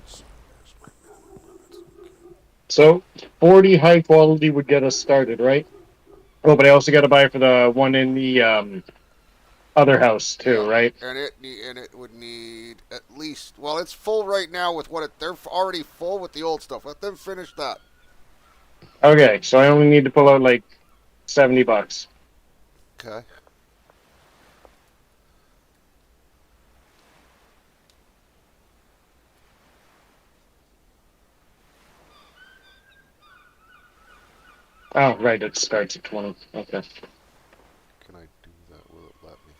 this? There's my minimum limit. So 40 high quality would get us started, right? Oh, but I also got to buy for the one in the other house too, Yep. right? And it would need at least, well, it's full right now with what it, they're already full with the old stuff. Let them finish that. Okay, so I only need to pull out like $70. Okay. Oh, right, it starts at 20. Okay. Can I do that? Will it let me?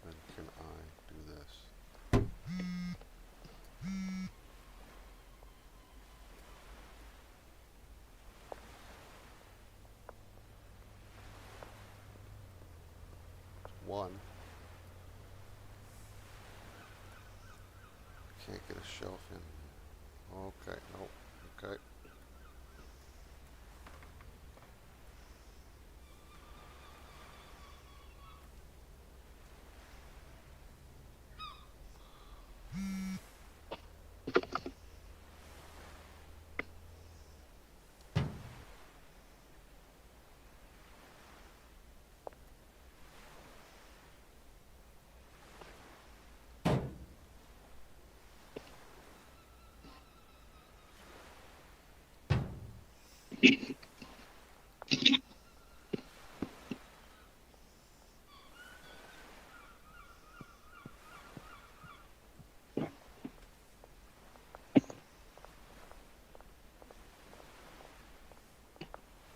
And can I do this? One. Can't get a shelf in. Okay, nope. Okay.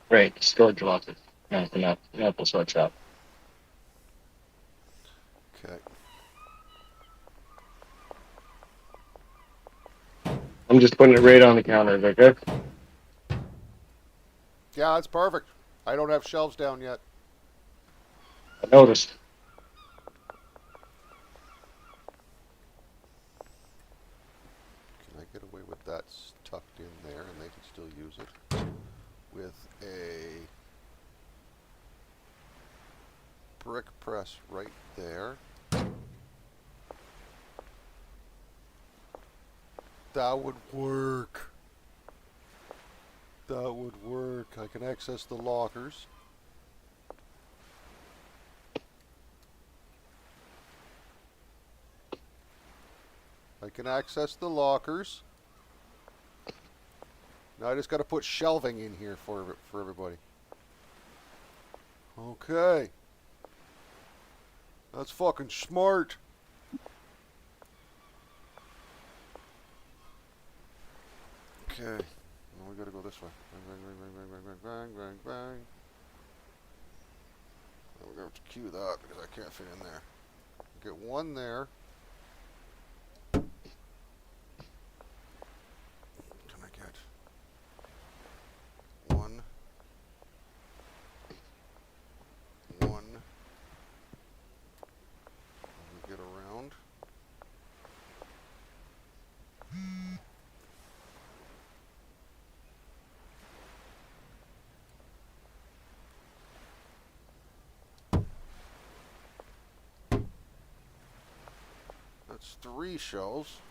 Right, storage locker. Not an apple sweatshop. Okay. I'm just putting it right on the counter, okay? Yeah, that's perfect. I don't have shelves down yet. I noticed. Can I get away with that tucked in there and they can still use it? With a brick press right there. That would work. That would work. I can access the lockers. I can access the lockers. Now I just got to put shelving in here for everybody. Okay. That's fucking smart. Okay. Now we gotta go this way. Bang, bang, bang, bang, bang, bang, bang, bang, bang. Now we're gonna have to cue that because I can't fit in there. Get one there. Can I get one? One. We get around. That's 3 shelves.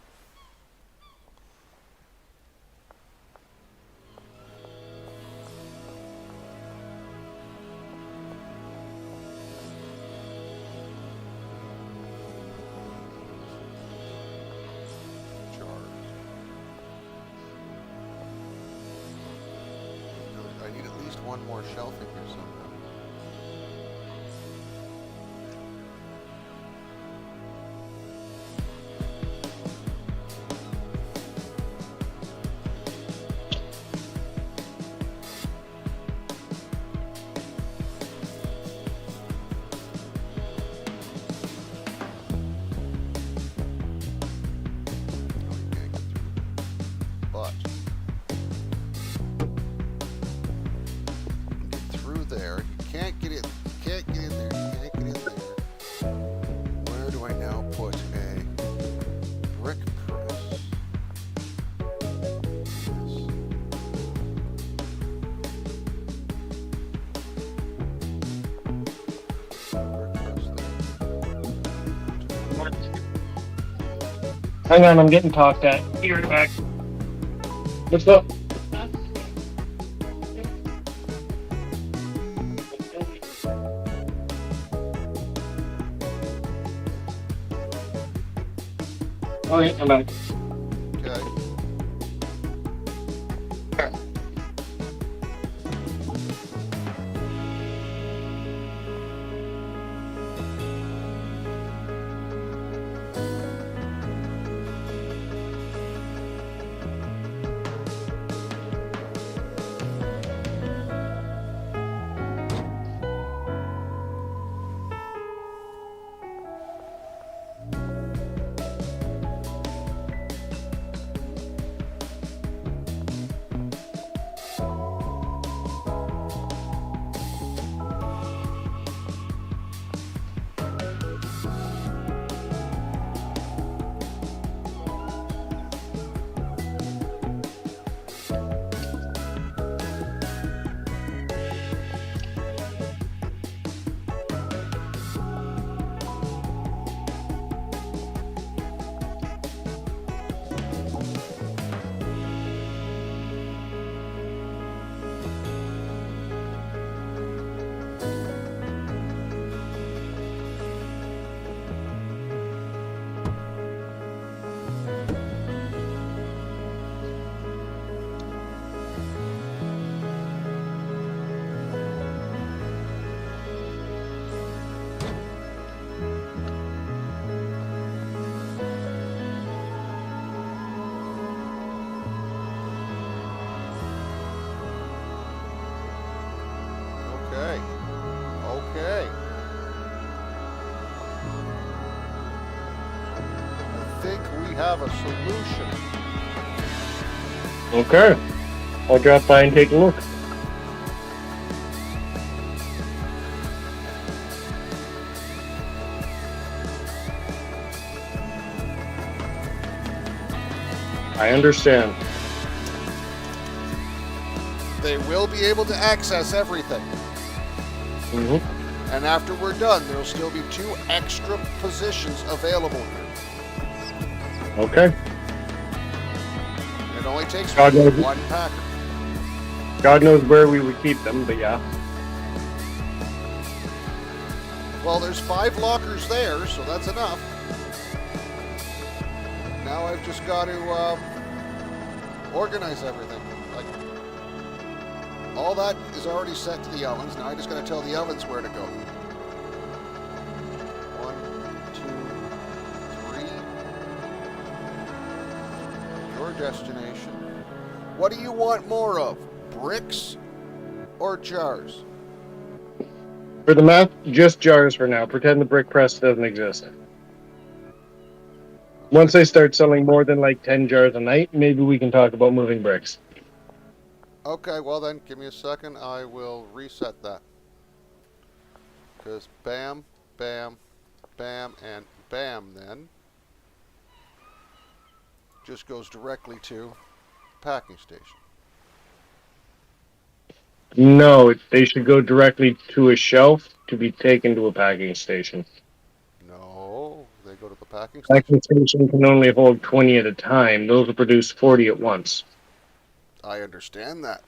I need at least one more shelf in here somehow. But get through there. You can't get it. You can't get in there. You can't get in there. Where do I now put a brick press? Brick press there. Hang on, I'm getting talked at. Be right back. What's up? Okay, I'm back. Okay. Okay. Okay. I think we have a solution. Okay. I'll drop by and take a look. I understand. They will be able to access everything. Mm-hmm. And after we're done, there'll still be 2 extra positions available here. Okay. It only takes God knows. 1 packer. God knows where we would keep them, but yeah. Well, there's 5 lockers there, so that's enough. Now I've just got to organize everything. Like, all that is already set to the ovens. Now I just got to tell the ovens where to go. 1, 2, 3. Your destination. What do you want more of? Bricks or jars? For the math, just jars for now. Pretend the brick press doesn't exist. Once I start selling more than like 10 jars a night, maybe we can talk about moving bricks. Okay, well then, give me a second. I will reset that. Because bam, bam, bam, and bam then just goes directly to packing station. No, they should go directly to a shelf to be taken to a packing station. No, they go to the packing station. Packing station can only hold 20 at a time. Those will produce 40 at once. I understand that.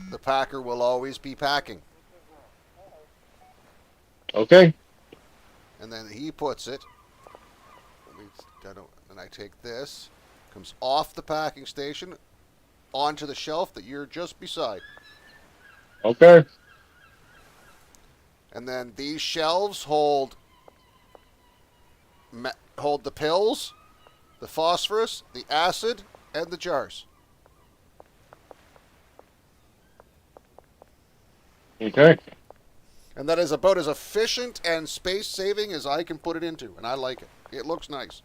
The packer will always be packing. Okay. And then he puts it. And I take this, comes off the packing station, onto the shelf that you're just beside. Okay. And then these shelves hold the pills, the phosphorus, the acid, and the jars. Okay. And that is about as efficient and space saving as I can put it into, and I like it. It looks nice.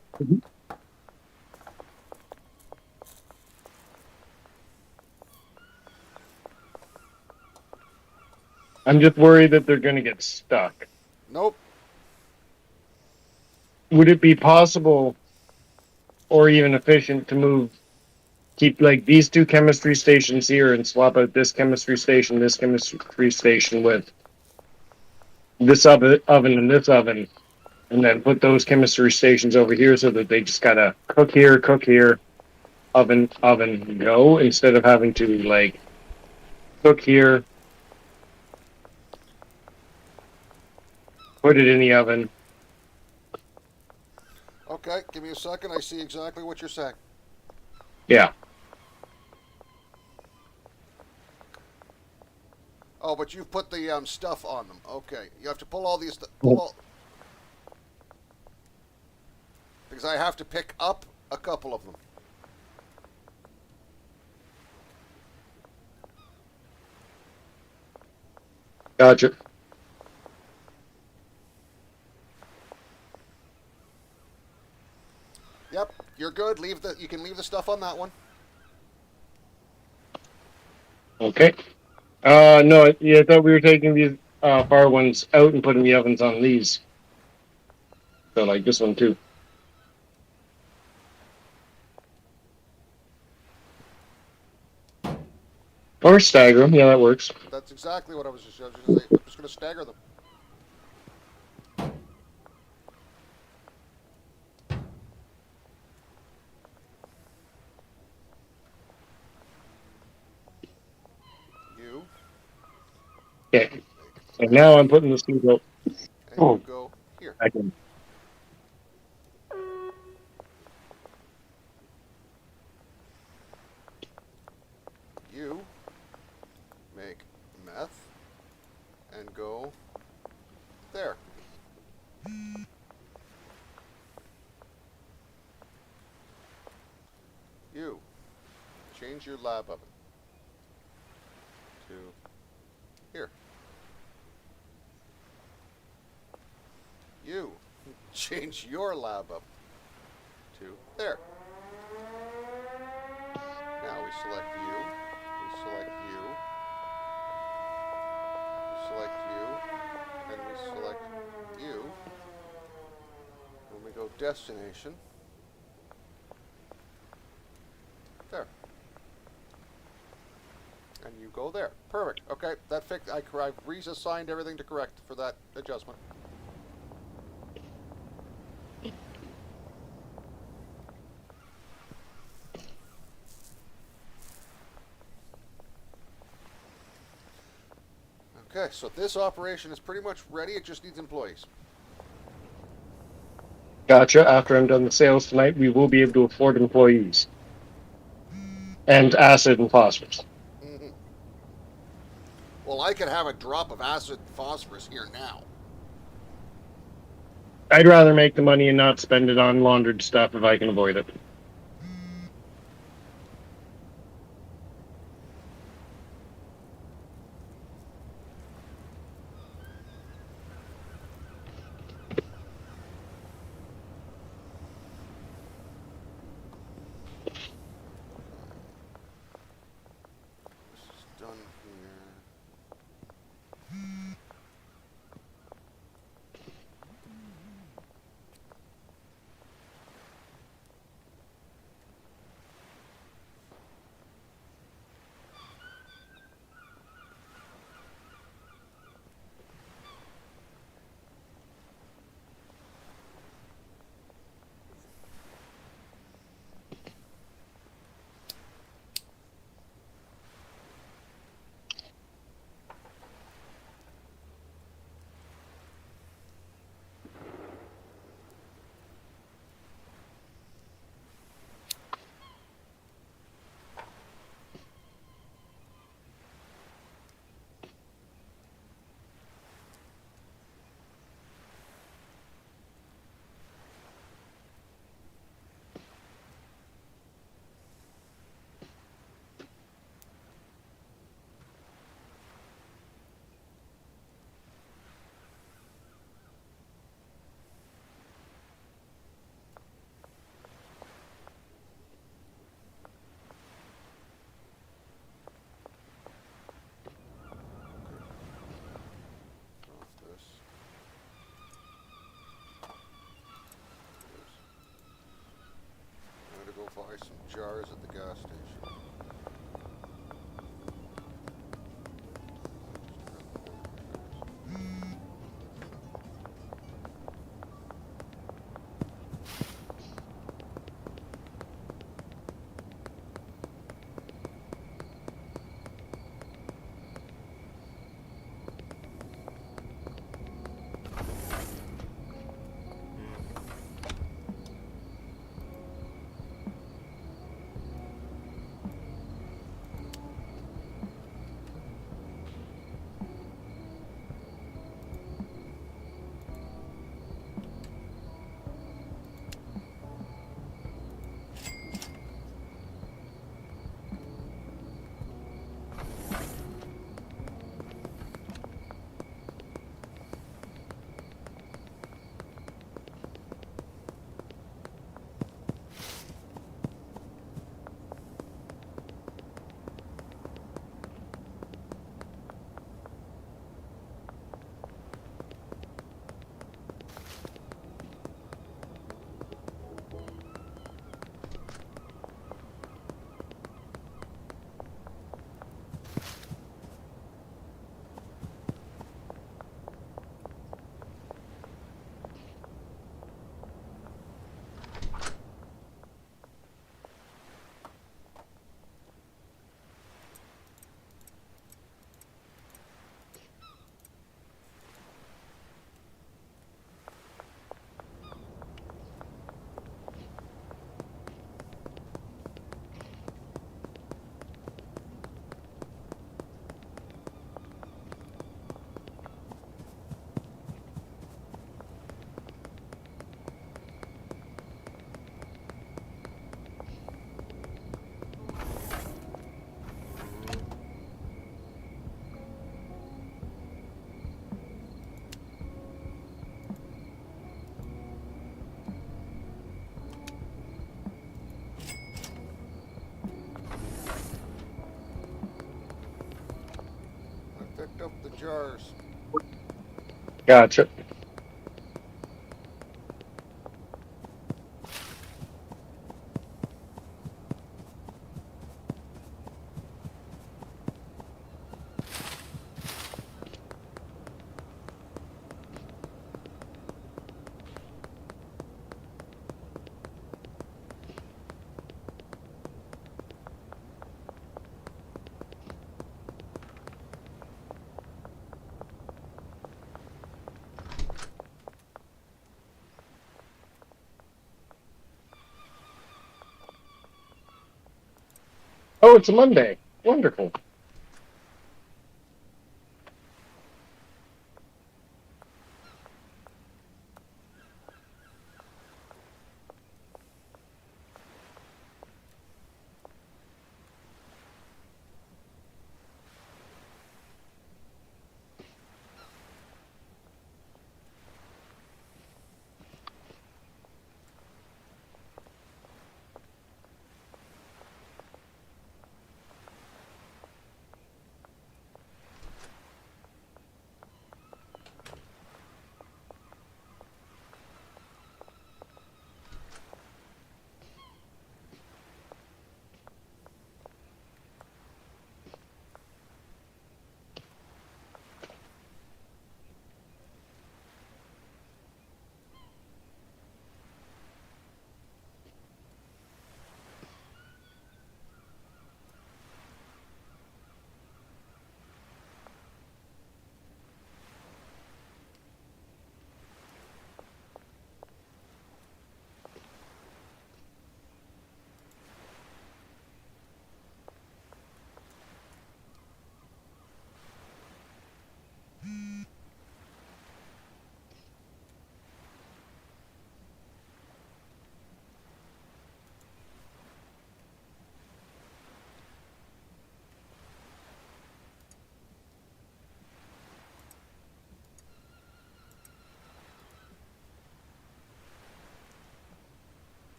I'm just worried that they're going to get stuck. Nope. Would it be possible or even efficient to keep like these 2 chemistry stations here and swap out this chemistry station with this oven and this oven, and then put those chemistry stations over here so that they just gotta cook here, oven, go, instead of having to like cook here, put it in the oven. Okay, give me a second. I see exactly what you're saying. Yeah. Oh, but you've put the stuff on them. Okay, you have to pull all these. Because I have to pick up a couple of them. Gotcha. Yep, you're good. You can leave the stuff on that one. Okay. No, yeah, I thought we were taking these far ones out and putting the ovens on these. So like this one too. Or stagger them. Yeah, that works. That's exactly what I was just going to say. I'm just going to stagger them. You. Okay. And now I'm putting the seeds out. And you go here. I can. You make meth and go there. You change your lab oven to here. you. Change your lab up to there. Now we select you. We select you. We select you. And we select you. And we go destination. There. And you go there. Perfect. Okay, that fixed. I've reassigned everything to correct for that adjustment. Okay, so this operation is pretty much ready. It just needs employees. Gotcha. After I'm done the sales tonight, we will be able to afford employees. And acid and phosphorus. Mm-hmm. Well, I could have a drop of acid and phosphorus here now. I'd rather make the money and not spend it on laundered stuff if I can avoid it. This is done here. This. I'm gonna go buy some jars at the gas station. jars. Gotcha. Oh, it's a Monday. Wonderful.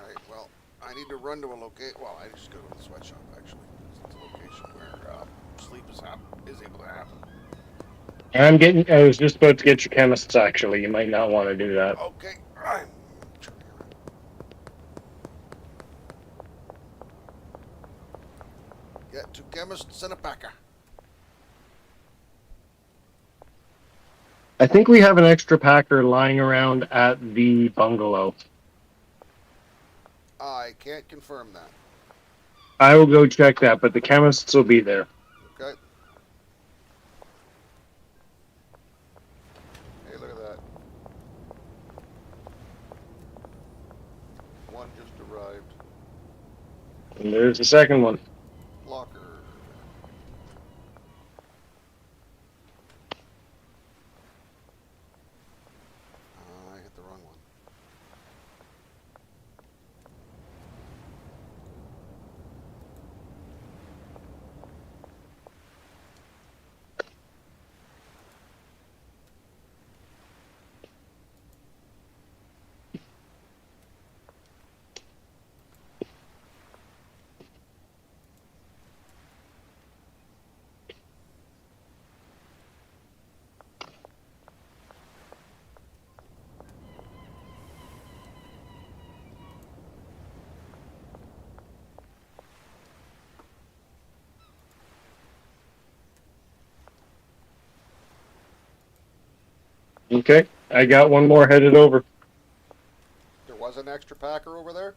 Alright, well, I need to run to a location. Well, I just go to the sweatshop, actually. It's the location where sleep is able to happen. I was just about to get your chemists, actually. You might not want to do that. Okay, I'm turning around. Get to chemists and a packer. I think we have an extra packer lying around at the bungalow. I can't confirm that. I will go check that, but the chemists will be there. Okay. Hey, look at that. One just arrived. And there's the second one. Locker. I hit the wrong one. Okay, I got one more headed over. There was an extra packer over there?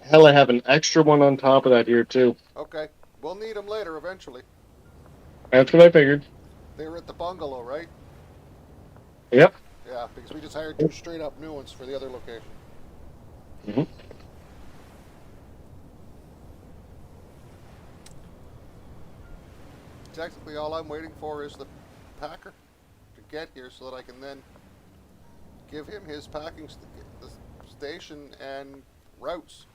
Hell, I have an extra one on top of that here, too. Okay. We'll need them later, eventually. That's what I figured. They were at the bungalow, right? Yep. Yeah, because we just hired 2 straight up new ones for the other location. hmm Technically, all I'm waiting for is the packer to get here so that I can then give him his the station and routes.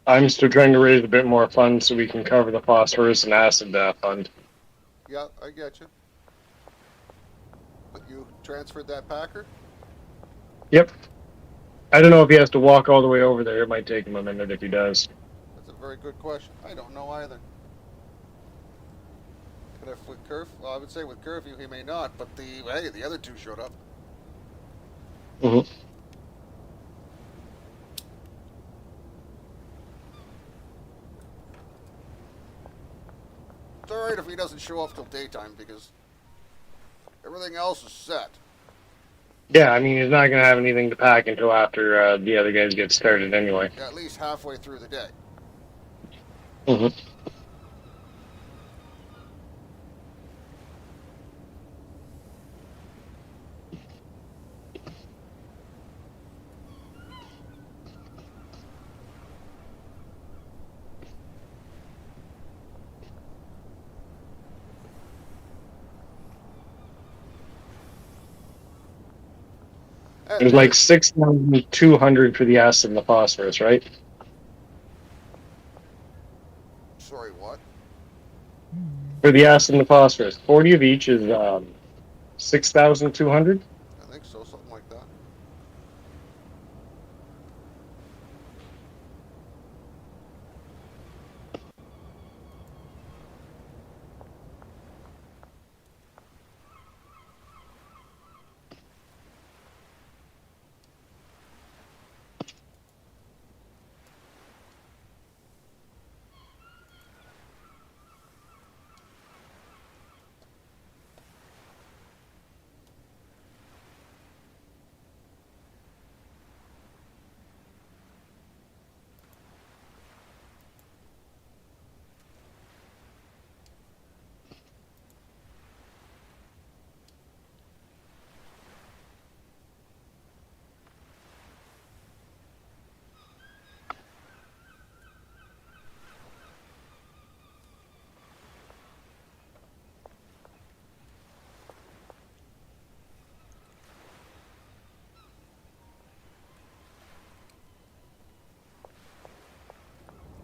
I'm still trying to raise a bit more funds so we can cover the phosphorus and acid fund. Yeah, I get you. But you transferred that Packer? Yep. I don't know if he has to walk all the way over there. It might take him a minute if he does. That's a very good question. I don't know either. But if with curfew, well, I would say with curfew he may not. But the other two showed up. Mm-hmm. It's all right if he doesn't show up till daytime because everything else is set. Yeah, I mean, he's not going to have anything to pack until after the other guys get started anyway. Yeah, at least halfway through the day. Mm-hmm. And There's there, like 6,200 for the acid and the phosphorus, right? sorry, what? For the acid and the phosphorus, 40 of each is 6,200. I think so, something like that.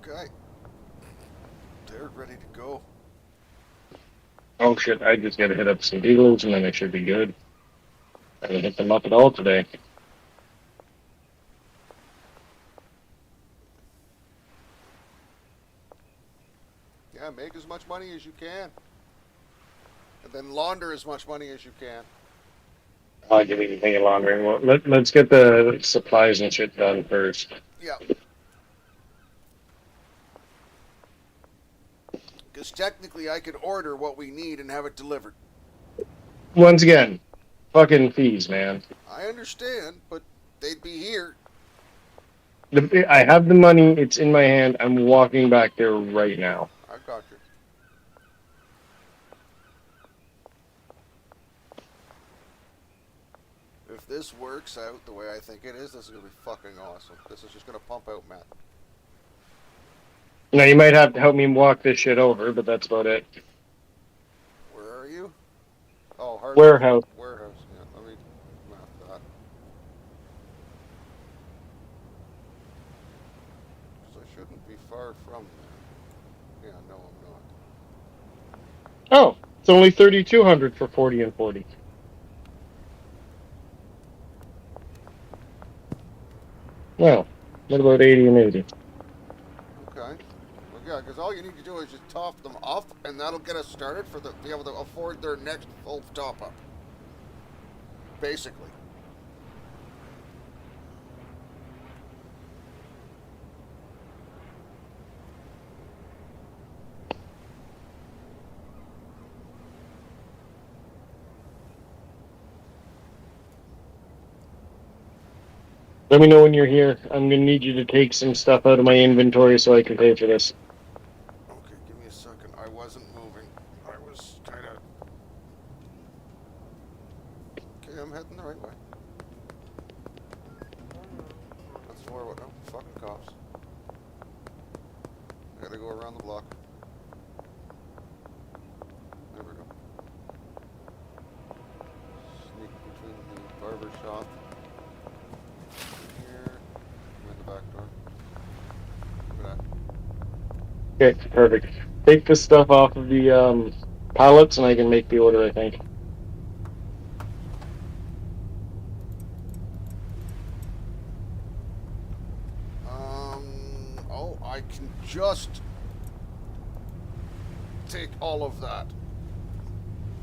Okay. They're ready to go. Oh shit, I just gotta hit up some dealers and then I should be good. I haven't hit them up at all today. Yeah, make as much money as you can. And then launder as much money as you can. I'll give you the laundering. Well, let's get the supplies and shit done first. Yeah. Because technically I could order what we need and have it delivered. Once again, fucking fees, man. I understand, but they'd be here. I have the money. It's in my hand. I'm walking back there right now. I got you. If this works out the way I think it is, this is going to be fucking awesome. This is just going to pump out meth. Now, you might have to help me walk this shit over, but that's about it. Where are you? Oh, hard Warehouse. Warehouse. Yeah, let me map that. Because I shouldn't be far from there. Yeah, no, I'm not. Oh, it's only 3,200 for 40 and 40. Well, what about 80 and 80? Okay. Well, yeah, because all you need to do is just top them up, and that'll get us started for the be able to afford their next full top up. Basically. Let me know when you're here. I'm gonna need you to take some stuff out of my inventory so I can pay for this. Okay, give me a second. I wasn't moving. I was kind of. Okay, I'm heading the right way. That's for what? No, fucking cops. I gotta go around the block. There we go. Sneak barber shop. Here. I'm in the back door. Look at that. Okay, perfect. Take this stuff off of the pallets, and I can make the order. I think. Oh, I can just take all of that.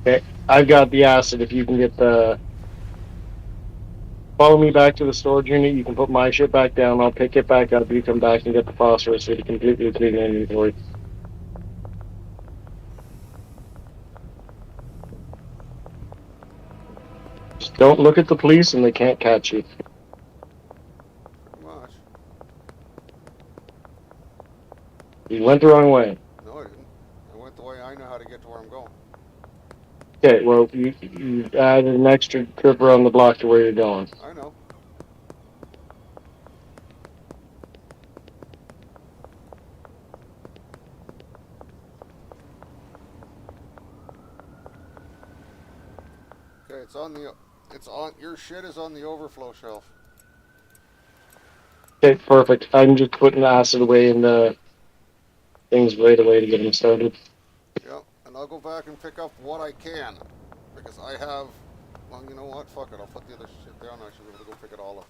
Okay, I've got the acid. If you can get the follow me back to the storage unit, you can put my shit back down. I'll pick it back up. You come back and get the phosphorus so you completely clean the inventory. Just don't look at the police, and they can't catch you. Pretty much. You went the wrong way. No, I didn't. I went the way I know how to get to where I'm going. Okay, well, you added an extra trip around the block to where you're going. I know. Okay, your shit is on the overflow shelf. Okay, perfect. I'm just putting the acid away in the things right away to get them started. Yep, and I'll go back and pick up what I can. Because I have... Well, you know what? Fuck it. I'll put the other shit down. I should be able to go pick it all up.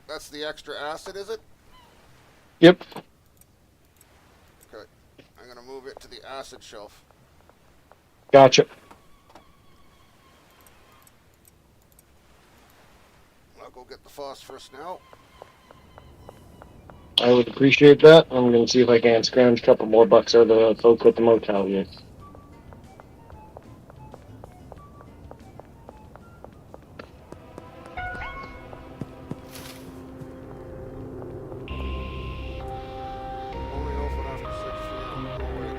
That's the extra acid, is it? Yep. Okay. I'm going to move it to the acid shelf. Gotcha. I'll go get the phosphorus now. I would appreciate that. I'm going to see if I can scrounge a couple more bucks out of the folks at the motel here. Only open after 6 p.m. Oh, wait.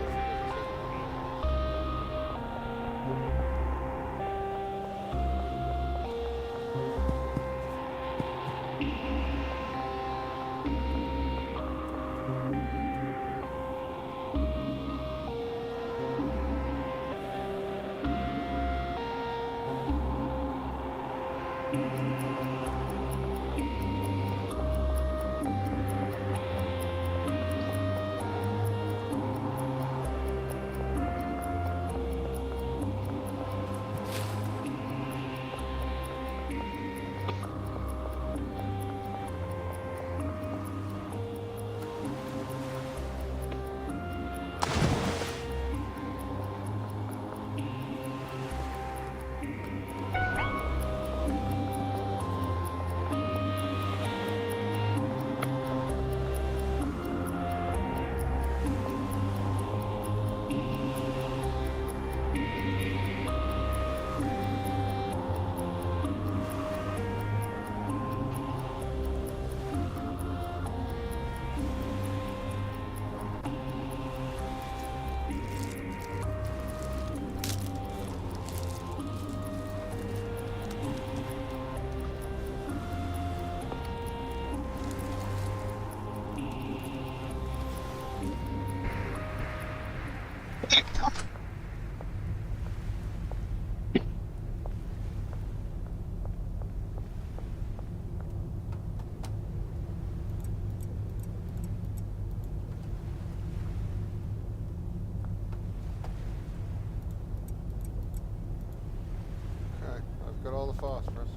Okay, I've got all the phosphorus.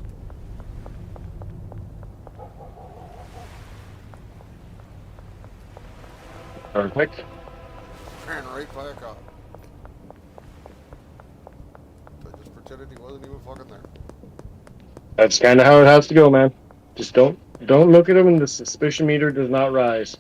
Perfect. Ran right back up. I just pretended he wasn't even fucking there. That's kind of how it has to go, man. Just don't look at him, and the suspicion meter does not rise.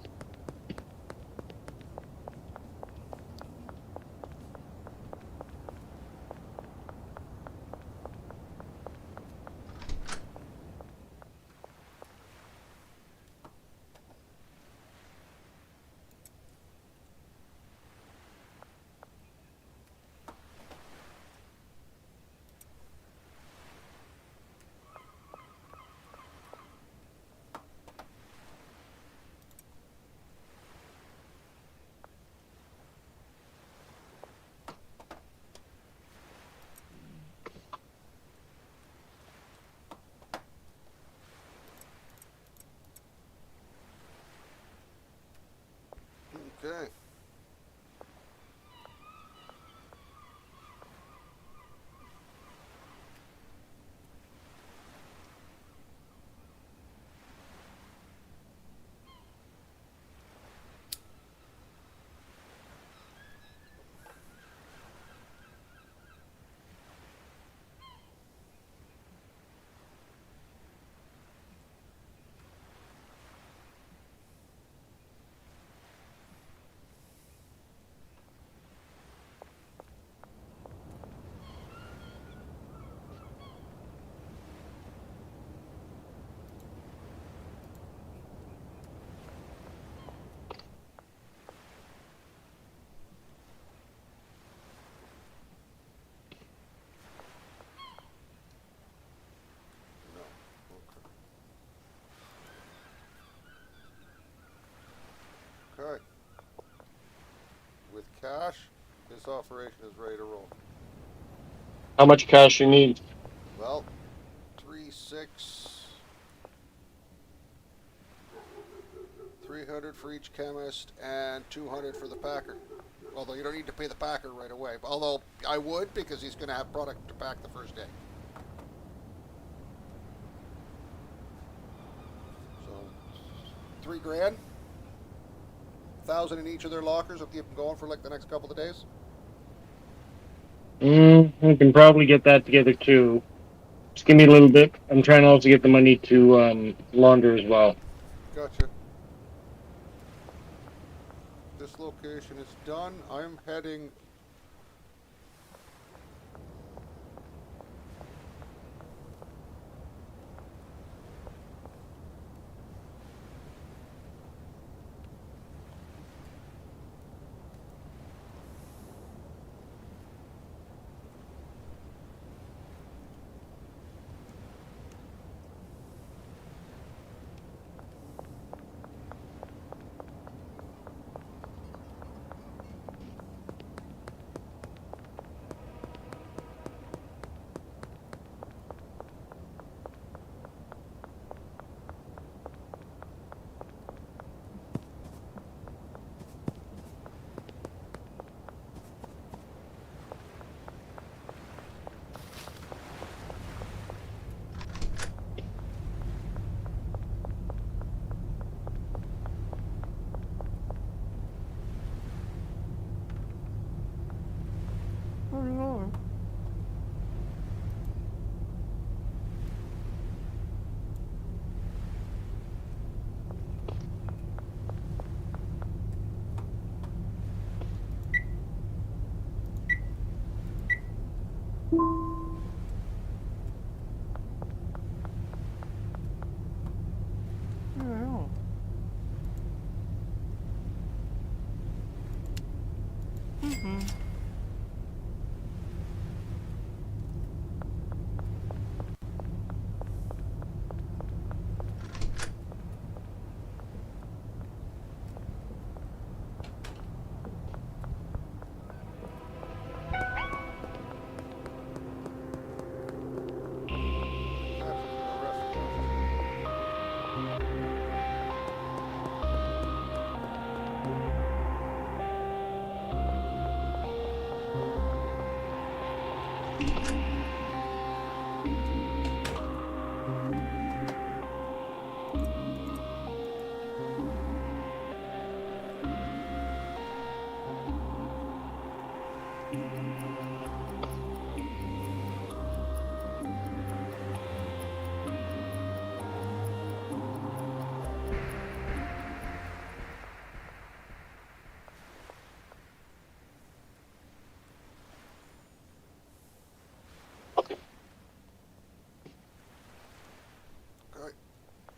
cash. This operation is ready to roll. How much cash you need? Well, 3, 6, 300 for each chemist, and 200 for the packer. Although you don't need to pay the packer right away. Although I would, because he's going to have product to pack the first day. So, 3 grand. 1,000 in each of their lockers will keep them going for like the next couple of days. We can probably get that together too. Just give me a little bit. I'm trying to also get the money to launder as well. Gotcha. This location is done. I'm heading.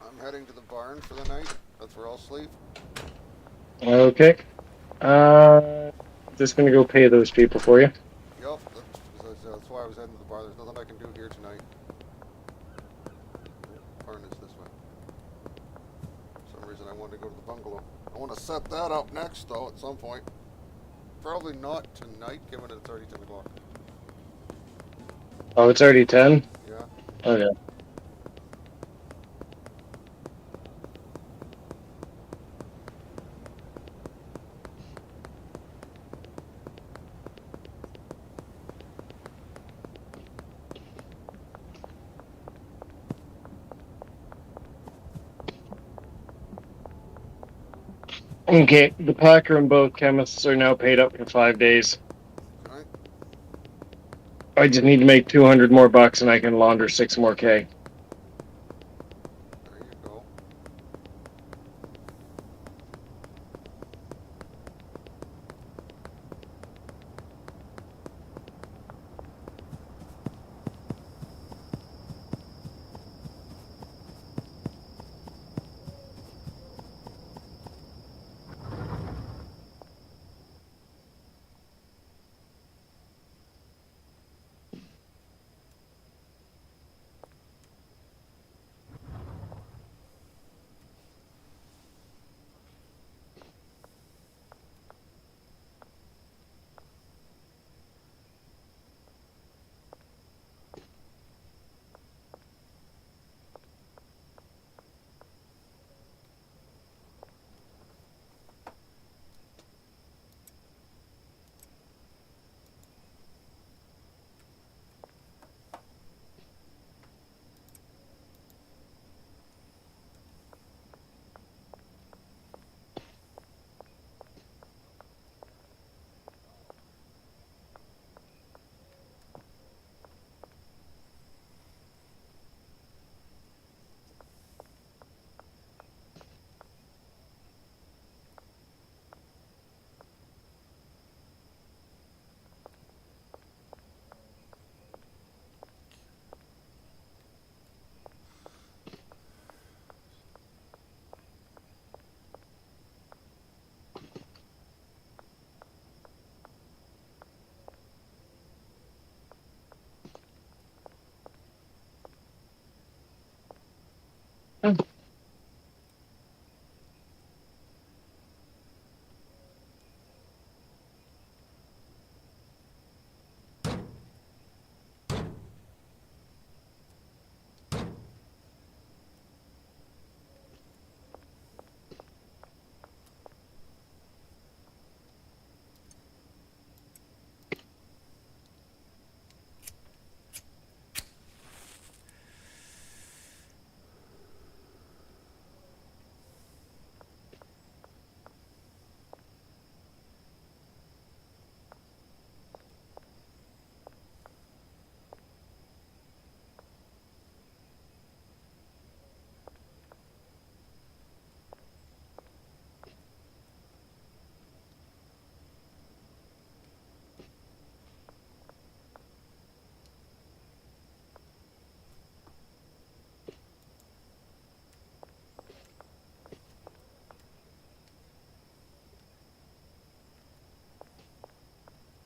I'm heading to the barn for the night. That's where I'll sleep. Okay. Just gonna go pay those people for you. Yup, that's why I was heading to the barn. There's nothing I can do here tonight. Barn is this way. For some reason I wanted to go to the bungalow. I want to set that up next, though, at some point. Probably not tonight, given that it's already 10 o'clock. Oh, it's already 10? Yeah. Okay. Okay, the packer and both chemists are now paid up for 5 days. Alright. I just need to make 200 more bucks and I can launder 6 more K. There you go.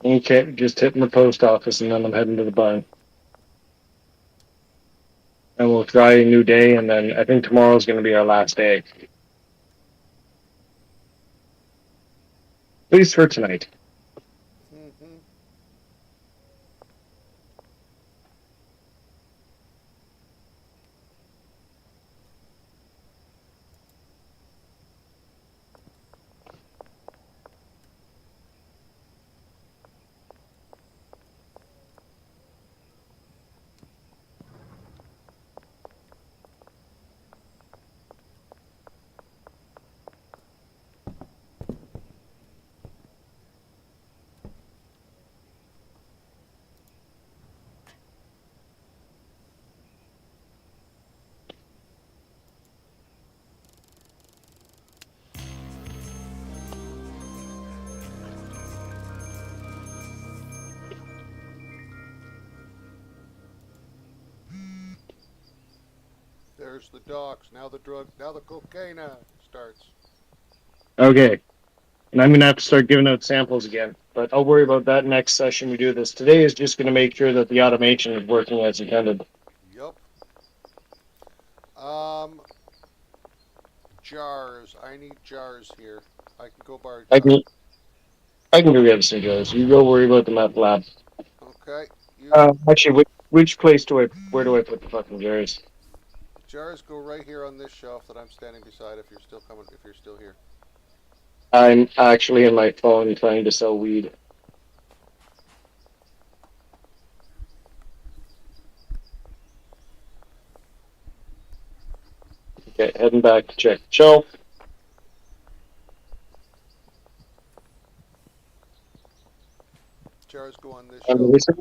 Okay, just hitting the post office and then I'm heading to the barn. And we'll try a new day, and then I think tomorrow's going to be our last day. At least for tonight. Mm-hmm. There's the docks. Now the cocaine starts. Okay. And I'm going to have to start giving out samples again. But I'll worry about that next session we do this. Today is just going to make sure that the automation is working as intended. Yup. Jars. I need jars here. I can go bar I jars. can, I can go get some jars. You go worry about the meth lab. Okay. You Actually, which place where do I put the fucking jars? jars go right here on this shelf that I'm standing beside. If you're still here. I'm actually in my phone trying to sell weed. Okay, heading back to check the shelf. Jars go on this shelf.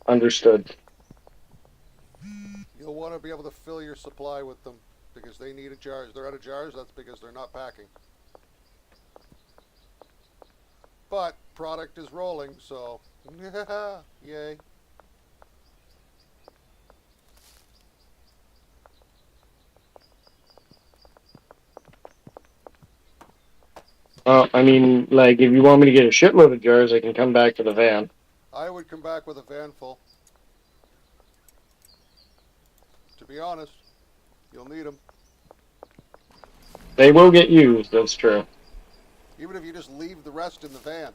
Understood. You'll want to be able to fill your supply with them because they need a jars. They're out of jars. That's because they're not packing. But product is rolling, so yay. I mean, like, if you want me to get a shitload of jars, I can come back to the van. I would come back with a van full. To be honest, you'll need them. They will get used, that's true. Even if you just leave the rest in the van.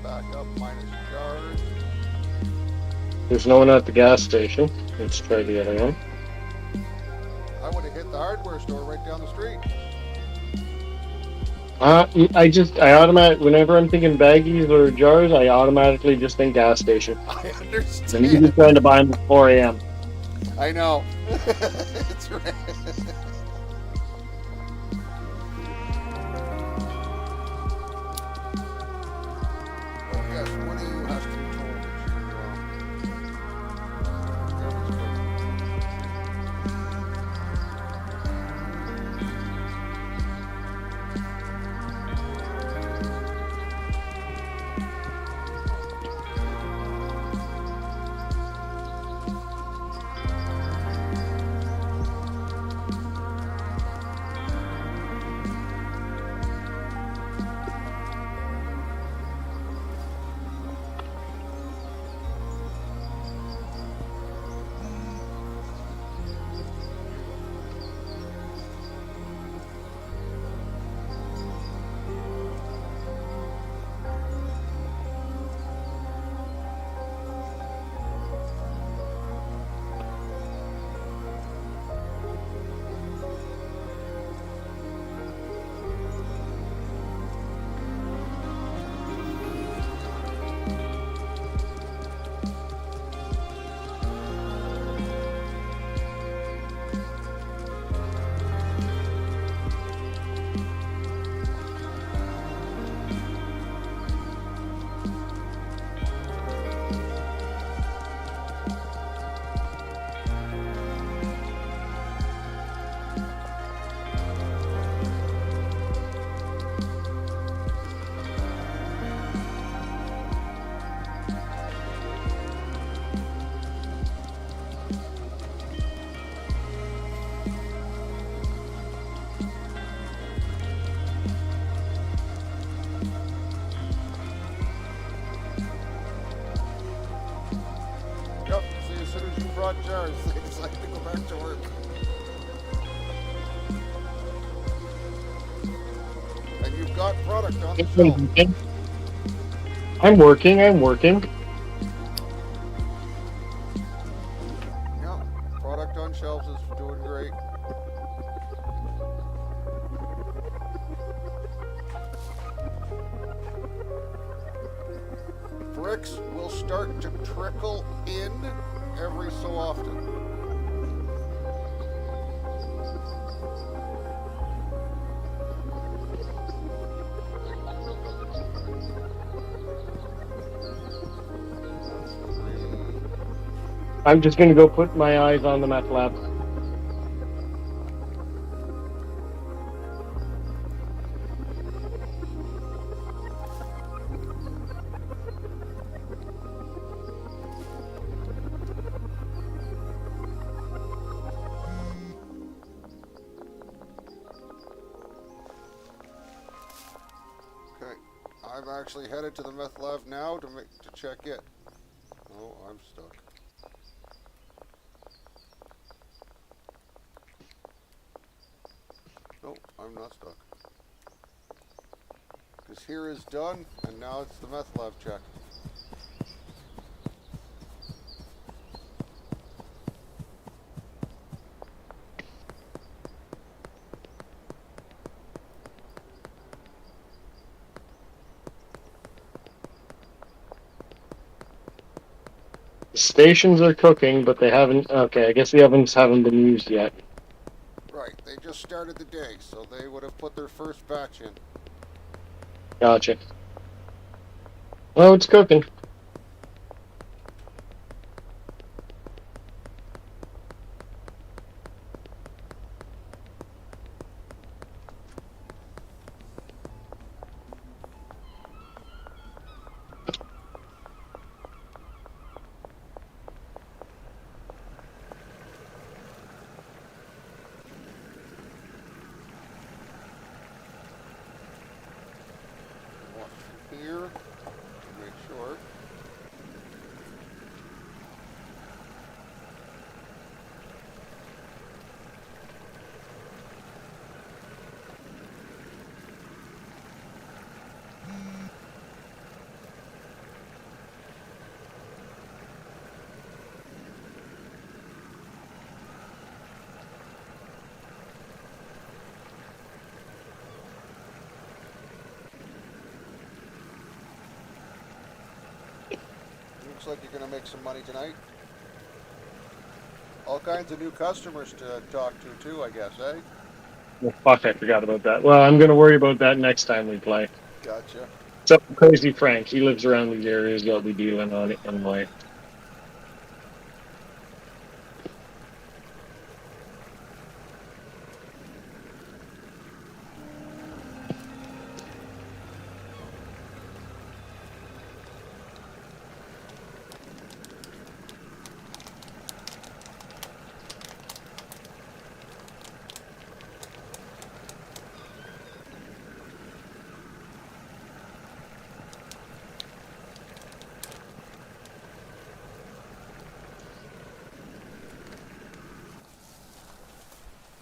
Back up minus jars. There's no one at the gas station. Let's try the other one. I would have hit the hardware store right down the street. Whenever I'm thinking baggies or jars, I automatically just think gas station. I And understand. you're just trying to buy them at 4 a.m. I know. It's right. Oh yes, one of you has to be told cars. They decide to go back to work. And you've got product on the shelf. I'm working. I'm working. Yeah, product on shelves is doing great. Bricks will start to trickle in every so often. I'm just gonna go put my eyes on the meth lab. Okay, I'm actually headed to the meth lab now to check it. Oh, I'm stuck. Nope, I'm not stuck. Because here is done, and now it's the meth lab check. The stations are cooking, but they haven't. Okay, I guess the ovens haven't been used yet. Right, they just started the day, so they would have put their first batch in. Gotcha. Well, it's cooking. Watch from here to make sure. Looks like you're going to make some money tonight. All kinds of new customers to talk to, too, I guess, eh? Oh, fuck, I forgot about that. Well, I'm gonna worry about that next time we play. Gotcha. So, Crazy Frank, he lives around these areas. He'll be dealing on it anyway.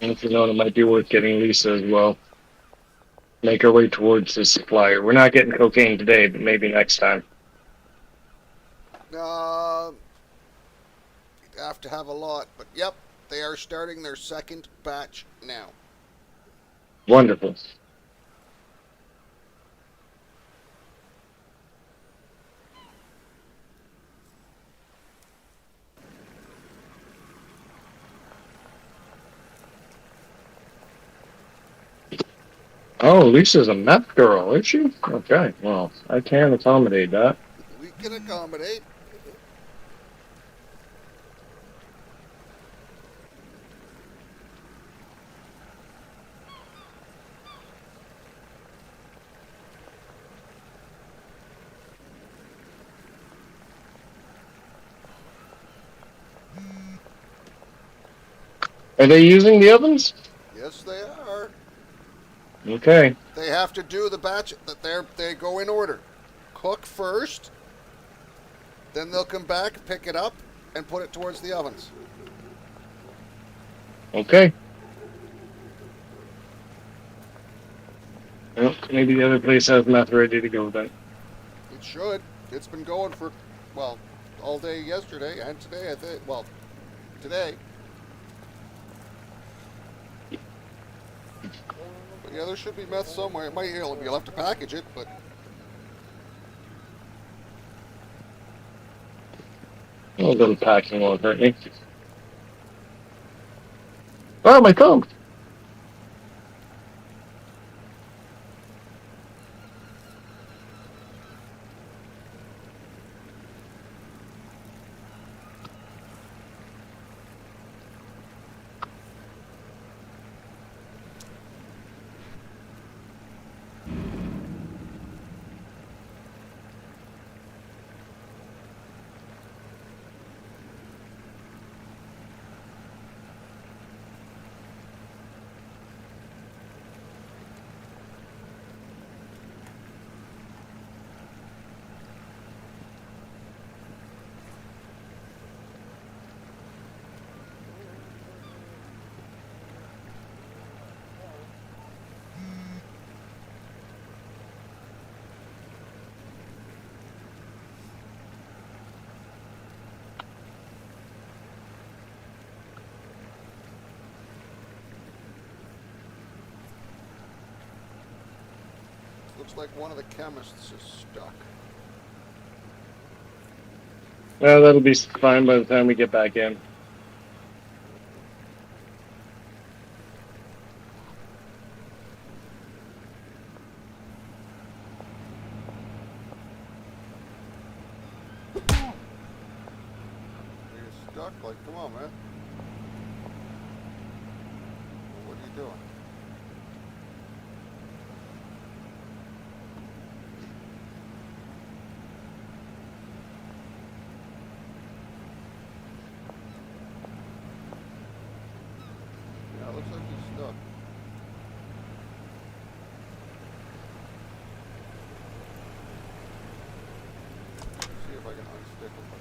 And if you know, it might be worth getting Lisa as well. Make our way towards the supplier. We're not getting cocaine today, but maybe next time. You'd have to have a lot, but yep, they are starting their second batch now. Wonderful. Oh, Lisa's a meth girl, is she? Okay, well, I can accommodate that. We can accommodate. Are they using the ovens? Yes, they are. Okay. They have to do the batch that they go in order. Cook first, then they'll come back, pick it up, and put it towards the ovens. Okay. Well, maybe the other place has meth ready to go then. It should. It's been going for, well, all day yesterday and today, I think. Well, today. But yeah, there should be meth somewhere. It might, you'll have to package it, but A little packing won't hurt me. Oh, my phone! looks like one of the chemists is stuck. Well, that'll be fine by the time we get back in. You're stuck? Like, come on, man. What are you doing? Yeah, it looks like he's stuck. See if I can unstick him by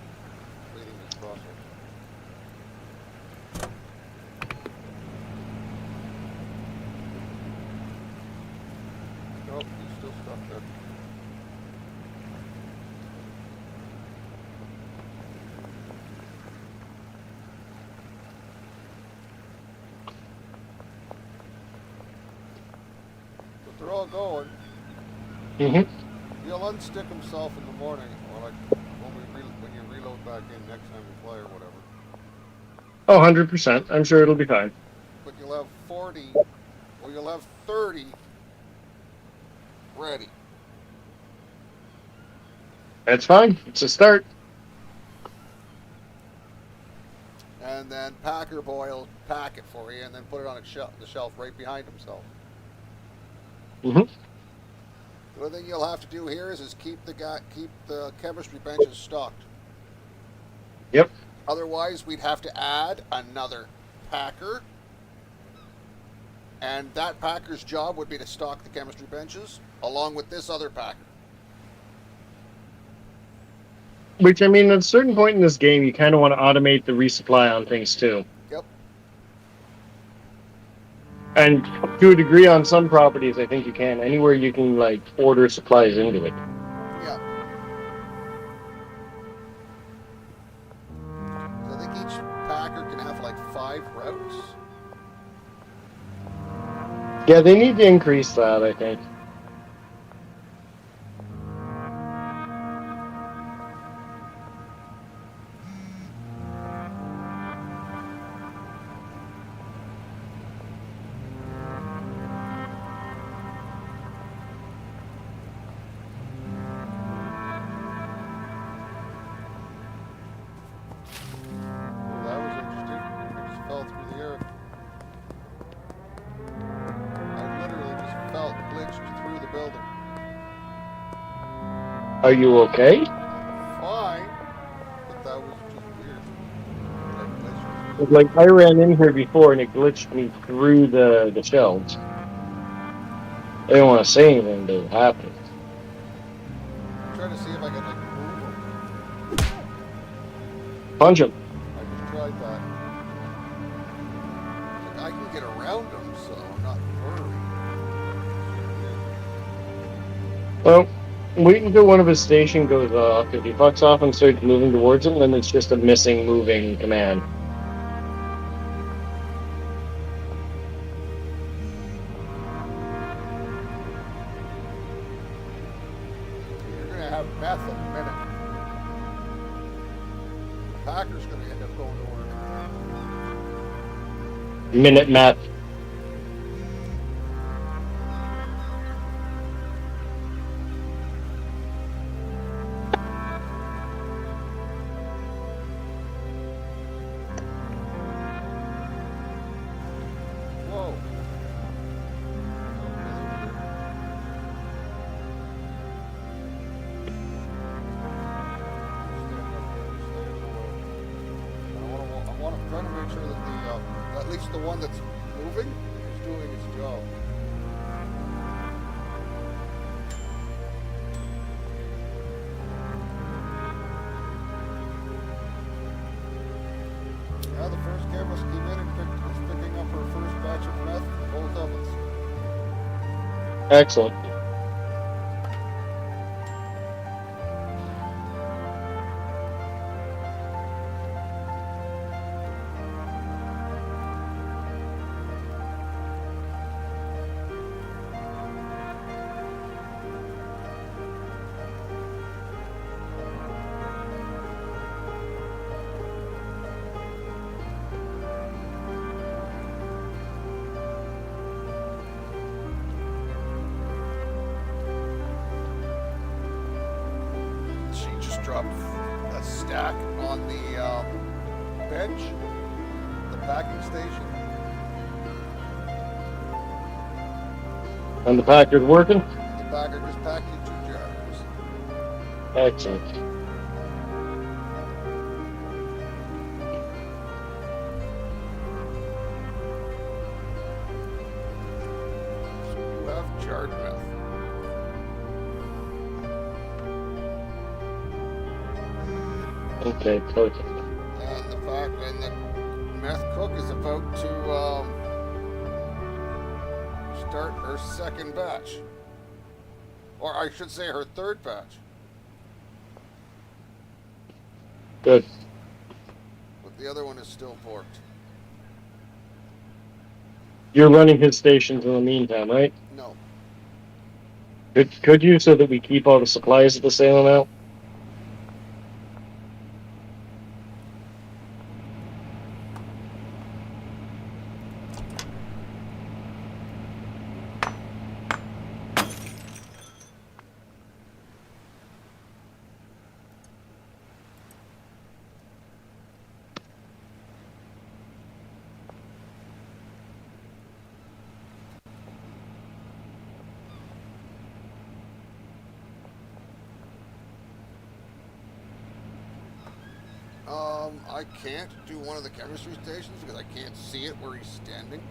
completing this process. Nope, he's still stuck there. But they're all going. Mm-hmm. He'll unstick himself in the morning, or like when you reload back in next time you play or whatever. Oh, 100%. I'm sure it'll be fine. But you'll have 40, or you'll have 30 ready. That's fine. It's a start. And then Packer Boy will pack it for you, and then put it on the shelf right behind himself. Mm-hmm. The only thing you'll have to do here is keep the chemistry benches stocked. Yep. Otherwise, we'd have to add another packer, and that packer's job would be to stock the chemistry benches along with this other packer. Which, I mean, at a certain point in this game, you kind of want to automate the resupply on things, too. Yep. And to a degree on some properties, I think you can. Anywhere you can, like, order supplies into it. Yeah. So I think each packer can have like 5 routes. Yeah, they need to increase that, I think. Well, that was interesting. It just fell through the air. I literally just felt glitched through the building. Are you okay? Fine, but that was just weird. That glitched through. Like, I ran in here before and it glitched me through the shelves. I didn't want to say anything, but it happened. I'm trying to see if I can like move them. Punch him. I just tried that. Well, wait until one of his station goes off. If he fucks off and starts moving towards him, then it's just a missing moving command. You're going to have meth in a minute. Packer's going to end up going to work. Minute map. Whoa. I want to try to make sure that at least the one that's moving is doing its job. Yeah, the first chemist came in and was picking up her first batch of meth from both ovens. Excellent. She just dropped a stack on the bench, the packing station. And the Packard working? The packer just packed you 2 jars. Excellent. You have jarred meth. Okay, perfect. And the meth cook is about to start her second batch. Or I should say her third batch. Good. But the other one is still porked. You're running his stations in the meantime, right? No. Could you, so that we keep all the supplies at the same amount? I can't do one of the chemistry stations because I can't see it where he's standing.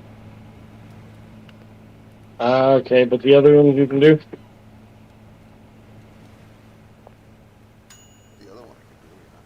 Okay, but the other ones you can do? The other one I can do, yeah.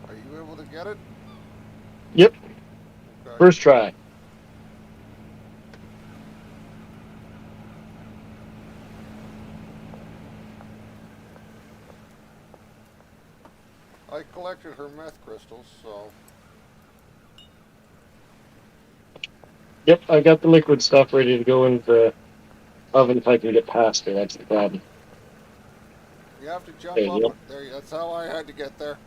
Are you able to get it? Yep. First try. I collected her meth crystals, so Yep, I got the liquid stuff ready to go into the oven if I can get past her. That's the problem. you have to jump There you up. go. There, that's how I had to get there.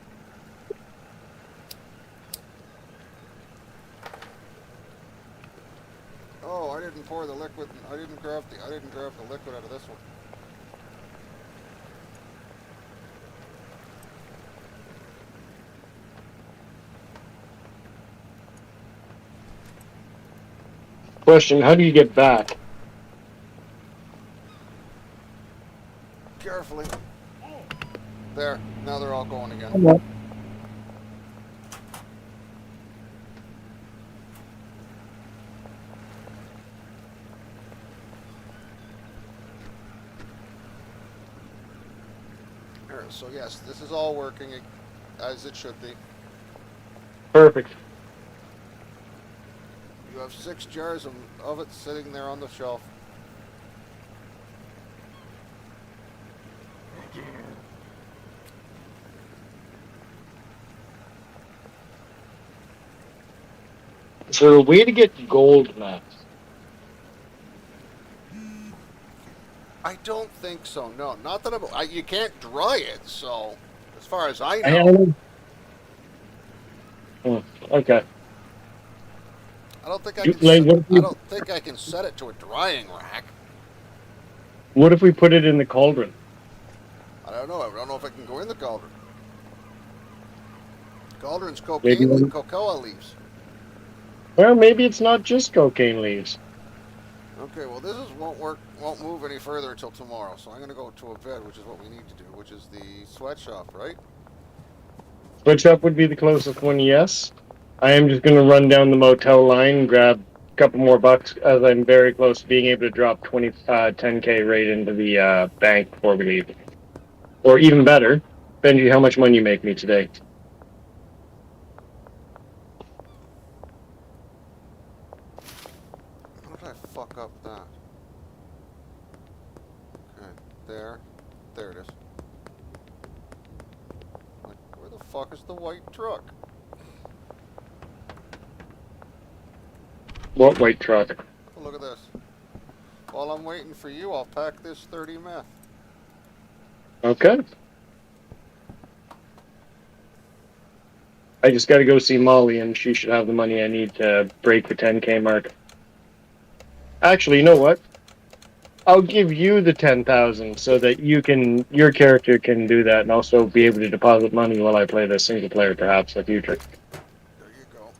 Oh, I didn't pour the liquid. I didn't grab the liquid out of this one. Question, how do you get back? Carefully. There. Now they're all going again. There, so yes, this is all working as it should be. Perfect. You have 6 jars of it sitting there on the shelf. Is there a way to get gold meth? I don't think so. No, not that you can't dry it. So, as far as I I know, Okay. I don't think I You- can. like, what if I you- don't think I can set it to a drying rack. What if we put it in the cauldron? I don't know. I don't know if I can go in the cauldron. Cauldron's Maybe. cocoa leaves. Well, maybe it's not just cocaine leaves. Okay, well this won't move any further until tomorrow. So I'm gonna go to a bed, which is what we need to do, which is the sweatshop, right? Sweatshop would be the closest one, yes. I am just going to run down the motel line and grab a couple more bucks as I'm very close to being able to drop 10K right into the bank before we leave. Or even better, Benji, how much money you make me today? How did I fuck up that? Okay, there it is. Like, where the fuck is the white truck? What white truck? Oh, look at this. While I'm waiting for you, I'll pack this 30 meth. Okay. I just got to go see Molly, and she should have the money I need to break the 10K mark. Actually, you know what? I'll give you the 10,000 so that your character can do that, and also be able to deposit money while I play this single player, perhaps in the future. There you go.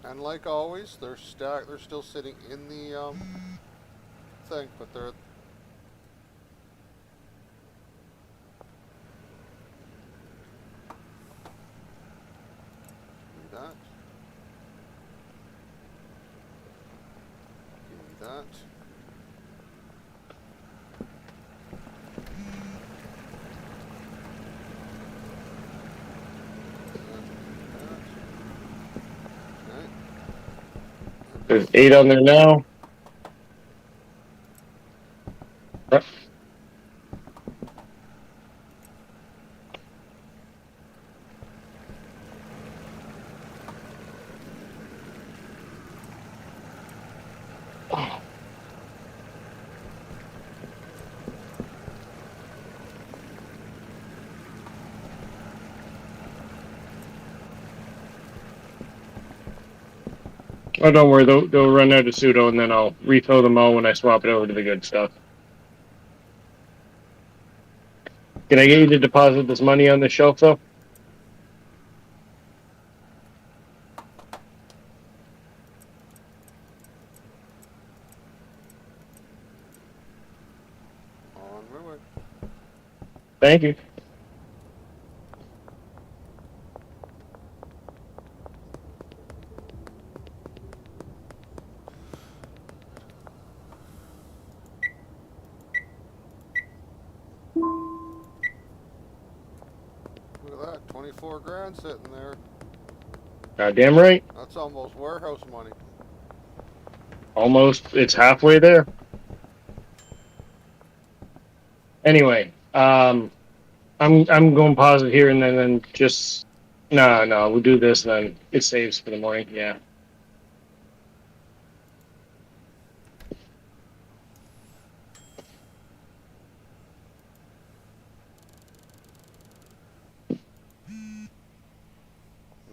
And like always, they're stacked. They're still sitting in the thing, but they're. Give me that. Give me that. Okay. There's 8 on there now. Oh, don't worry, they'll run out of pseudo, and then I'll refill them all when I swap it over to the good stuff. Can I get you to deposit this money on the shelf, though? On my way. Thank you. 24 grand sitting there. Goddamn right. That's almost warehouse money. Almost. It's halfway there. Anyway, I'm going pause it here and then just no, we'll do this and then it saves for the morning. Yeah.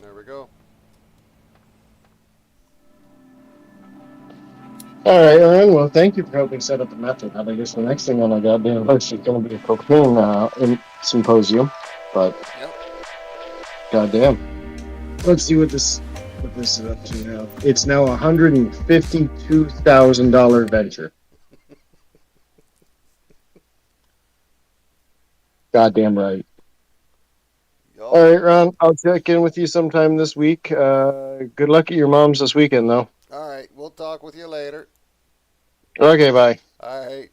There we go. All right, Aaron. Well, thank you for helping set up the method. I guess the next thing on our goddamn list is going to be a cocaine symposium. But Yep. goddamn, let's see what this is up to now. It's now $152,000 venture. Goddamn right. Yup. All right, Ron. I'll check in with you sometime this week. Good luck at your mom's this weekend, though. All right. We'll talk with you later. Okay, bye. All right.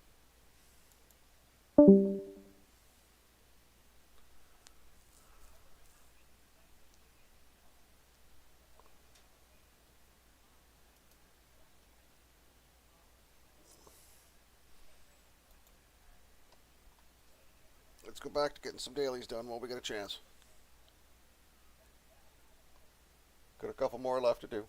Let's go back to getting some dailies done while we get a chance. Got a couple more left to do.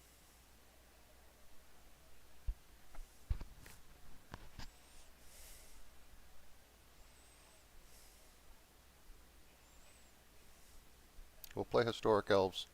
We'll play Historic Elves.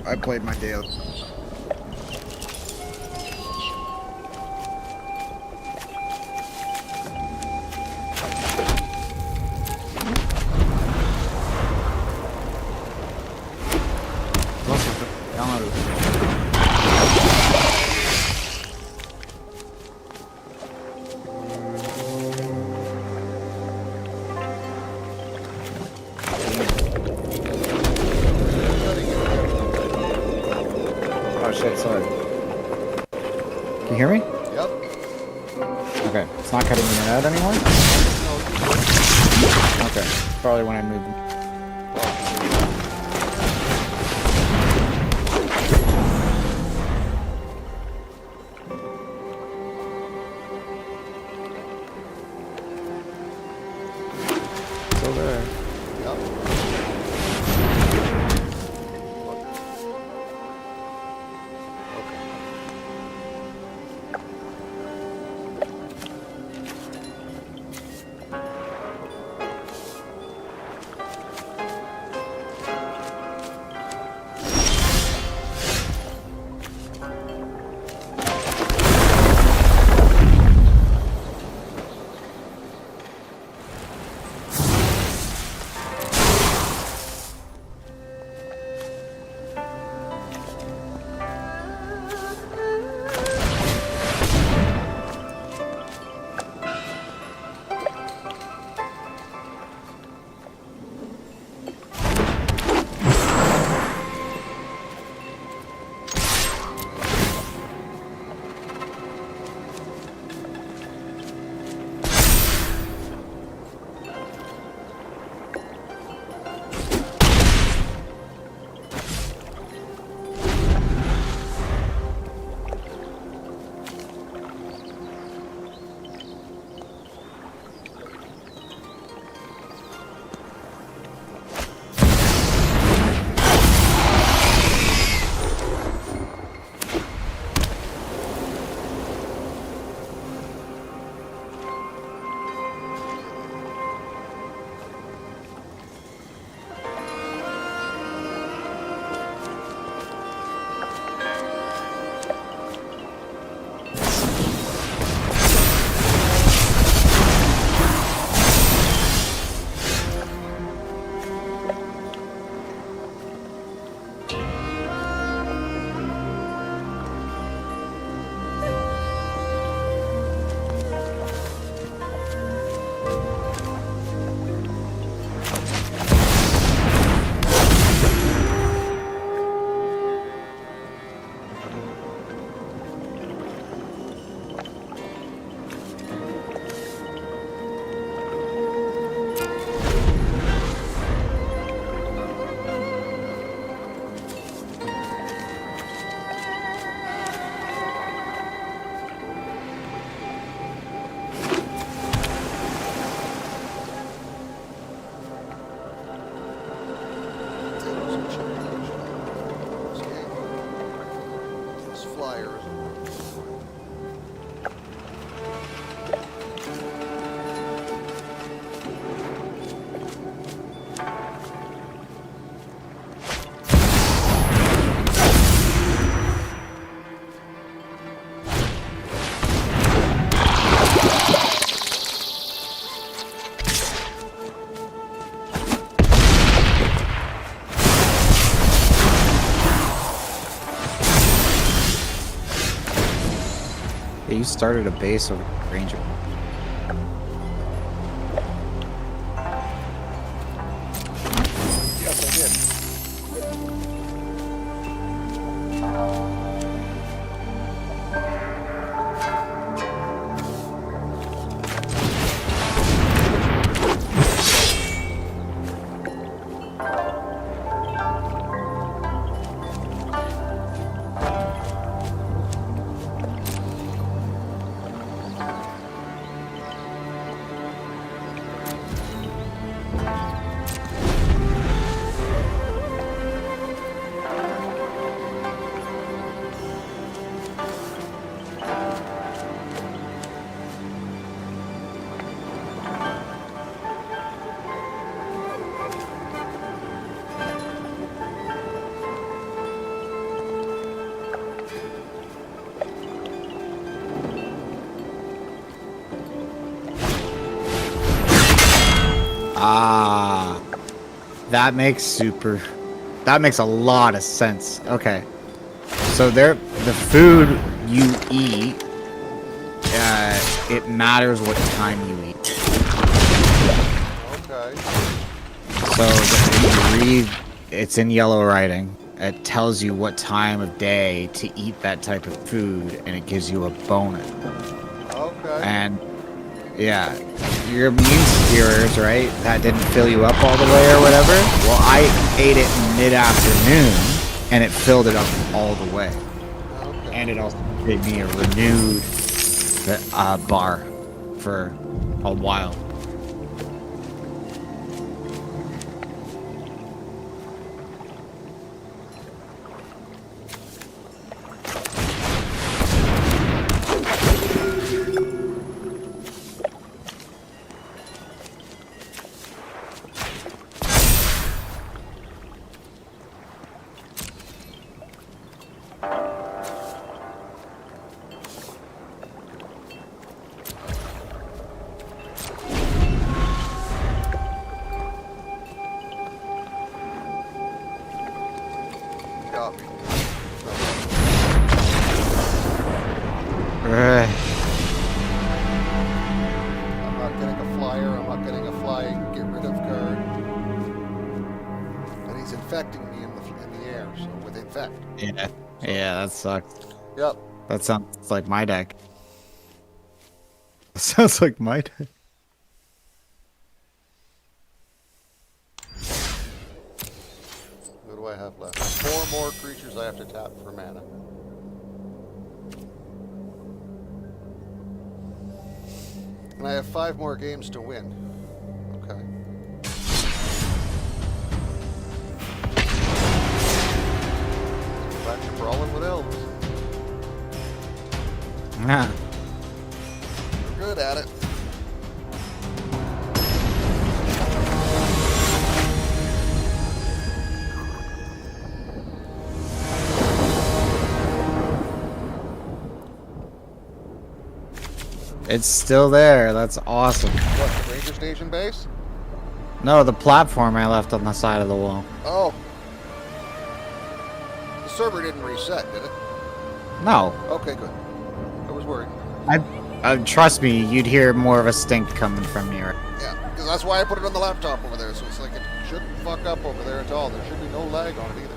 I played my daily. Oh shit, sorry. Can you hear me? Yep. Okay, it's not cutting in and out anymore? Okay, probably when I moved. Still there. Yep. This flyer isn't working. Yeah, you started a base of Ranger. Yes, I did. Ah, that makes a lot of sense. Okay. So the food you eat, it matters what time you eat. Okay. So you read, it's in yellow writing. It tells you what time of day to eat that type of food, and it gives you a bonus. Okay. And yeah, your immune steerers, right? That didn't fill you up all the way or whatever. Well, I ate it mid-afternoon, and it filled it up all the way. Okay. And it also gave me a renewed bar for a while. Got me. I'm not getting a flyer. I'm not getting a fly. Get rid of card. And he's infecting me in the air. So with infect. Yeah, that sucks. Yep. That sounds like my deck. Sounds like my deck. What do I have left? 4 more creatures I have to tap for mana. And I have 5 more games to win. Okay. Back to brawling with elves. Yeah. We're good at it. It's still there. That's awesome. What, the ranger station base? No, the platform I left on the side of the wall. Oh. The server didn't reset, did it? No. Okay, good. I was worried. Trust me, you'd hear more of a stink coming from me. Yeah, because that's why I put it on the laptop over there, so it's like it shouldn't fuck up over there at all. There should be no lag on it either.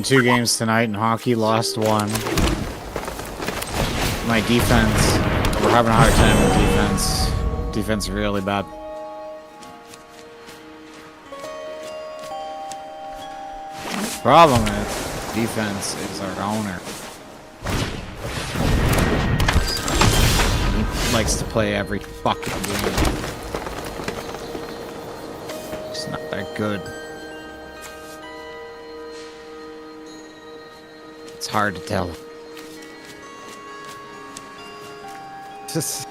2 games tonight in hockey, lost 1. My defense, we're having a hard time with defense. Defense is really bad. Problem is, defense is our owner. He likes to play every fucking game. It's not that good. It's hard to tell. Just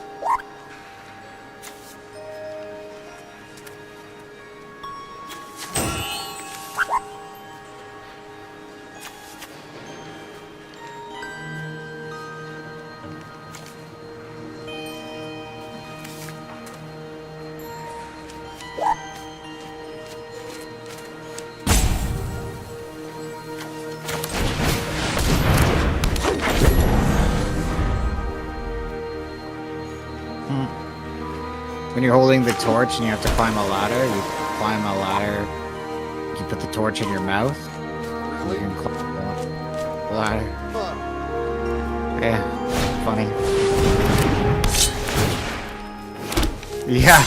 when you're holding the torch and you have to climb a ladder, you climb a ladder, you put the torch in your mouth, you can climb the ladder. Huh. Yeah, funny. Yeah.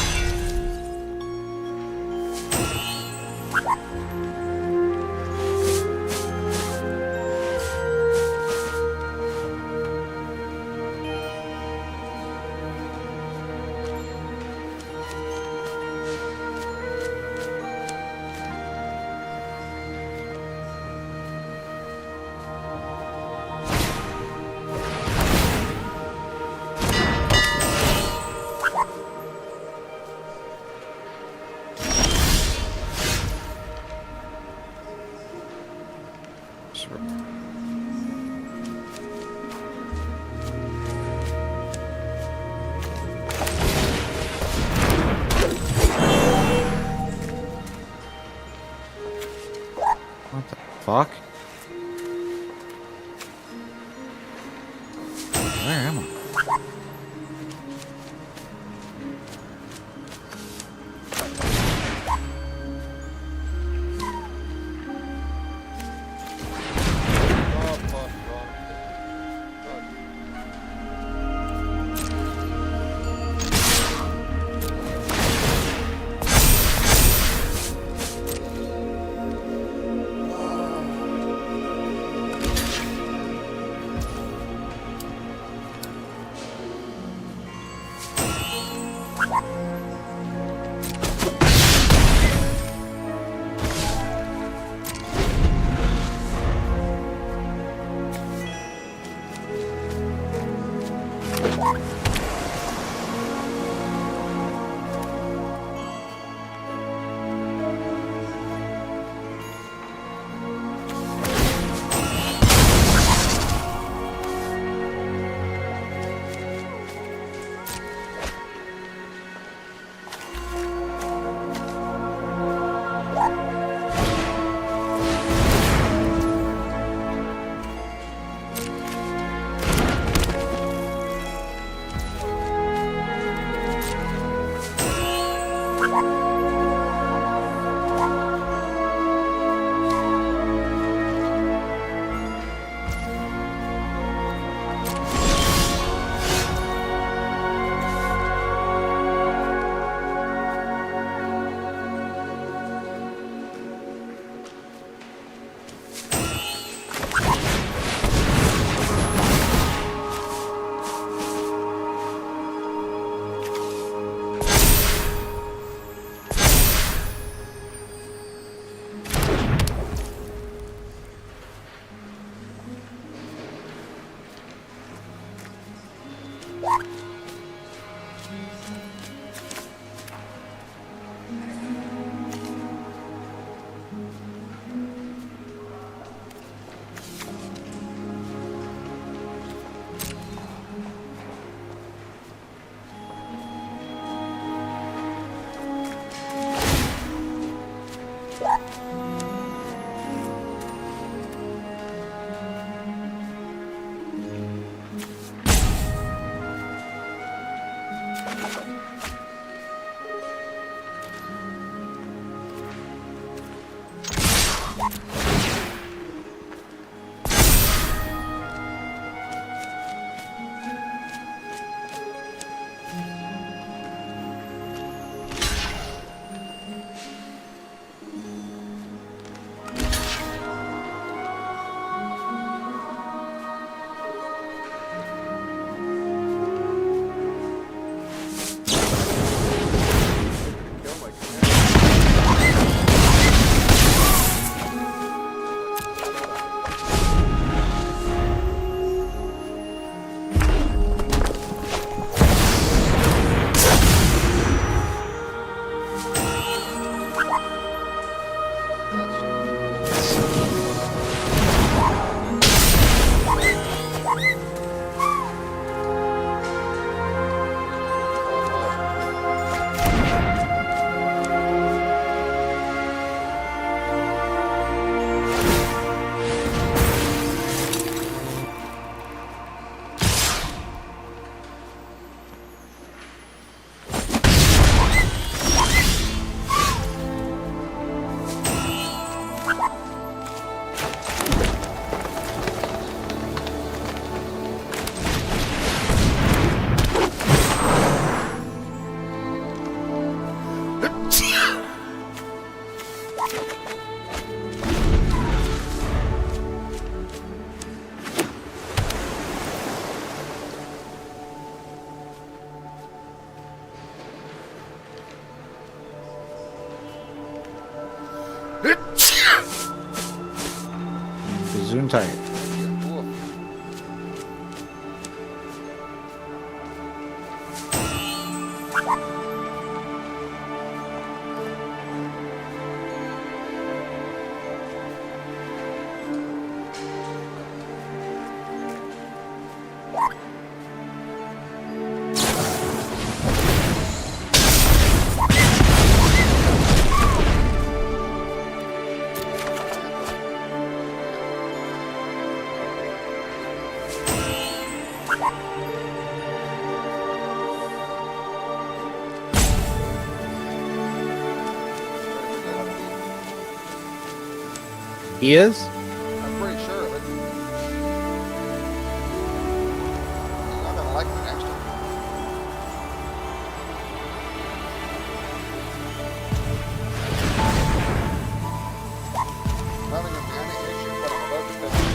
What the fuck? Where am I? Oh, fuck, wrong. on tight. Cool. He is? I'm pretty sure of it. He's not gonna like me next time. Having a mana issue, but I'm about to finish.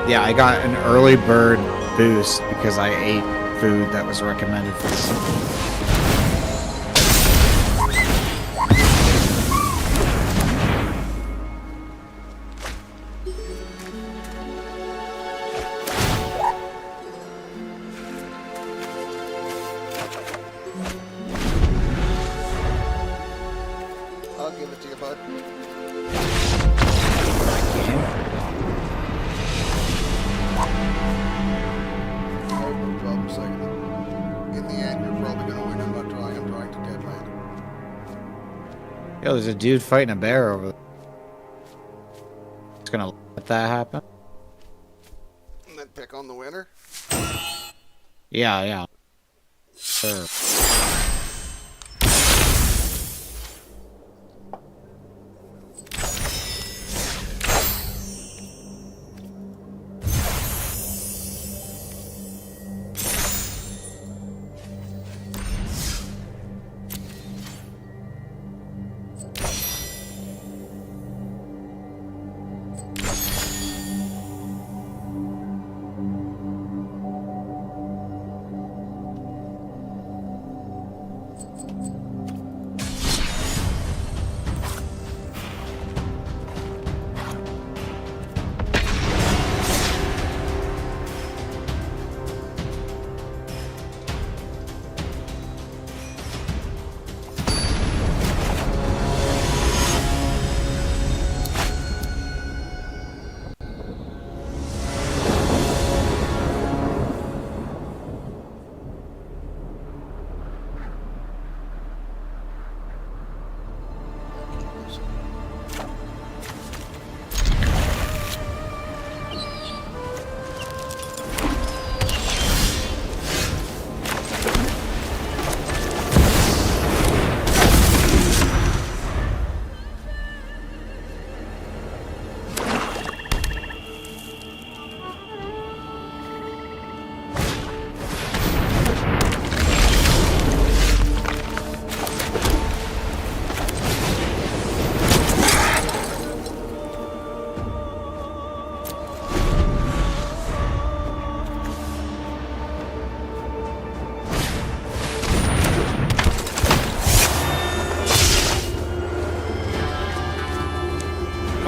Yeah, I got an early bird boost because I ate food that was recommended for this. I'll give it to you, bud. Oh, no problem second. In the end, you're probably gonna win. I'm not trying. I'm trying to deadland. Yo, there's a dude fighting a bear over there. It's gonna let that happen? And then pick on the winner. Yeah, yeah. Sure.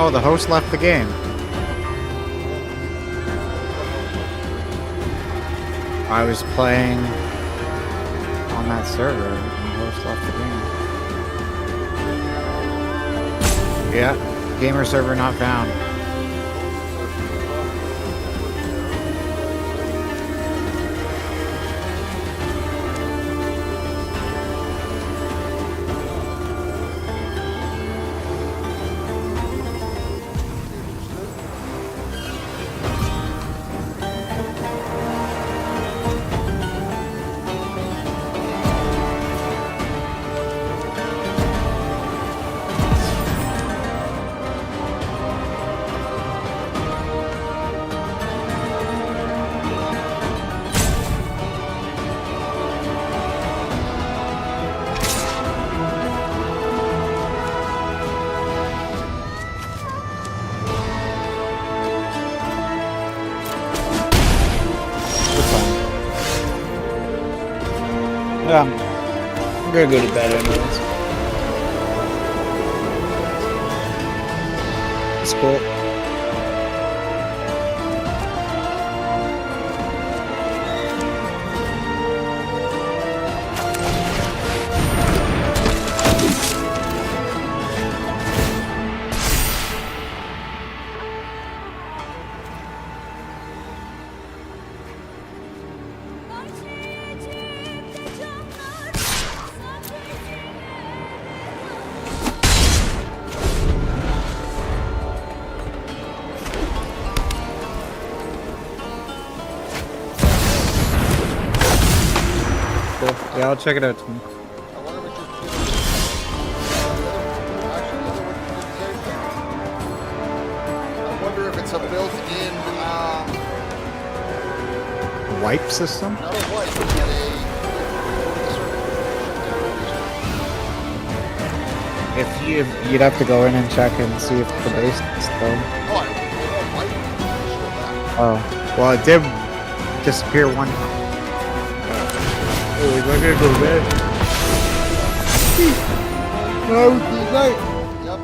Oh, the host left the game. I was playing on that server, and the host left the game. Yeah, gamer server not found. I'm gonna go to bed anyways. It's cool. Cool. Yeah, I'll check it out tomorrow. I wonder if it just I wonder if it's a built-in, Wipe system? not a wipe, but If you'd have to go in and check and see if the base is still. oh, I don't wipe. Oh, well, it did disappear one time. Oh, we're gonna go bed. No, good night. Yep.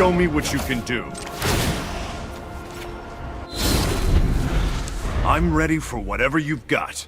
Show me what you can do. I'm ready for whatever you've got.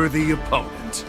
worthy opponent.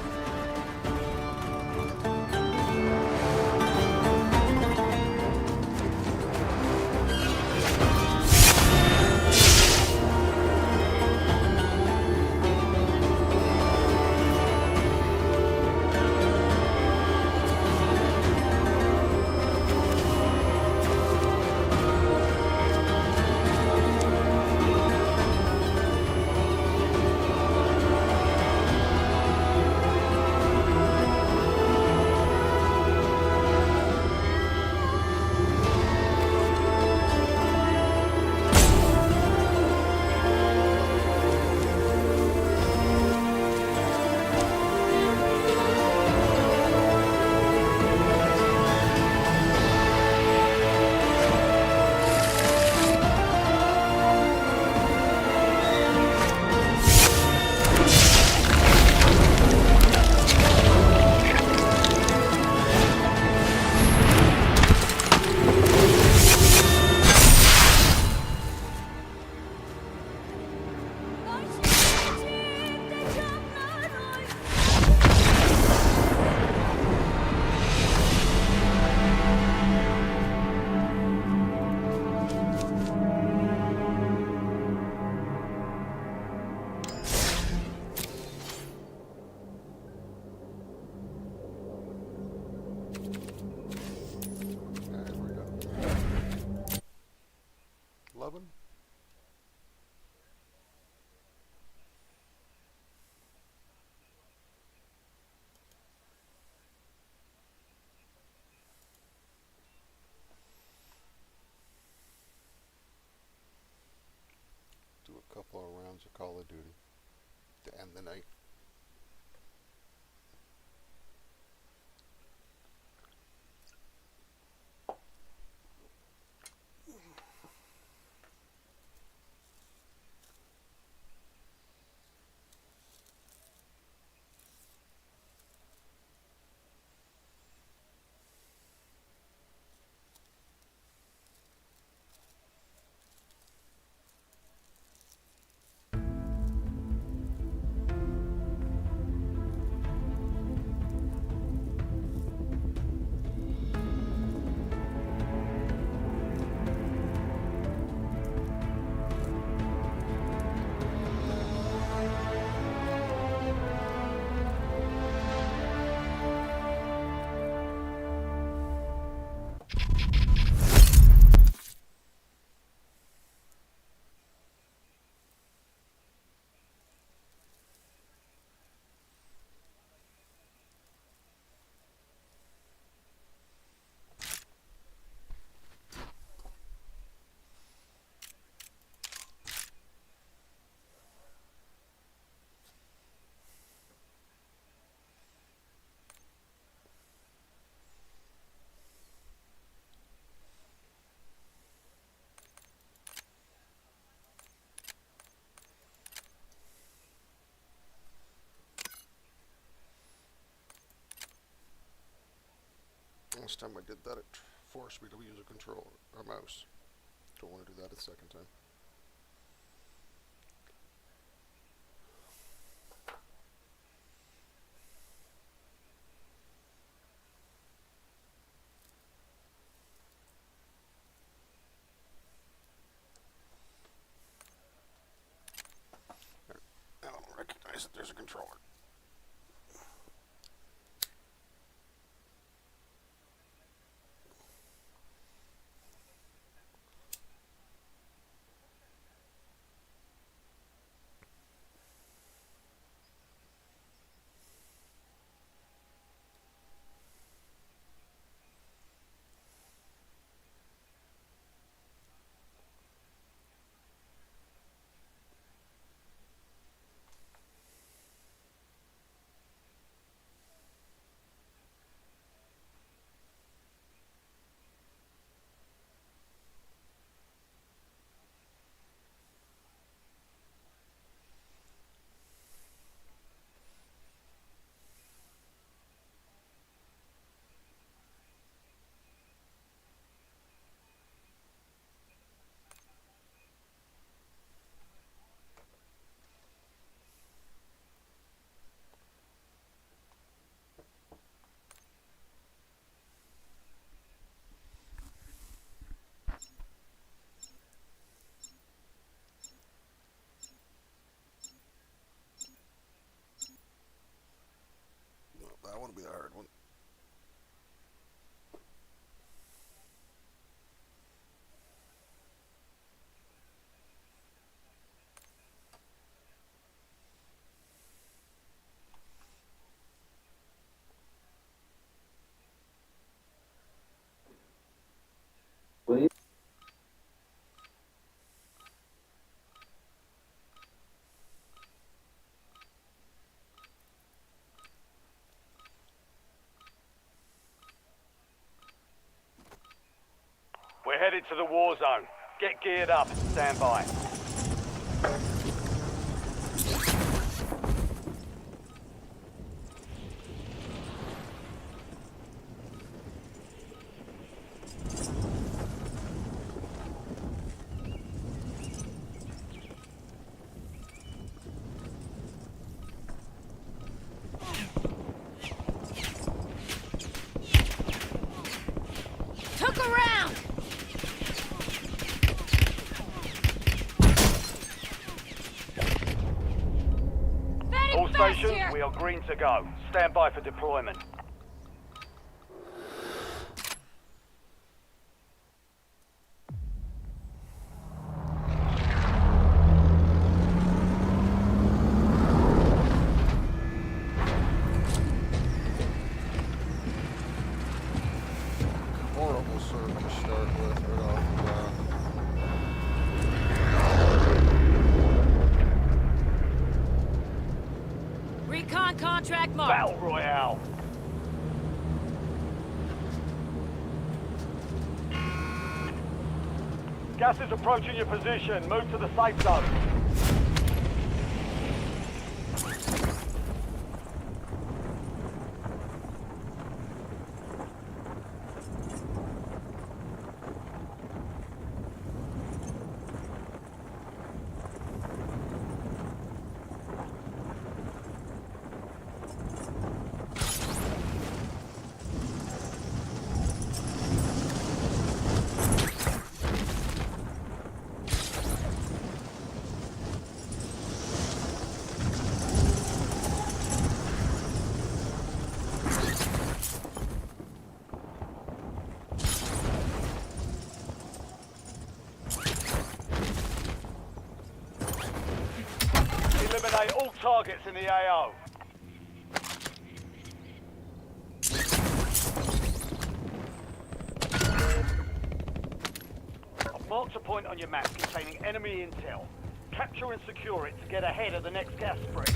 And we're done. 11. Do a couple of rounds of Call of Duty to end the night. Last time I did that, it forced me to use a controller, a mouse. Don't want to do that a second time. I don't recognize that there's a controller. headed to the war zone. Get geared up. Stand by. Took a round! All stations, we are green to go. Stand by for deployment. Horrible server to start with right off the bat. Recon contract marked. Battle Royale. Gas is approaching your position. Move to the safe zone. Eliminate all targets in the AO. I've marked a point on your map containing enemy intel. Capture and secure it to get ahead of the next gas spread.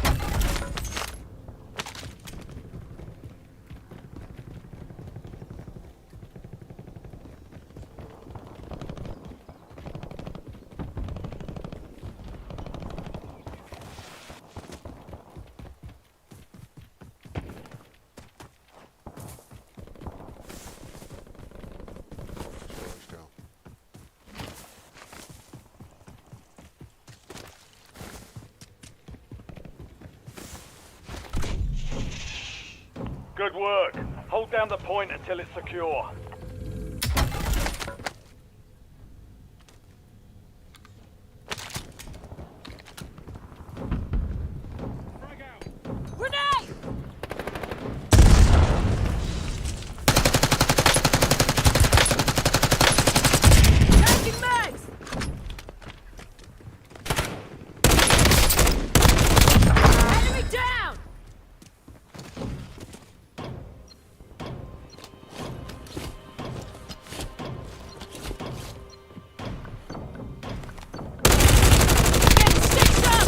Storage down. Good work. Hold down the point until it's secure. Grenade! Taking mags! Enemy down! Getting stitched up!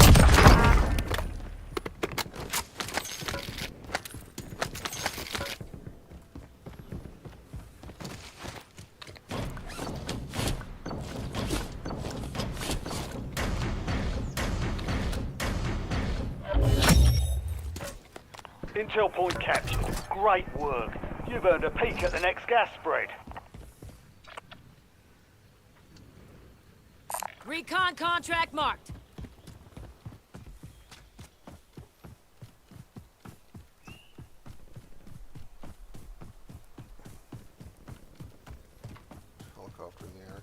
Intel point captured. Great work. You've earned a peek at the next gas spread. Recon contract marked. Helicopter in the air.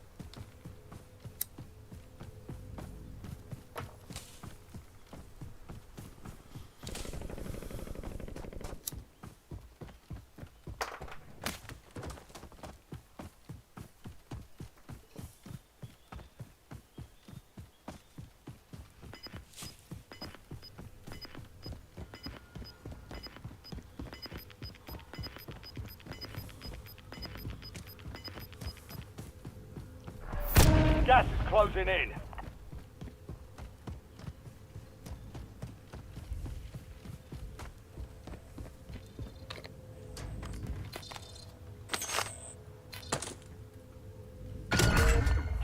Gas is closing in.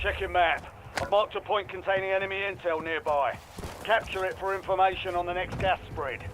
Check your map. I've marked a point containing enemy intel nearby. Capture it for information on the next gas spread.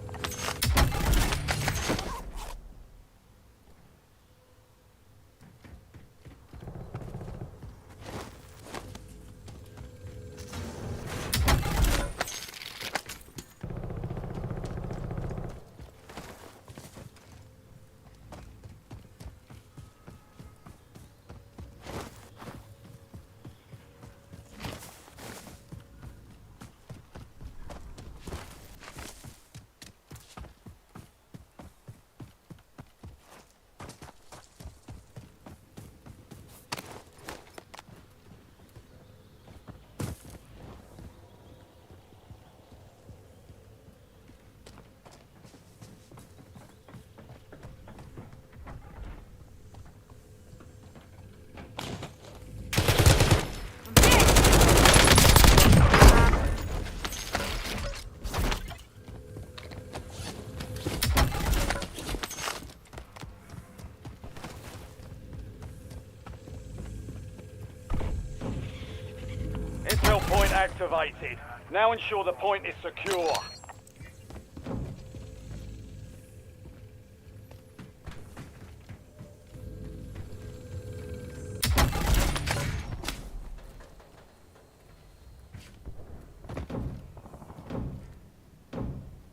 Intel point activated. Now ensure the point is secure.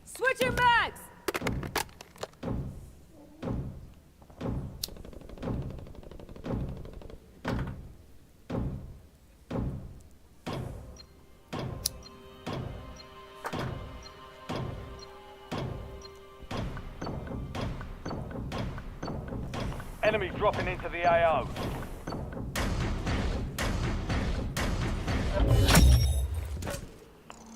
Switching mags! Enemy dropping into the AO.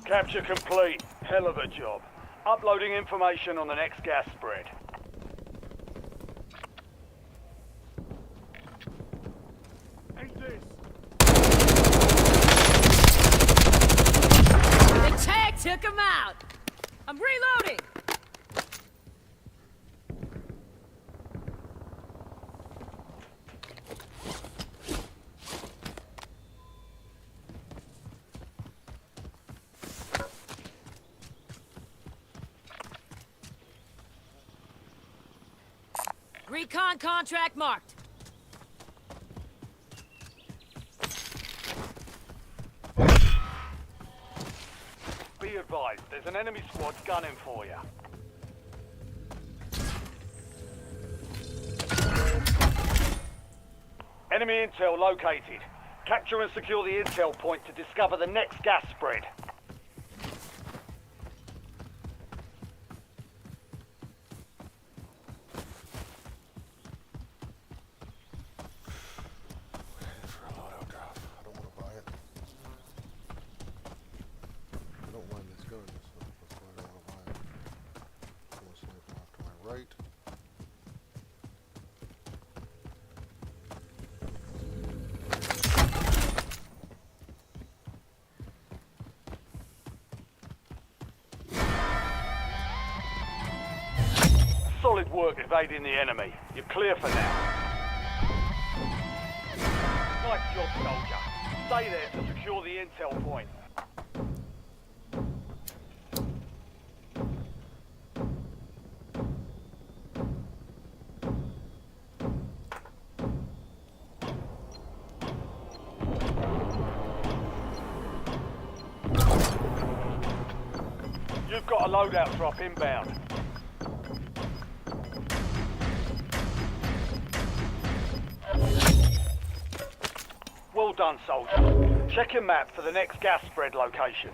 Capture complete. Hell of a job. Uploading information on the next gas spread. The tag took him out! I'm reloading! Recon contract marked. Be advised, there's an enemy squad gunning for you. Enemy intel located. Capture and secure the intel point to discover the next gas spread. For a loadout drop. I don't want to buy it. I don't mind this gun, so that's why I don't want to buy it. I'm going to snipe off to my right. Solid work evading the enemy. You're clear for now. Nice job, soldier. Stay there to secure the intel point. You've got a loadout drop inbound. Well done, soldier. Check your map for the next gas spread location.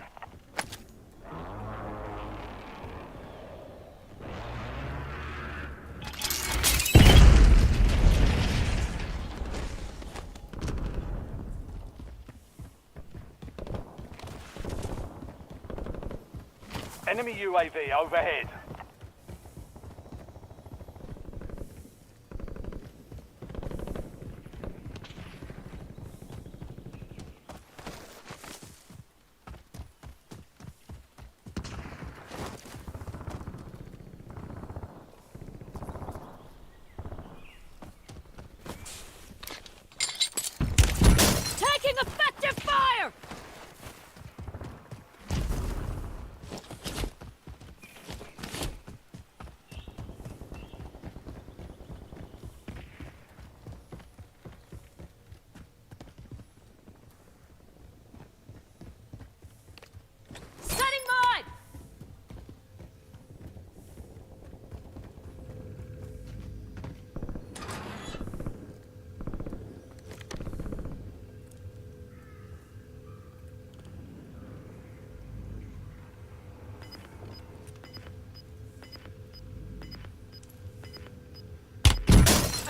Enemy UAV overhead. Taking effect!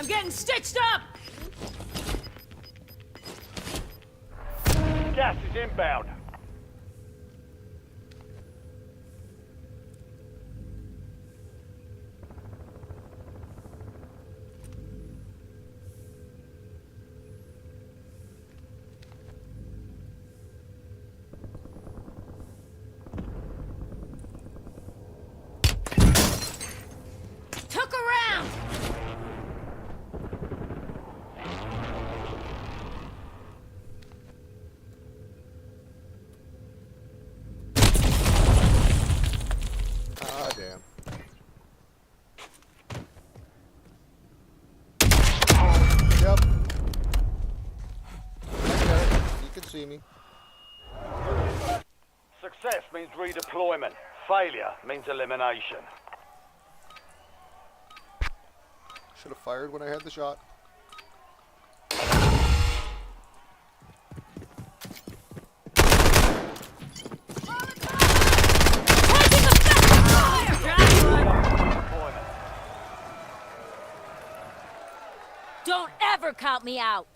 I'm getting stitched up! Gas is inbound. Took around! Ah, damn. Yep. Okay, you can see me. Success means redeployment. Failure means elimination. Should have fired when I had the shot. Taking effective fire! Redeployment. Don't ever count me out!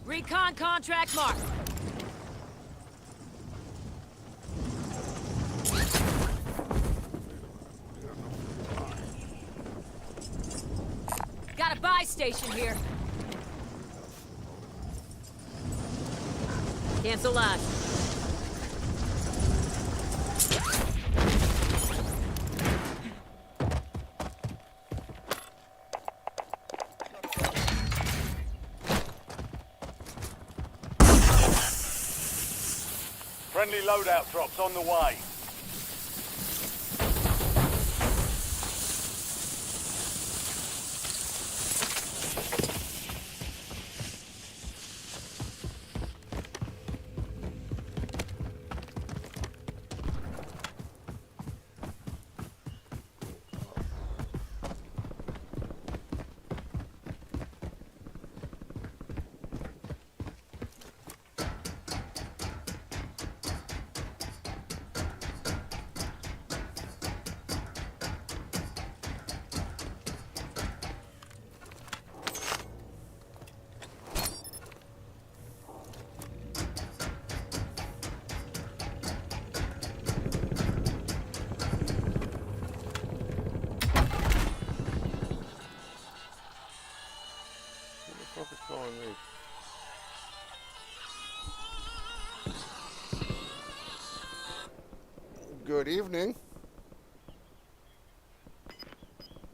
Recon contract marked. Got a buy station here. Cancel last. Friendly loadout drops on the way. What the fuck is calling me? Good evening.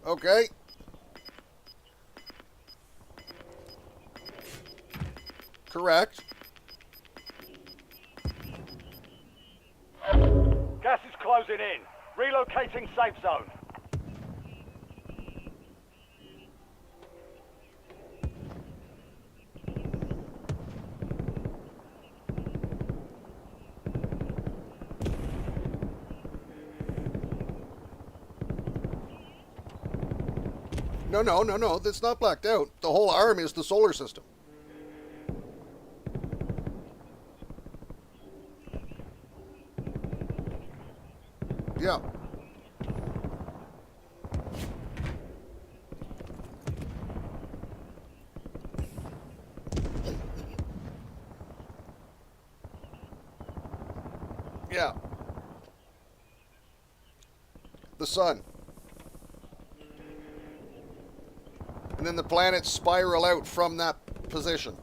Okay. Correct. Gas is closing in. Relocating safe zone. No. That's not blacked out. The whole arm is the solar system. Yeah. Yeah. The sun. And then the planets spiral out from that position.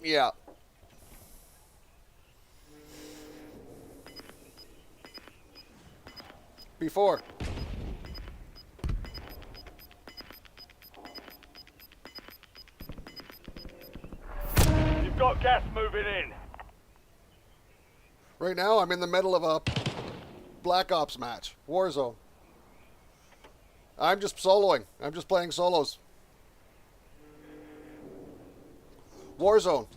Yeah. Before. You've got gas moving in. Right now, I'm in the middle of a Black Ops match. Warzone. I'm just soloing. I'm just playing solos. Warzone.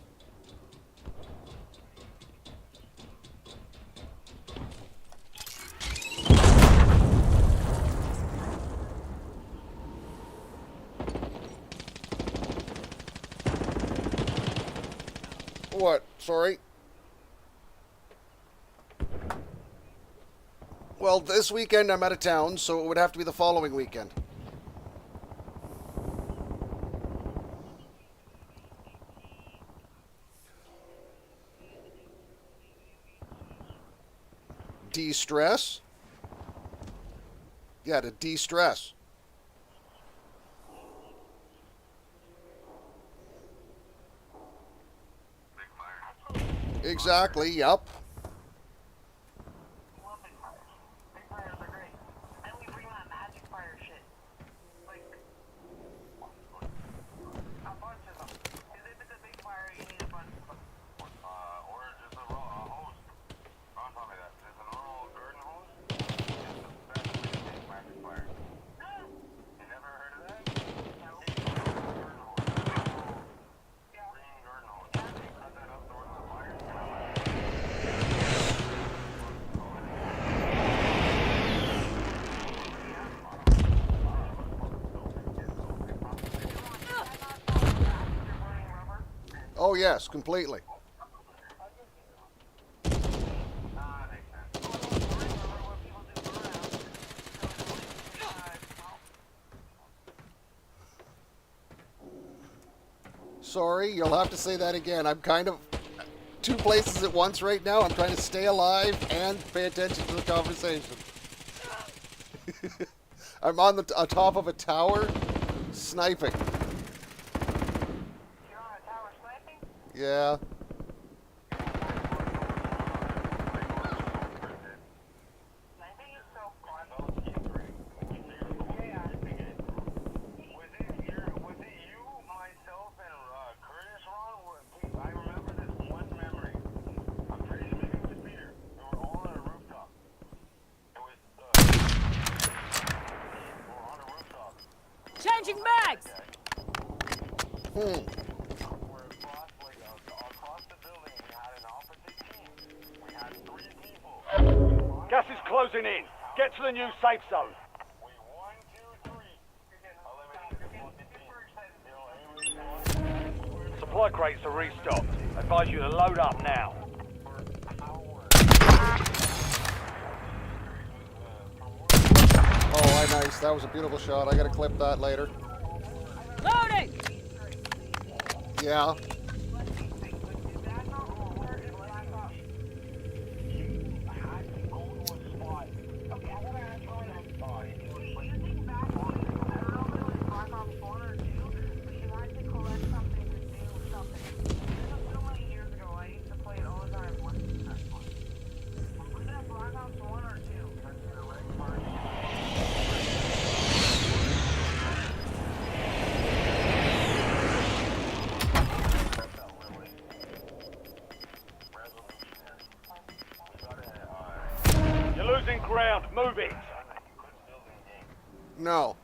What? Sorry. Well, this weekend I'm out of town, so it would have to be the following weekend. De-stress? Yeah, to de-stress. Exactly, yep. Oh yes, completely. Sorry, you'll have to say that again. I'm kind of two places at once right now. I'm trying to stay alive and pay attention to the conversation. I'm on the top of a tower, sniping. You're on a tower sniping? Yeah. Sniping is so fun. Yeah. Was it you, myself, and Curtis, Ron? I remember this one memory. I'm pretty sure maybe it was Peter. We were all on a rooftop. It was, we were on a rooftop. Changing bags! We're across the building. We had an opposite team. We had 3 people. Gas is closing in. Get to the new safe zone. We 1, 2, 3. Supply crates are restocked. Advise you to load up now. Oh, nice. That was a beautiful shot. I gotta clip that later. Loading! Yeah. You're losing ground. Move it. No.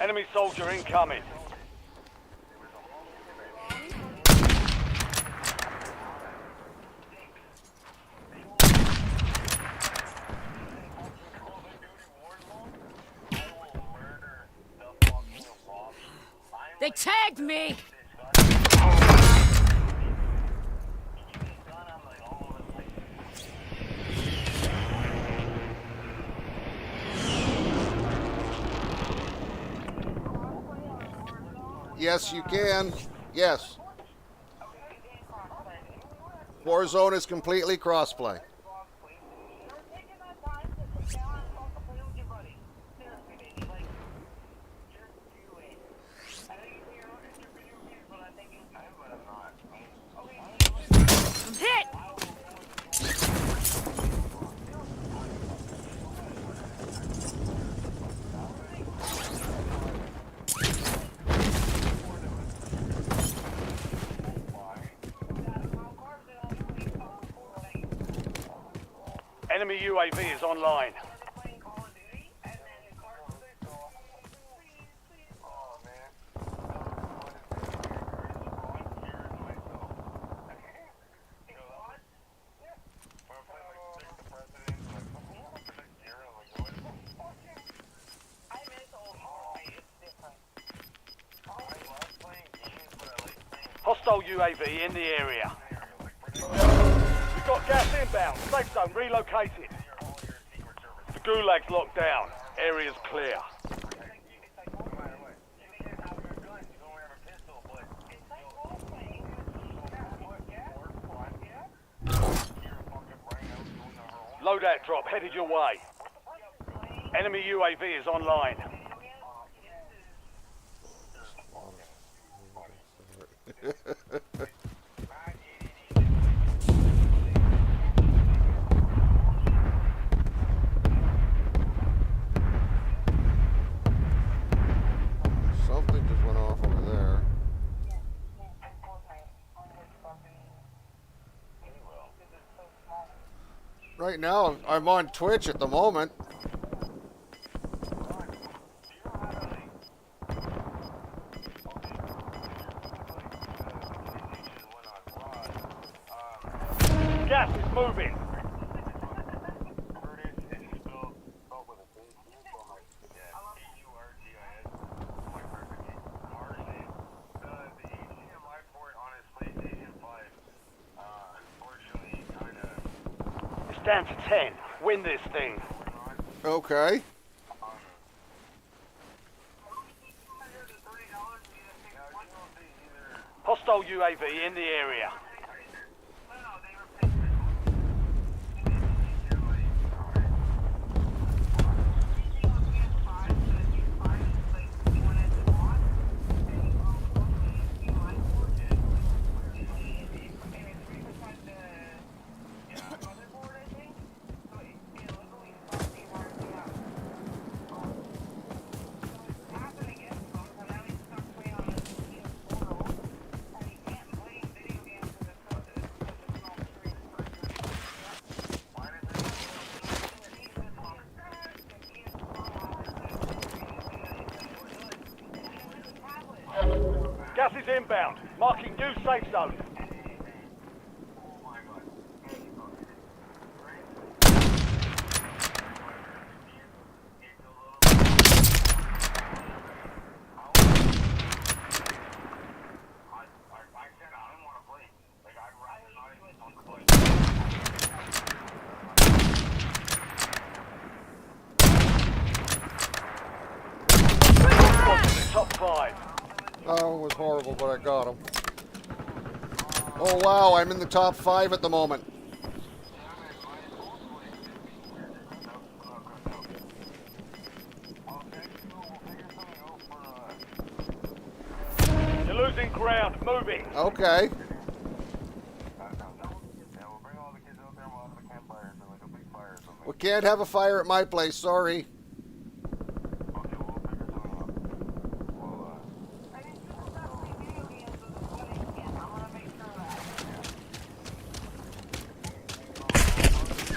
Enemy soldier incoming. They tagged me! Yes, you can. Yes. Warzone is completely crossplay. I'm hit! Enemy UAV is online. Hostile UAV in the area. We've got gas inbound. Safe zone relocated. The Gulag's locked down. Area's clear. Loadout drop headed your way. Enemy UAV is online. Something just went off over there. Right now, I'm on Twitch at the moment. Gas is moving. It's down to 10. Win this thing. Okay. Hostile UAV in the area. Gas is inbound. Marking new safe zone. Top 5. Oh, it was horrible, but I got him. Oh, wow, I'm in the top 5 at the moment. You're losing ground. Moving. Okay. We can't have a fire at my place, sorry.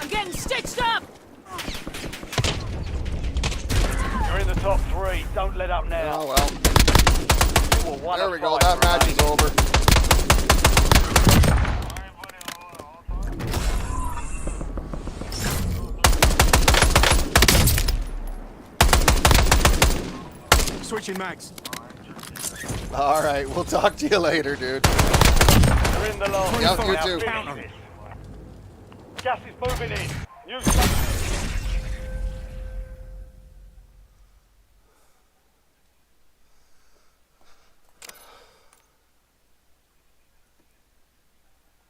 I'm getting stitched up! You're in the top 3. Don't let up now. Oh, well. You were one There of we go, 5 that match is remaining. over. Switching mags. All right, we'll talk to you later, dude. You're in the long. Yep, you Now too. finish this. Gas is moving in. New safe.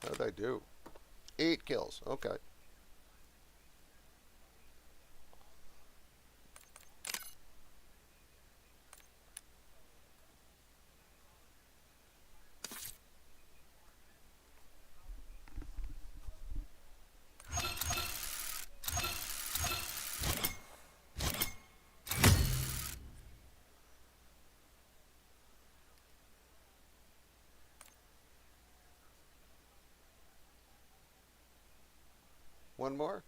How did I do? 8 kills. Okay. One more?